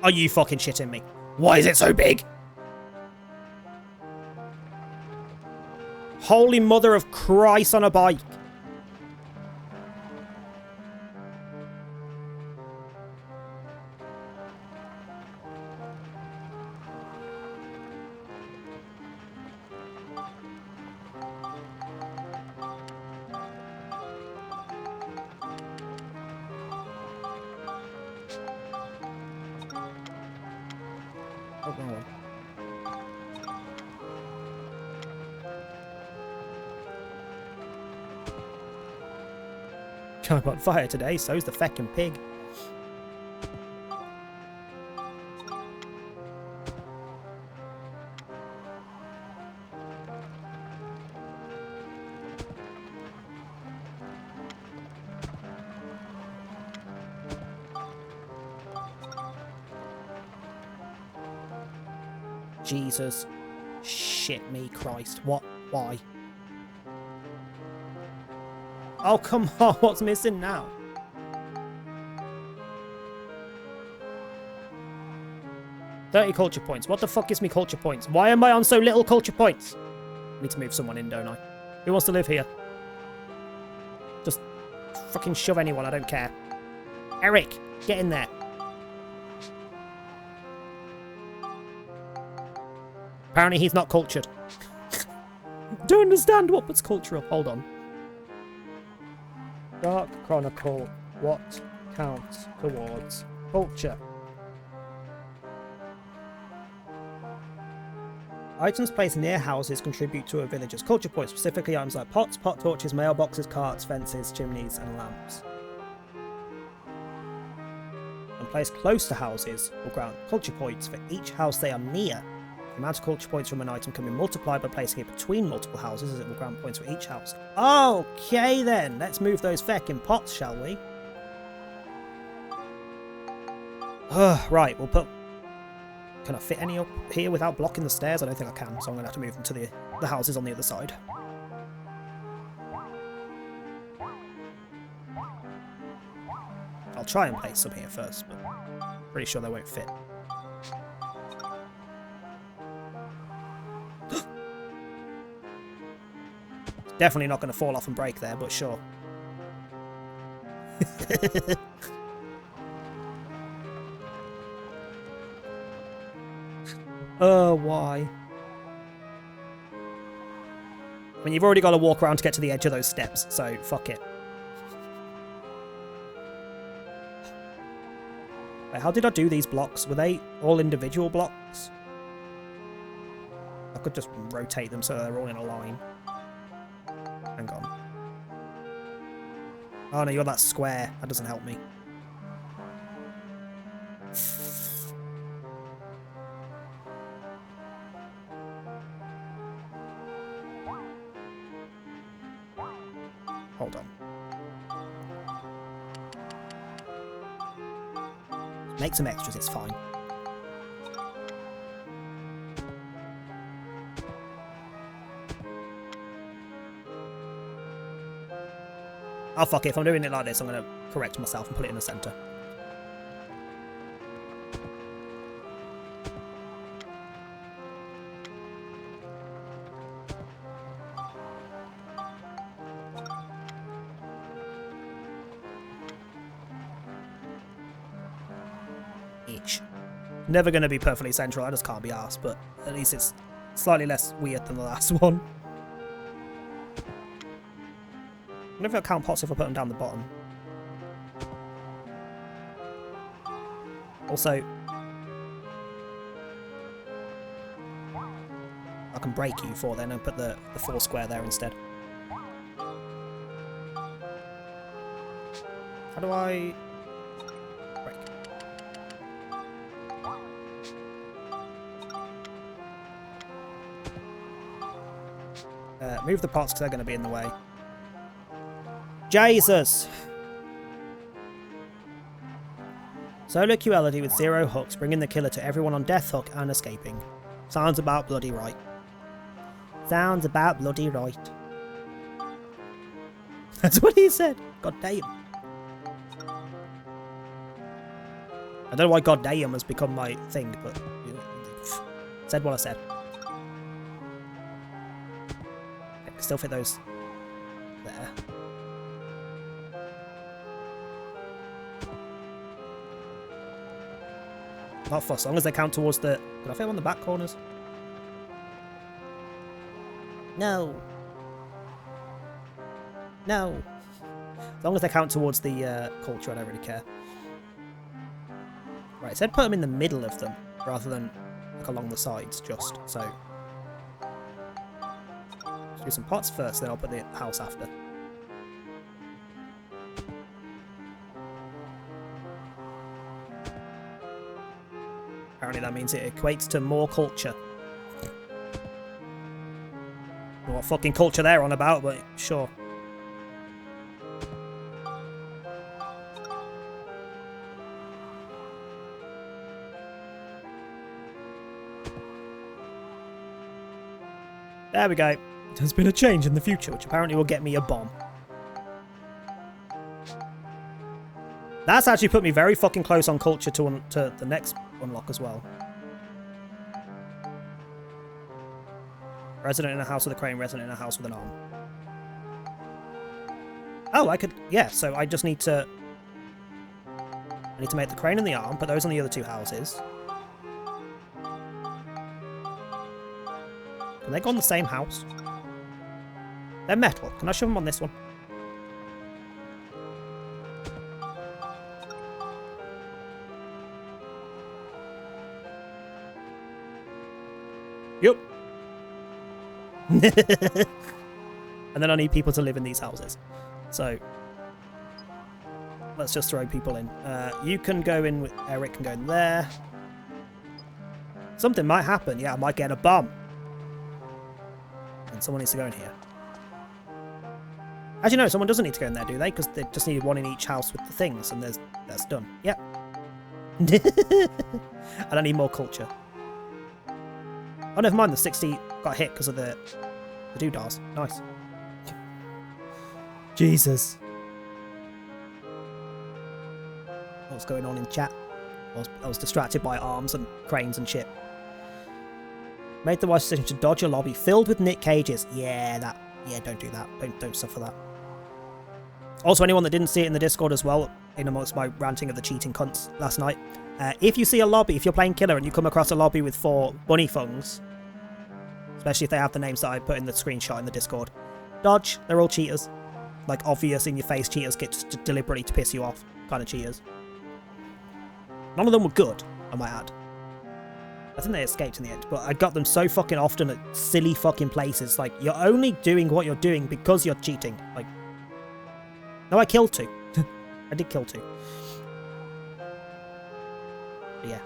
Are you fucking shitting me? Why is it so big? Holy mother of Christ on a bike. Oh, wrong one. I'm on fire today, so's the feckin' pig. Jesus. Shit me Christ. What? Why? Oh, come on. What's missing now? $30 culture points. What the fuck gives me culture points? Why am I on so little culture points? I need to move someone in, don't I? Who wants to live here? Just fucking shove anyone. I don't care. Eric, get in there. Apparently he's not cultured. Don't understand what puts culture up. Hold on. Dark Chronicle. What counts towards culture? Items placed near houses contribute to a village's culture points, specifically items like pots, pot torches, mailboxes, carts, fences, chimneys, and lamps. And placed close to houses will grant culture points for each house they are near. The amount of culture points from an item can be multiplied by placing it between multiple houses, as it will grant points for each house. Okay then, let's move those feckin' pots, shall we? Right, we'll put... Can I fit any up here without blocking the stairs? I don't think I can, so I'm going to have to move them to the houses on the other side. I'll try and place some here first, but pretty sure they won't fit. Definitely not going to fall off and break there, but sure. Why? I mean, you've already got to walk around to get to the edge of those steps, so fuck it. Wait, how did I do these blocks? Were they all individual blocks? I could just rotate them so they're all in a line. Hang on. Oh no, you're that square. That doesn't help me. Hold on. Make some extras, it's fine. Oh fuck it, if I'm doing it like this, I'm going to correct myself and put it in the centre. Never going to be perfectly central, I just can't be arsed, but at least it's slightly less weird than the last one. I wonder if I'll count pots if I put them down the bottom. Also, I can break you for then and put the 4 square there instead. How do I... break? Move the pots because they're going to be in the way. Jesus! Solo QLity with 0 hooks, bringing the killer to everyone on death hook and escaping. Sounds about bloody right. Sounds about bloody right. That's what he said. God damn. I don't know why God damn has become my thing, but said what I said. Okay, still fit those there. Not fuss, as long as they count towards the... Did I fit them on the back corners? No. No. As long as they count towards the culture, I don't really care. Right, it said put them in the middle of them, rather than like along the sides, just so. Let's do some pots first, then I'll put the house after. Apparently that means it equates to more culture. Don't know what fucking culture they're on about, but sure. There we go. There's been a change in the future, which apparently will get me a bomb. That's actually put me very fucking close on culture to the next unlock as well. Resident in a house with a crane, resident in a house with an arm. Oh, I could... Yeah, so I just need to... I need to make the crane and the arm, put those on the other two houses. Can they go on the same house? They're metal. Can I shove them on this one? Yep. And then I need people to live in these houses. So let's just throw people in. You can go in with Eric, can go in there. Something might happen. Yeah, I might get a bomb. And someone needs to go in here. As you know, someone doesn't need to go in there, do they? Because they just need one in each house with the things, and that's done. Yep. And I need more culture. Oh, never mind. The 60 got hit because of the doodahs. Nice. Jesus. What's going on in chat? I was distracted by arms and cranes and shit. Made the wise decision to dodge a lobby filled with Nick Cages. Yeah, don't do that. Don't suffer that. Also, anyone that didn't see it in the Discord as well, in amongst my ranting of the cheating cunts last night, if you see a lobby, if you're playing Killer and you come across a lobby with 4 bunny fungs, especially if they have the names that I put in the screenshot in the Discord, dodge. They're all cheaters. Like, obvious in your face cheaters, get just deliberately to piss you off kind of cheaters. None of them were good, I might add. I think they escaped in the end, but I got them so fucking often at silly fucking places. Like, you're only doing what you're doing because you're cheating. Like, no, I killed 2. I did kill 2. But yeah.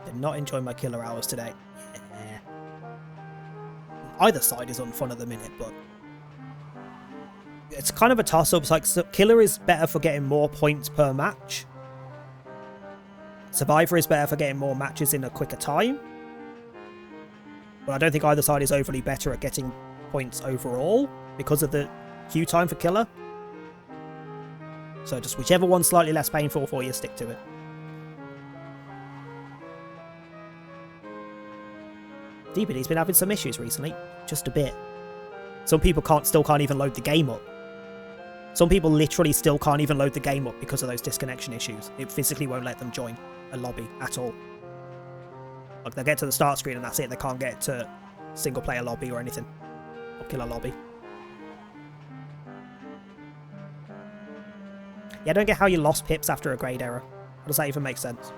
Did not enjoy my killer hours today. Yeah. Either side is unfun at the minute, but it's kind of a toss-up. It's like, so Killer is better for getting more points per match. Survivor is better for getting more matches in a quicker time. But I don't think either side is overly better at getting points overall because of the queue time for Killer. So just whichever one's slightly less painful for you, stick to it. DBD's been having some issues recently. Just a bit. Some people still can't even load the game up. Some people literally still can't even load the game up because of those disconnection issues. It physically won't let them join a lobby at all. Like, they'll get to the start screen and that's it. They can't get to single player lobby or anything. Or killer lobby. Yeah, I don't get how you lost pips after a grade error. How does that even make sense?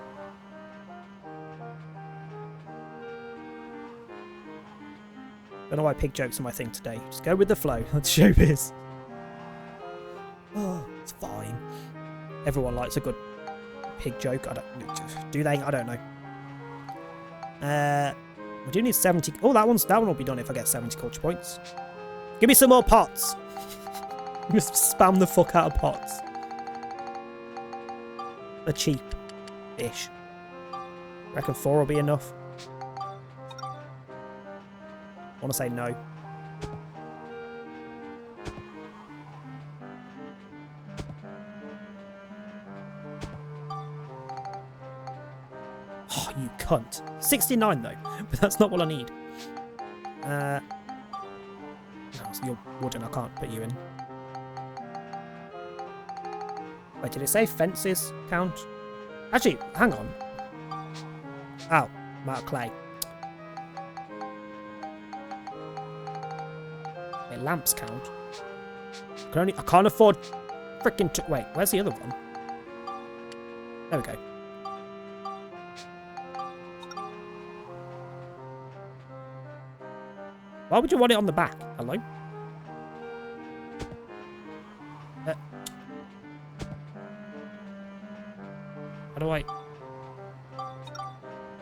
Don't know why pig jokes are my thing today. Just go with the flow. That's showbiz. Oh, it's fine. Everyone likes a good pig joke. Do they? I don't know. We do need 70. Oh, that one will be done if I get 70 culture points. Give me some more pots. Just spam the fuck out of pots. They're cheap-ish. Reckon 4 will be enough. I want to say no. Oh, you cunt. 69 though, but that's not what I need. No, so you're wooden, I can't put you in. Wait, did it say fences count? Actually, hang on. Oh, I'm out of clay. Wait, lamps count. I can't afford freaking. Wait, where's the other one? There we go. Why would you want it on the back? Hello? How do I...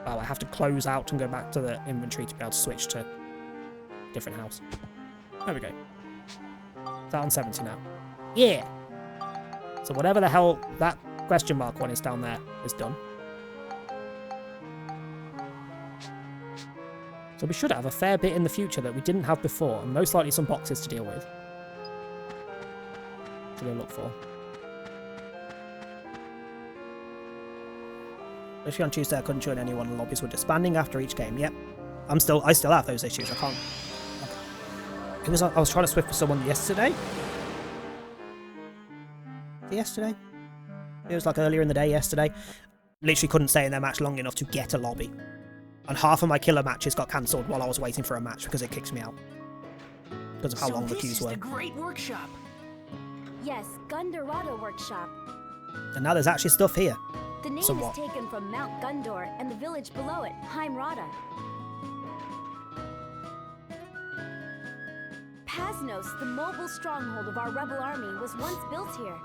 Oh, I have to close out and go back to the inventory to be able to switch to a different house. There we go. Is that on 70 now? Yeah! So whatever the hell that question mark one is down there is done. So we should have a fair bit in the future that we didn't have before, and most likely some boxes to deal with. To go look for. Especially on Tuesday, I couldn't join anyone, and lobbies were disbanding after each game. Yep, I still have those issues. I can't. I was trying to Swift for someone yesterday. Yesterday? It was like earlier in the day yesterday. Literally couldn't stay in their match long enough to get a lobby. And half of my killer matches got cancelled while I was waiting for a match because it kicked me out. Because of how long the queues were. This is the great workshop. Yes, Gundorado Workshop. And now there's actually stuff here. The name Somewhat. is taken from Mount Gundor and the village below it, Heimrada. Pasnos, the mobile stronghold of our rebel army, was once built here.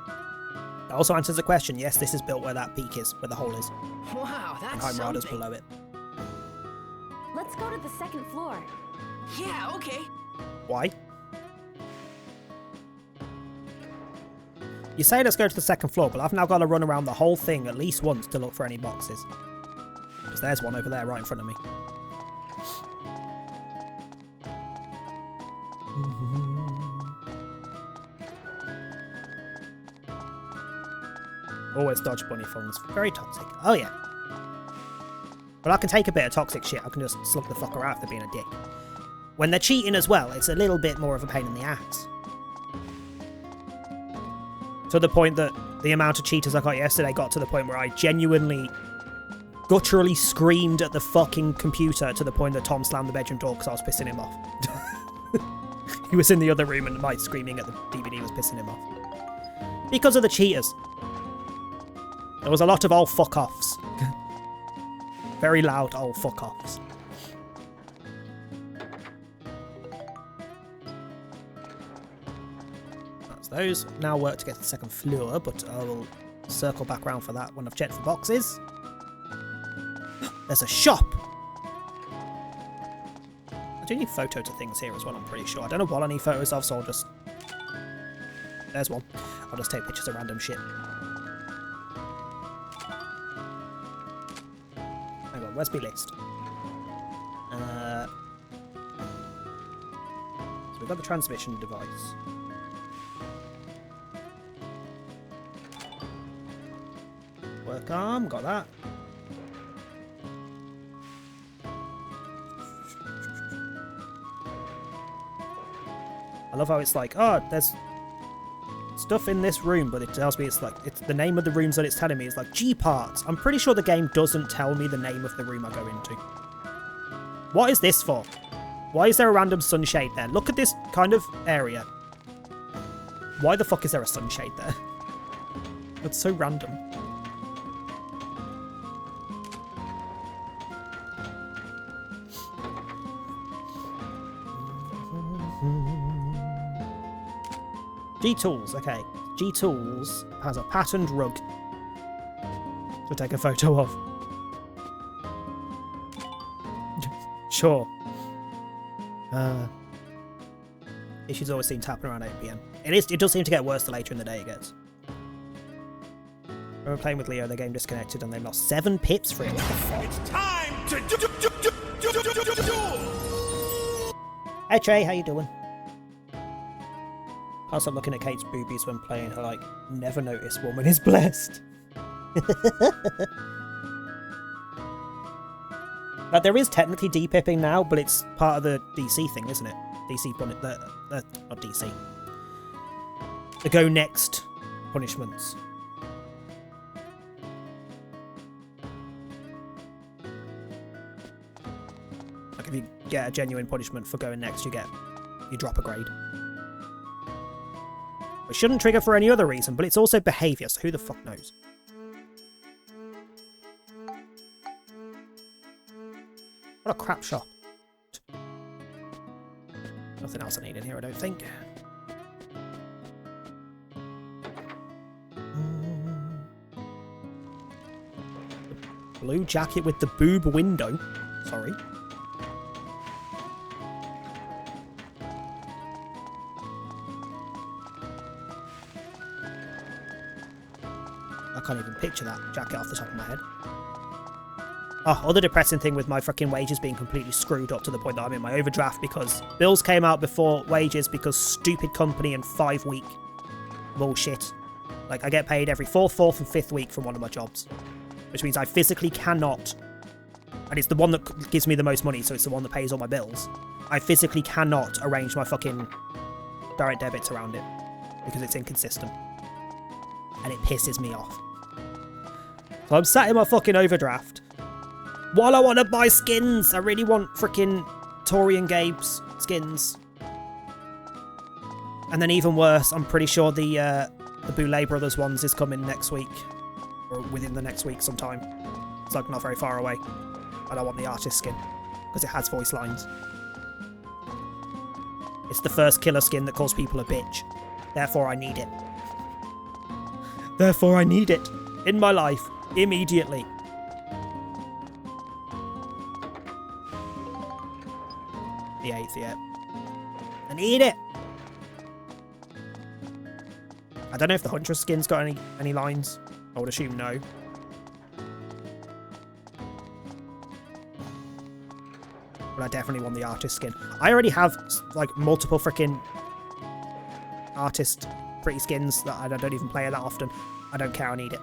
That also answers the question. Yes, this is built where that peak is, where the hole is. Wow, And that's Heimrada's something. below it. Let's go to the second floor. Yeah, okay. Why? You say let's go to the second floor, but I've now got to run around the whole thing at least once to look for any boxes. Because there's one over there right in front of me. Always dodge bunny fungs. Very toxic. Oh yeah. But I can take a bit of toxic shit. I can just slug the fucker out if they're being a dick. When they're cheating as well, it's a little bit more of a pain in the ass. To the point that the amount of cheaters I got yesterday got to the point where I genuinely, gutturally screamed at the fucking computer to the point that Tom slammed the bedroom door because I was pissing him off. He was in the other room and my screaming at the DVD was pissing him off. Because of the cheaters. There was a lot of old fuck-offs. Very loud old fuck-offs. That's those. Now work to get to the second floor, but I will circle back around for that when I've checked for boxes. There's a shop! I do need photo to things here as well, I'm pretty sure. I don't know what I need photos of, so I'll just... There's one. I'll just take pictures of random shit. Hang on, where's my list? So we've got the transmission device. Work arm, got that. I love how it's like, oh, there's stuff in this room, but it tells me it's the name of the rooms that it's telling me is like G parts. I'm pretty sure the game doesn't tell me the name of the room I go into. What is this for? Why is there a random sunshade there? Look at this kind of area. Why the fuck is there a sunshade there? That's so random. G-Tools, okay. G-Tools has a patterned rug to take a photo of. Sure. Issues always seem to happen around 8 PM. It does seem to get worse the later in the day it gets. When we were playing with Leo, the game disconnected and they lost 7 pips for it. What the fuck? It's time to duel! Hey Trey, how you doing? Can't stop looking at Kate's boobies when playing her, like, never notice woman is blessed. Like, there is technically depipping now, but it's part of the DC thing, isn't it? DC, not DC. The go next punishments. Like, if you get a genuine punishment for going next, you drop a grade. It shouldn't trigger for any other reason, but it's also behaviour, so who the fuck knows? What a crap shop. Nothing else I need in here, I don't think. Blue jacket with the boob window. Sorry. I can't even picture that jacket off the top of my head. Oh, other depressing thing with my freaking wages being completely screwed up to the point that I'm in my overdraft because bills came out before wages because stupid company and 5-week bullshit. Like, I get paid every 4th, and 5th week from one of my jobs. Which means I physically cannot, and it's the one that gives me the most money, so it's the one that pays all my bills. I physically cannot arrange my fucking direct debits around it because it's inconsistent. And it pisses me off. So I'm sat in my fucking overdraft while I want to buy skins. I really want freaking Tori and Gabe's skins. And then even worse, I'm pretty sure the Boulay Brothers ones is coming next week. Or within the next week sometime. It's like not very far away. And I want the artist skin. Because it has voice lines. It's the first killer skin that calls people a bitch. Therefore I need it. Therefore I need it. In my life. Immediately. The 8th, yeah. I need it! I don't know if the Huntress skin's got any lines. I would assume no. But I definitely want the artist skin. I already have, like, multiple freaking artist pretty skins that I don't even play that often. I don't care, I need it.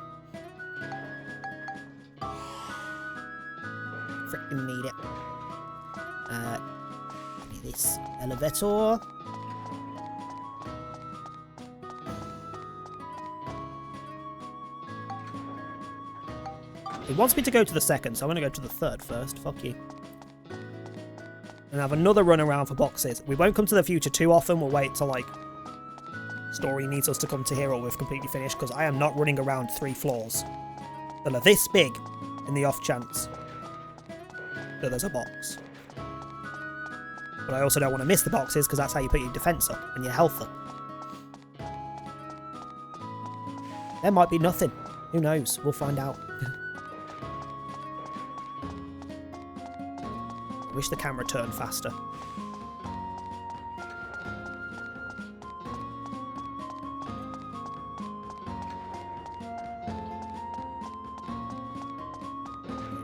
Freaking need it. Give me this elevator. It wants me to go to the 2nd, so I'm going to go to the 3rd first. Fuck you. And have another run around for boxes. We won't come to the future too often. We'll wait till, like, story needs us to come to here or we've completely finished, because I am not running around 3 floors that are this big in the off chance that there's a box. But I also don't want to miss the boxes, because that's how you put your defense up and your health up. There might be nothing. Who knows? We'll find out. I wish the camera turned faster.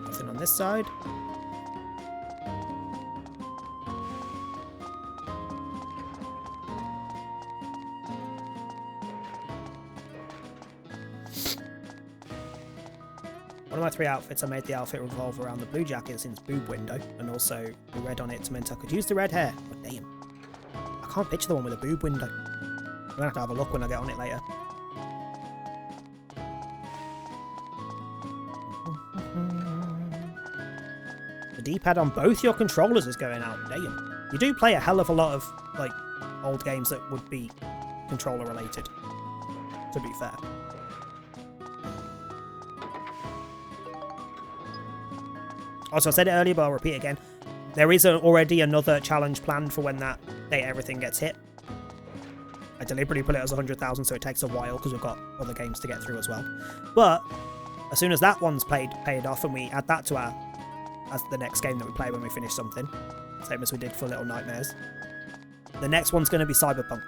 Nothing on this side. One of my 3 outfits, I made the outfit revolve around the blue jacket since boob window, and also the red on it meant I could use the red hair. But damn. I can't picture the one with a boob window. I'm gonna have to have a look when I get on it later. The D-pad on both your controllers is going out. Damn. You do play a hell of a lot of, like, old games that would be controller related, to be fair. Also, I said it earlier, but I'll repeat it again. There is already another challenge planned for when that day everything gets hit. I deliberately put it as 100,000, so it takes a while because we've got other games to get through as well. But as soon as that one's paid off and we add that to as the next game that we play when we finish something, same as we did for Little Nightmares, the next one's going to be Cyberpunk.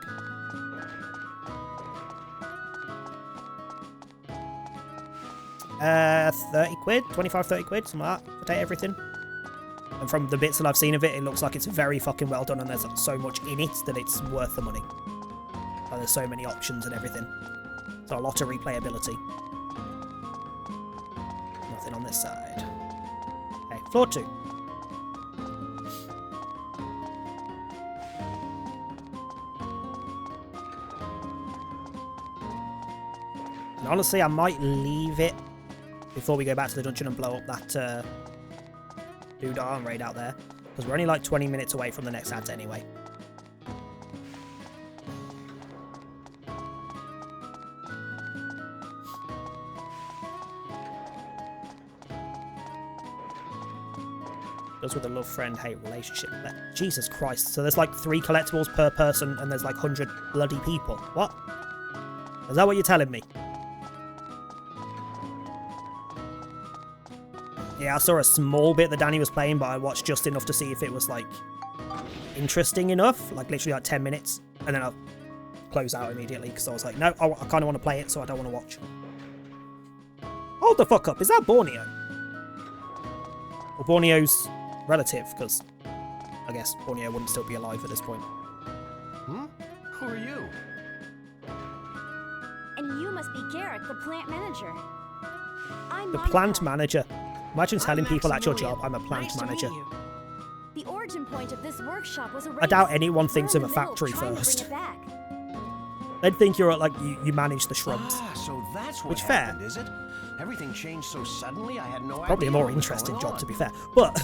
30 quid, 25, 30 quid, something like that, to take everything. And from the bits that I've seen of it, it looks like it's very fucking well done and there's so much in it that it's worth the money. Like, there's so many options and everything. So a lot of replayability. Nothing on this side. Okay, floor 2. And honestly, I might leave it before we go back to the dungeon and blow up that dude arm raid out there, because we're only like 20 minutes away from the next ads anyway. Does with a love friend hate relationship. Jesus Christ. So there's like 3 collectibles per person and there's like 100 bloody people. What? Is that what you're telling me? Yeah, I saw a small bit that Danny was playing, but I watched just enough to see if it was like interesting enough. Like literally like 10 minutes. And then I'll close out immediately because I was like, no, I kind of want to play it, so I don't want to watch. Hold the fuck up. Is that Borneo? Or Borneo's relative, because I guess Borneo wouldn't still be alive at this point. Hmm? Who are you? And you must be Garrick, the plant manager. I'm The Monica. plant manager. Imagine telling I'm people at your Maximilian. job, I'm a plant Nice to meet manager. you. The origin point of this workshop was a race. I doubt anyone thinks We're of in a the middle factory trying to bring first. it back. They'd think you're like, you manage the shrubs. Ah, so that's what Which fair. happened, is it? Everything changed so suddenly, I had no idea. Probably a more what was interesting going job, on. to be fair. But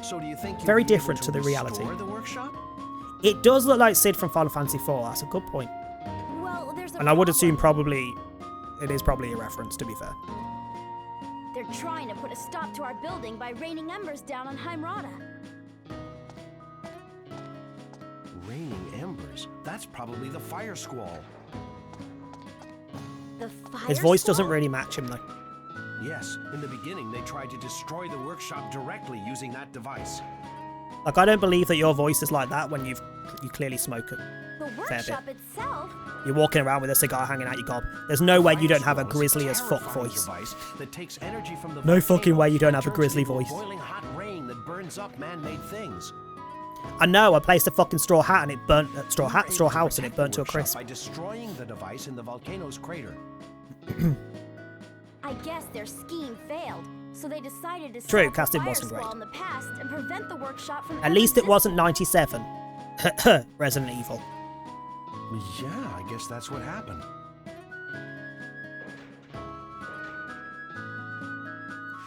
So do you think you'll very be able different to the restore reality. the workshop? it does look like Sid from Final Fantasy IV. That's a good point. Well, there's a And I would problem. assume probably it is probably a reference, to be fair. They're trying to put a stop to our building by raining embers down on Heimrata. Raining embers? That's probably the fire squall. The fire His voice doesn't squall? really match him, though. Yes, in the beginning they tried to destroy the workshop directly using that device. Like, I don't believe that your voice is like that when you clearly smoke it. The bit. workshop itself? You're walking around with a cigar hanging out your gob. There's no way you don't have a Fire squall is grizzly as fuck terrifying voice. device that takes energy from the No fucking volcano way you don't and have a turns it grizzly into voice. Boiling hot rain that burns up man-made things. I know, I placed a fucking straw hat and it burnt... straw We were hat, straw able to house, and it protect burnt the to a workshop crisp. by destroying the device in the volcano's crater. I guess their scheme failed, so they decided to True, stop the casting fire wasn't squall great. in the past and prevent the workshop from At ever least it wasn't existing. 97. Resident Evil. Yeah, I guess that's what happened.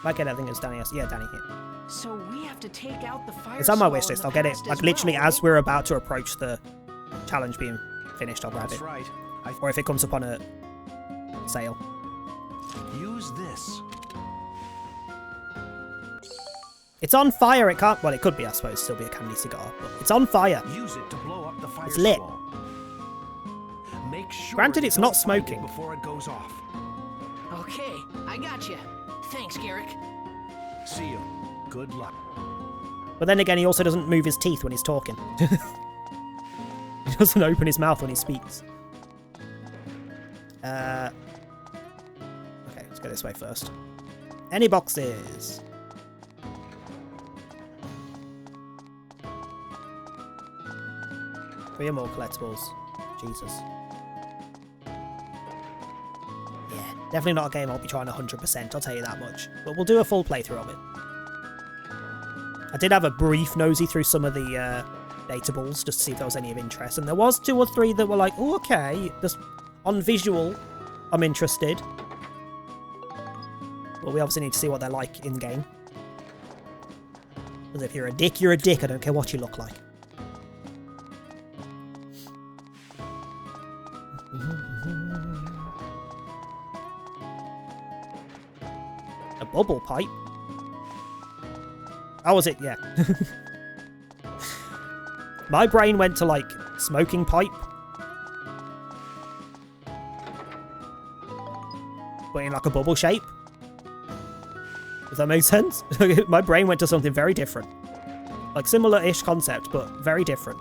Like it, I think it's Danny. Yeah, Danny here. So we have to take out the fire It's on my squall wish in list. the I'll get it. past Like, as literally, well, as right? we're about to approach the challenge being finished, I'll grab That's it. right. Or if it comes up on a sale. Use this. It's on fire. It can't... Well, it could be, I suppose, still be a candy cigar. But it's on fire. Use it to blow up the fire It's lit. squall. Make sure Granted, you it's not don't find it smoking. before it goes off. Okay, I got you. Thanks, Garrick. See you. Good luck. But then again, he also doesn't move his teeth when he's talking. He doesn't open his mouth when he speaks. Okay, let's go this way first. Any boxes? Three or more collectibles. Jesus. Yeah, definitely not a game I'll be trying 100%, I'll tell you that much. But we'll do a full playthrough of it. I did have a brief nosy through some of the data balls just to see if there was any of interest, and there was 2 or 3 that were like, oh, okay, just on visual, I'm interested. But we obviously need to see what they're like in-game. Because if you're a dick, you're a dick, I don't care what you look like. A bubble pipe? Oh, was it? Yeah. My brain went to, like, smoking pipe. But in, like, a bubble shape. Does that make sense? My brain went to something very different. Like, similar-ish concept, but very different.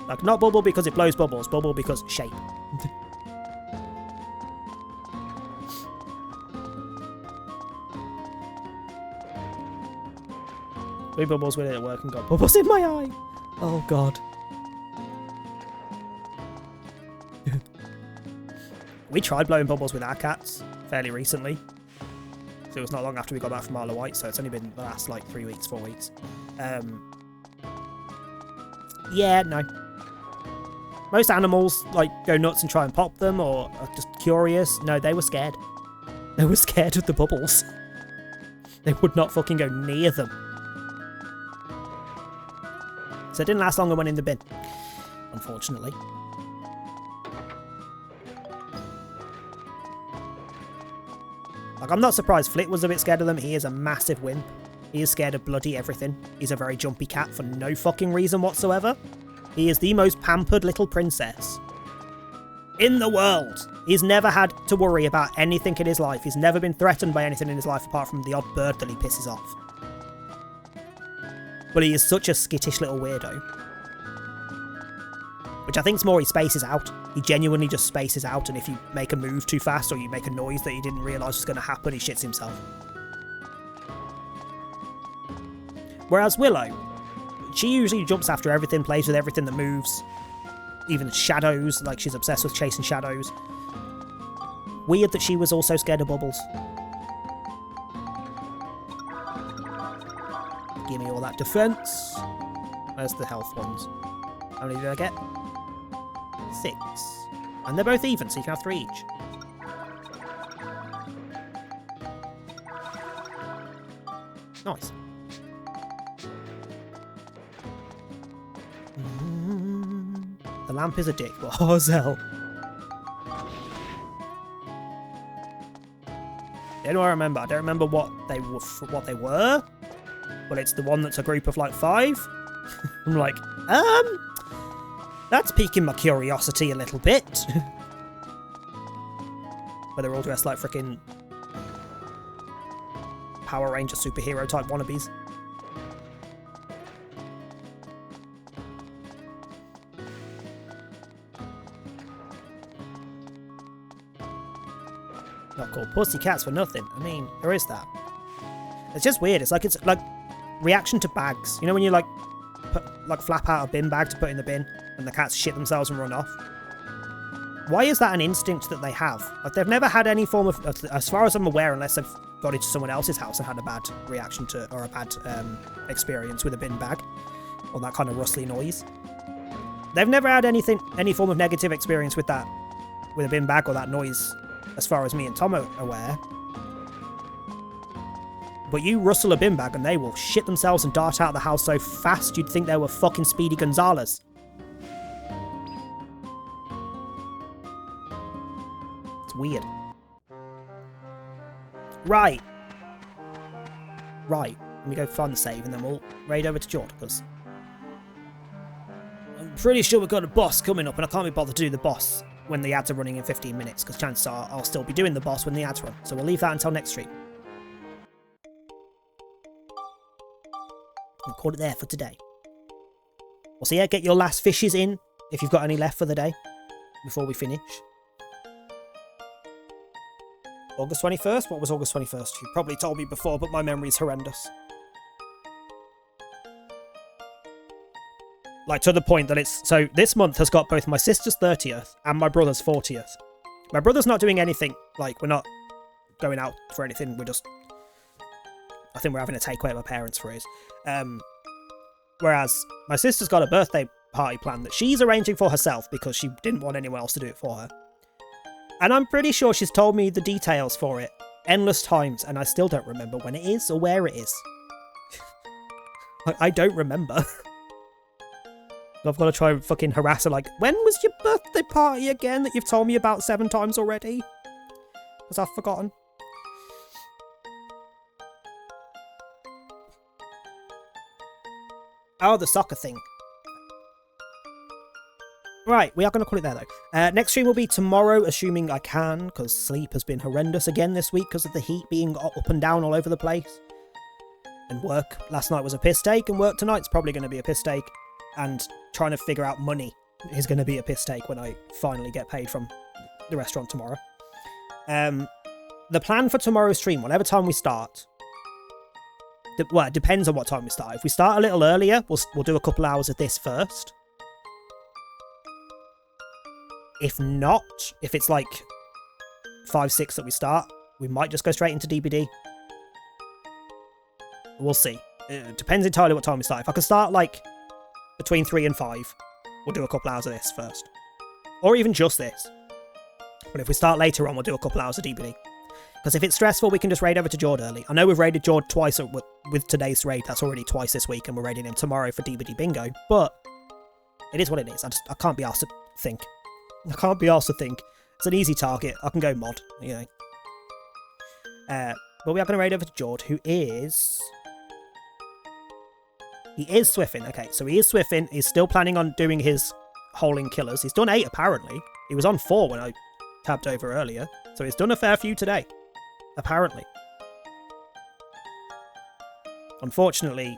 Like, not bubble because it blows bubbles, bubble because shape. Three bubbles with it at work and got bubbles in my eye. Oh, God. We tried blowing bubbles with our cats fairly recently. So it was not long after we got back from Isle of Wight, so it's only been the last, like, 3 weeks, 4 weeks. Yeah, no. Most animals, like, go nuts and try and pop them, or are just curious. No, they were scared. They were scared of the bubbles. They would not fucking go near them. So it didn't last long and went in the bin, unfortunately. Like, I'm not surprised Flit was a bit scared of them. He is a massive wimp. He is scared of bloody everything. He's a very jumpy cat for no fucking reason whatsoever. He is the most pampered little princess in the world. He's never had to worry about anything in his life. He's never been threatened by anything in his life apart from the odd bird that he pisses off. But he is such a skittish little weirdo. Which I think is more he spaces out. He genuinely just spaces out, and if you make a move too fast or you make a noise that he didn't realise was going to happen, he shits himself. Whereas Willow, she usually jumps after everything, plays with everything that moves. Even shadows, like she's obsessed with chasing shadows. Weird that she was also scared of bubbles. Give me all that defense. Where's the health ones? How many did I get? 6. And they're both even, so you can have 3 each. Nice. The lamp is a dick, but hell. I don't remember. I don't remember what they were, but it's the one that's a group of like 5. I'm like, that's piquing my curiosity a little bit. But they're all dressed like freaking Power Ranger superhero type wannabes. Not called pussycats for nothing. I mean, there is that. It's just weird. It's like reaction to bags. You know when you flap out a bin bag to put in the bin and the cats shit themselves and run off? Why is that an instinct that they have? Like, they've never had any form of, as far as I'm aware, unless they've got into someone else's house and had a bad reaction to, or a bad experience with a bin bag, or that kind of rustly noise. They've never had any form of negative experience with that, with a bin bag or that noise, as far as me and Tom are aware. But you rustle a bin bag and they will shit themselves and dart out of the house so fast you'd think they were fucking Speedy Gonzales. It's weird. Right. Let me go find the save and then we'll raid over to Jord, because I'm pretty sure we've got a boss coming up and I can't be bothered to do the boss when the ads are running in 15 minutes, because chances are I'll still be doing the boss when the ads run. So we'll leave that until next stream. We'll call it there for today. Well, so yeah, get your last fishes in, if you've got any left for the day, before we finish. August 21st? What was August 21st? You probably told me before, but my memory's horrendous. Like, to the point that it's... So, this month has got both my sister's 30th and my brother's 40th. My brother's not doing anything. Like, we're not going out for anything. We're just... I think we're having a takeaway at my parents' for his. Whereas, my sister's got a birthday party planned that she's arranging for herself because she didn't want anyone else to do it for her. And I'm pretty sure she's told me the details for it endless times, and I still don't remember when it is or where it is. I don't remember. I've got to try and fucking harass her like, when was your birthday party again that you've told me about 7 times already? Because I've forgotten. Oh, the soccer thing. Right, we are going to call it there though. Next stream will be tomorrow, assuming I can, because sleep has been horrendous again this week because of the heat being up and down all over the place. And work last night was a piss take, and work tonight's probably going to be a piss take. And trying to figure out money is going to be a piss take when I finally get paid from the restaurant tomorrow. The plan for tomorrow's stream, whatever time we start... Well, it depends on what time we start. If we start a little earlier, we'll do a couple hours of this first. If not, if it's like 5, 6 that we start, we might just go straight into DBD. We'll see. It depends entirely what time we start. If I can start like between 3 and 5, we'll do a couple hours of this first. Or even just this. But if we start later on, we'll do a couple hours of DBD. Because if it's stressful, we can just raid over to Jord early. I know we've raided Jord twice with today's raid. That's already twice this week, and we're raiding him tomorrow for DBD Bingo. But it is what it is. I can't be asked to think. I can't be asked to think. It's an easy target. I can go mod, you know. But we are going to raid over to Jord, who is... He is Swiffing. Okay, so he is Swiffing. He's still planning on doing his holing killers. He's done 8, apparently. He was on 4 when I tabbed over earlier. So he's done a fair few today. Apparently. Unfortunately,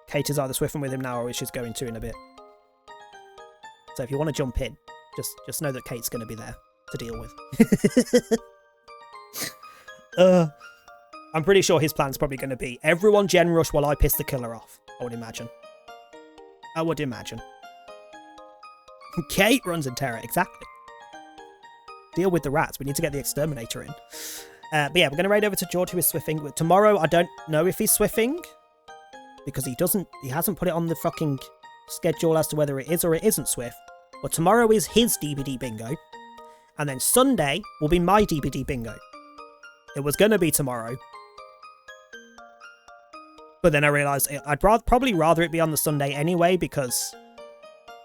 Kate is either Swiffing with him now or she's going to in a bit. So if you want to jump in, just know that Kate's going to be there to deal with. I'm pretty sure his plan's probably going to be everyone gen rush while I piss the killer off. I would imagine. Kate runs in terror, exactly. Deal with the rats. We need to get the exterminator in. But yeah, we're going to raid over to George, who is Swiffing. Tomorrow, I don't know if he's Swiffing because he hasn't put it on the fucking schedule as to whether it is or it isn't Swift. But tomorrow is his DBD bingo, and then Sunday will be my DBD bingo. It was going to be tomorrow, but then I realised I'd probably rather it be on the Sunday anyway, because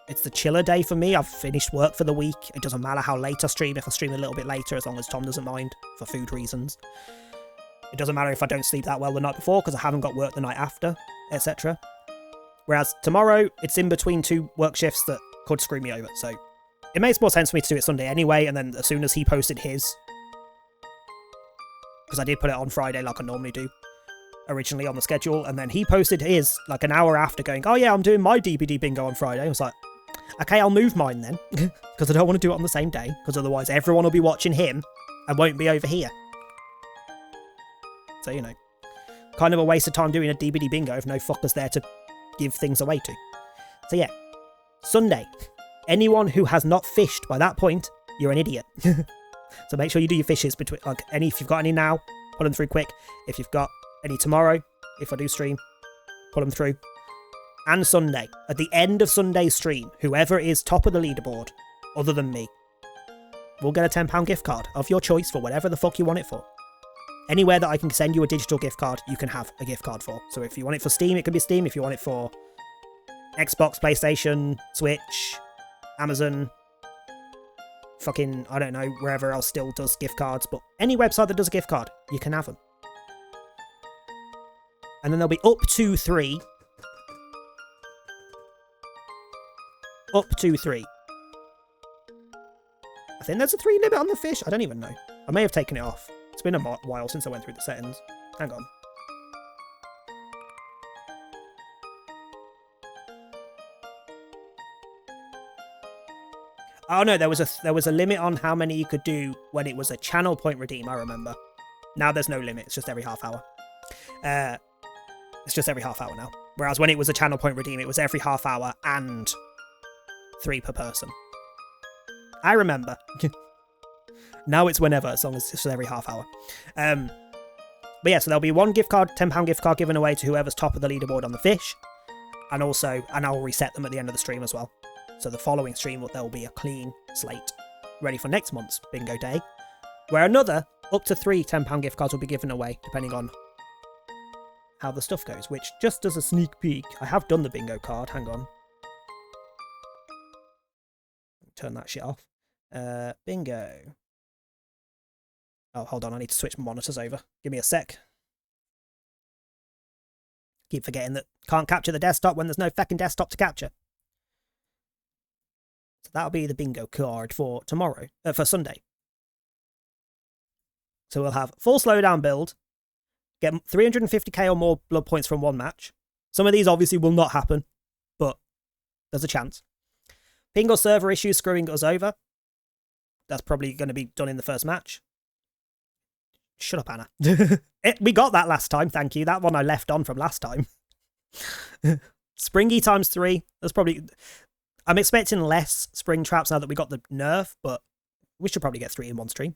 it's the chiller day for me. I've finished work for the week. It doesn't matter how late I stream. If I stream a little bit later, as long as Tom doesn't mind, for food reasons. It doesn't matter if I don't sleep that well the night before, because I haven't got work the night after, etc. Whereas tomorrow, it's in between 2 work shifts that could screw me over. So it makes more sense for me to do it Sunday anyway, and then as soon as he posted his, because I did put it on Friday like I normally do, originally on the schedule, and then he posted his like an hour after going, oh yeah, I'm doing my DBD bingo on Friday. I was like, okay, I'll move mine then, because I don't want to do it on the same day, because otherwise everyone will be watching him and won't be over here. So, you know, kind of a waste of time doing a DBD bingo if no fuckers there to give things away to. So yeah, Sunday. Anyone who has not fished by that point, you're an idiot. So make sure you do your fishes between, like, if you've got any now, put them through quick. If you've got any tomorrow, if I do stream, put them through. And Sunday. At the end of Sunday's stream, whoever is top of the leaderboard, other than me, will get a £10 gift card of your choice for whatever the fuck you want it for. Anywhere that I can send you a digital gift card, you can have a gift card for. So if you want it for Steam, it can be Steam. If you want it for Xbox, PlayStation, Switch, Amazon, fucking, I don't know, wherever else still does gift cards, but any website that does a gift card, you can have them. And then there'll be up to 3. Up to 3. I think there's a 3 limit on the fish. I don't even know. I may have taken it off. It's been a while since I went through the settings. Hang on. Oh no, there was a limit on how many you could do when it was a channel point redeem, I remember. Now there's no limit, it's just every half hour. It's just every half hour now. Whereas when it was a channel point redeem, it was every half hour and 3 per person. I remember. Now it's whenever, as long as it's every half hour. But yeah, so there'll be 1 gift card, £10 gift card given away to whoever's top of the leaderboard on the fish. And I'll reset them at the end of the stream as well. So the following stream, there will be a clean slate ready for next month's bingo day, where another up to 3 £10 gift cards will be given away, depending on how the stuff goes, which, just as a sneak peek, I have done the bingo card. Hang on. Turn that shit off. Bingo. Oh, hold on, I need to switch my monitors over. Give me a sec. Keep forgetting that can't capture the desktop when there's no fucking desktop to capture. So that'll be the bingo card for tomorrow, for Sunday. So we'll have full slowdown build, get 350k or more blood points from 1 match. Some of these obviously will not happen, but there's a chance. Ping or server issues screwing us over. That's probably going to be done in the first match. Shut up, Anna. We got that last time, thank you. That one I left on from last time. Springy times 3. That's probably... I'm expecting less spring traps now that we got the nerf, but we should probably get 3 in one stream.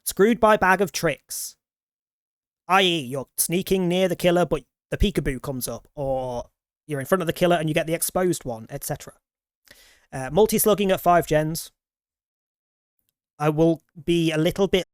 Screwed by bag of tricks. I.e., you're sneaking near the killer, but the peekaboo comes up, or you're in front of the killer and you get the exposed one, etc. Multi-slugging at 5 gens. I will be a little bit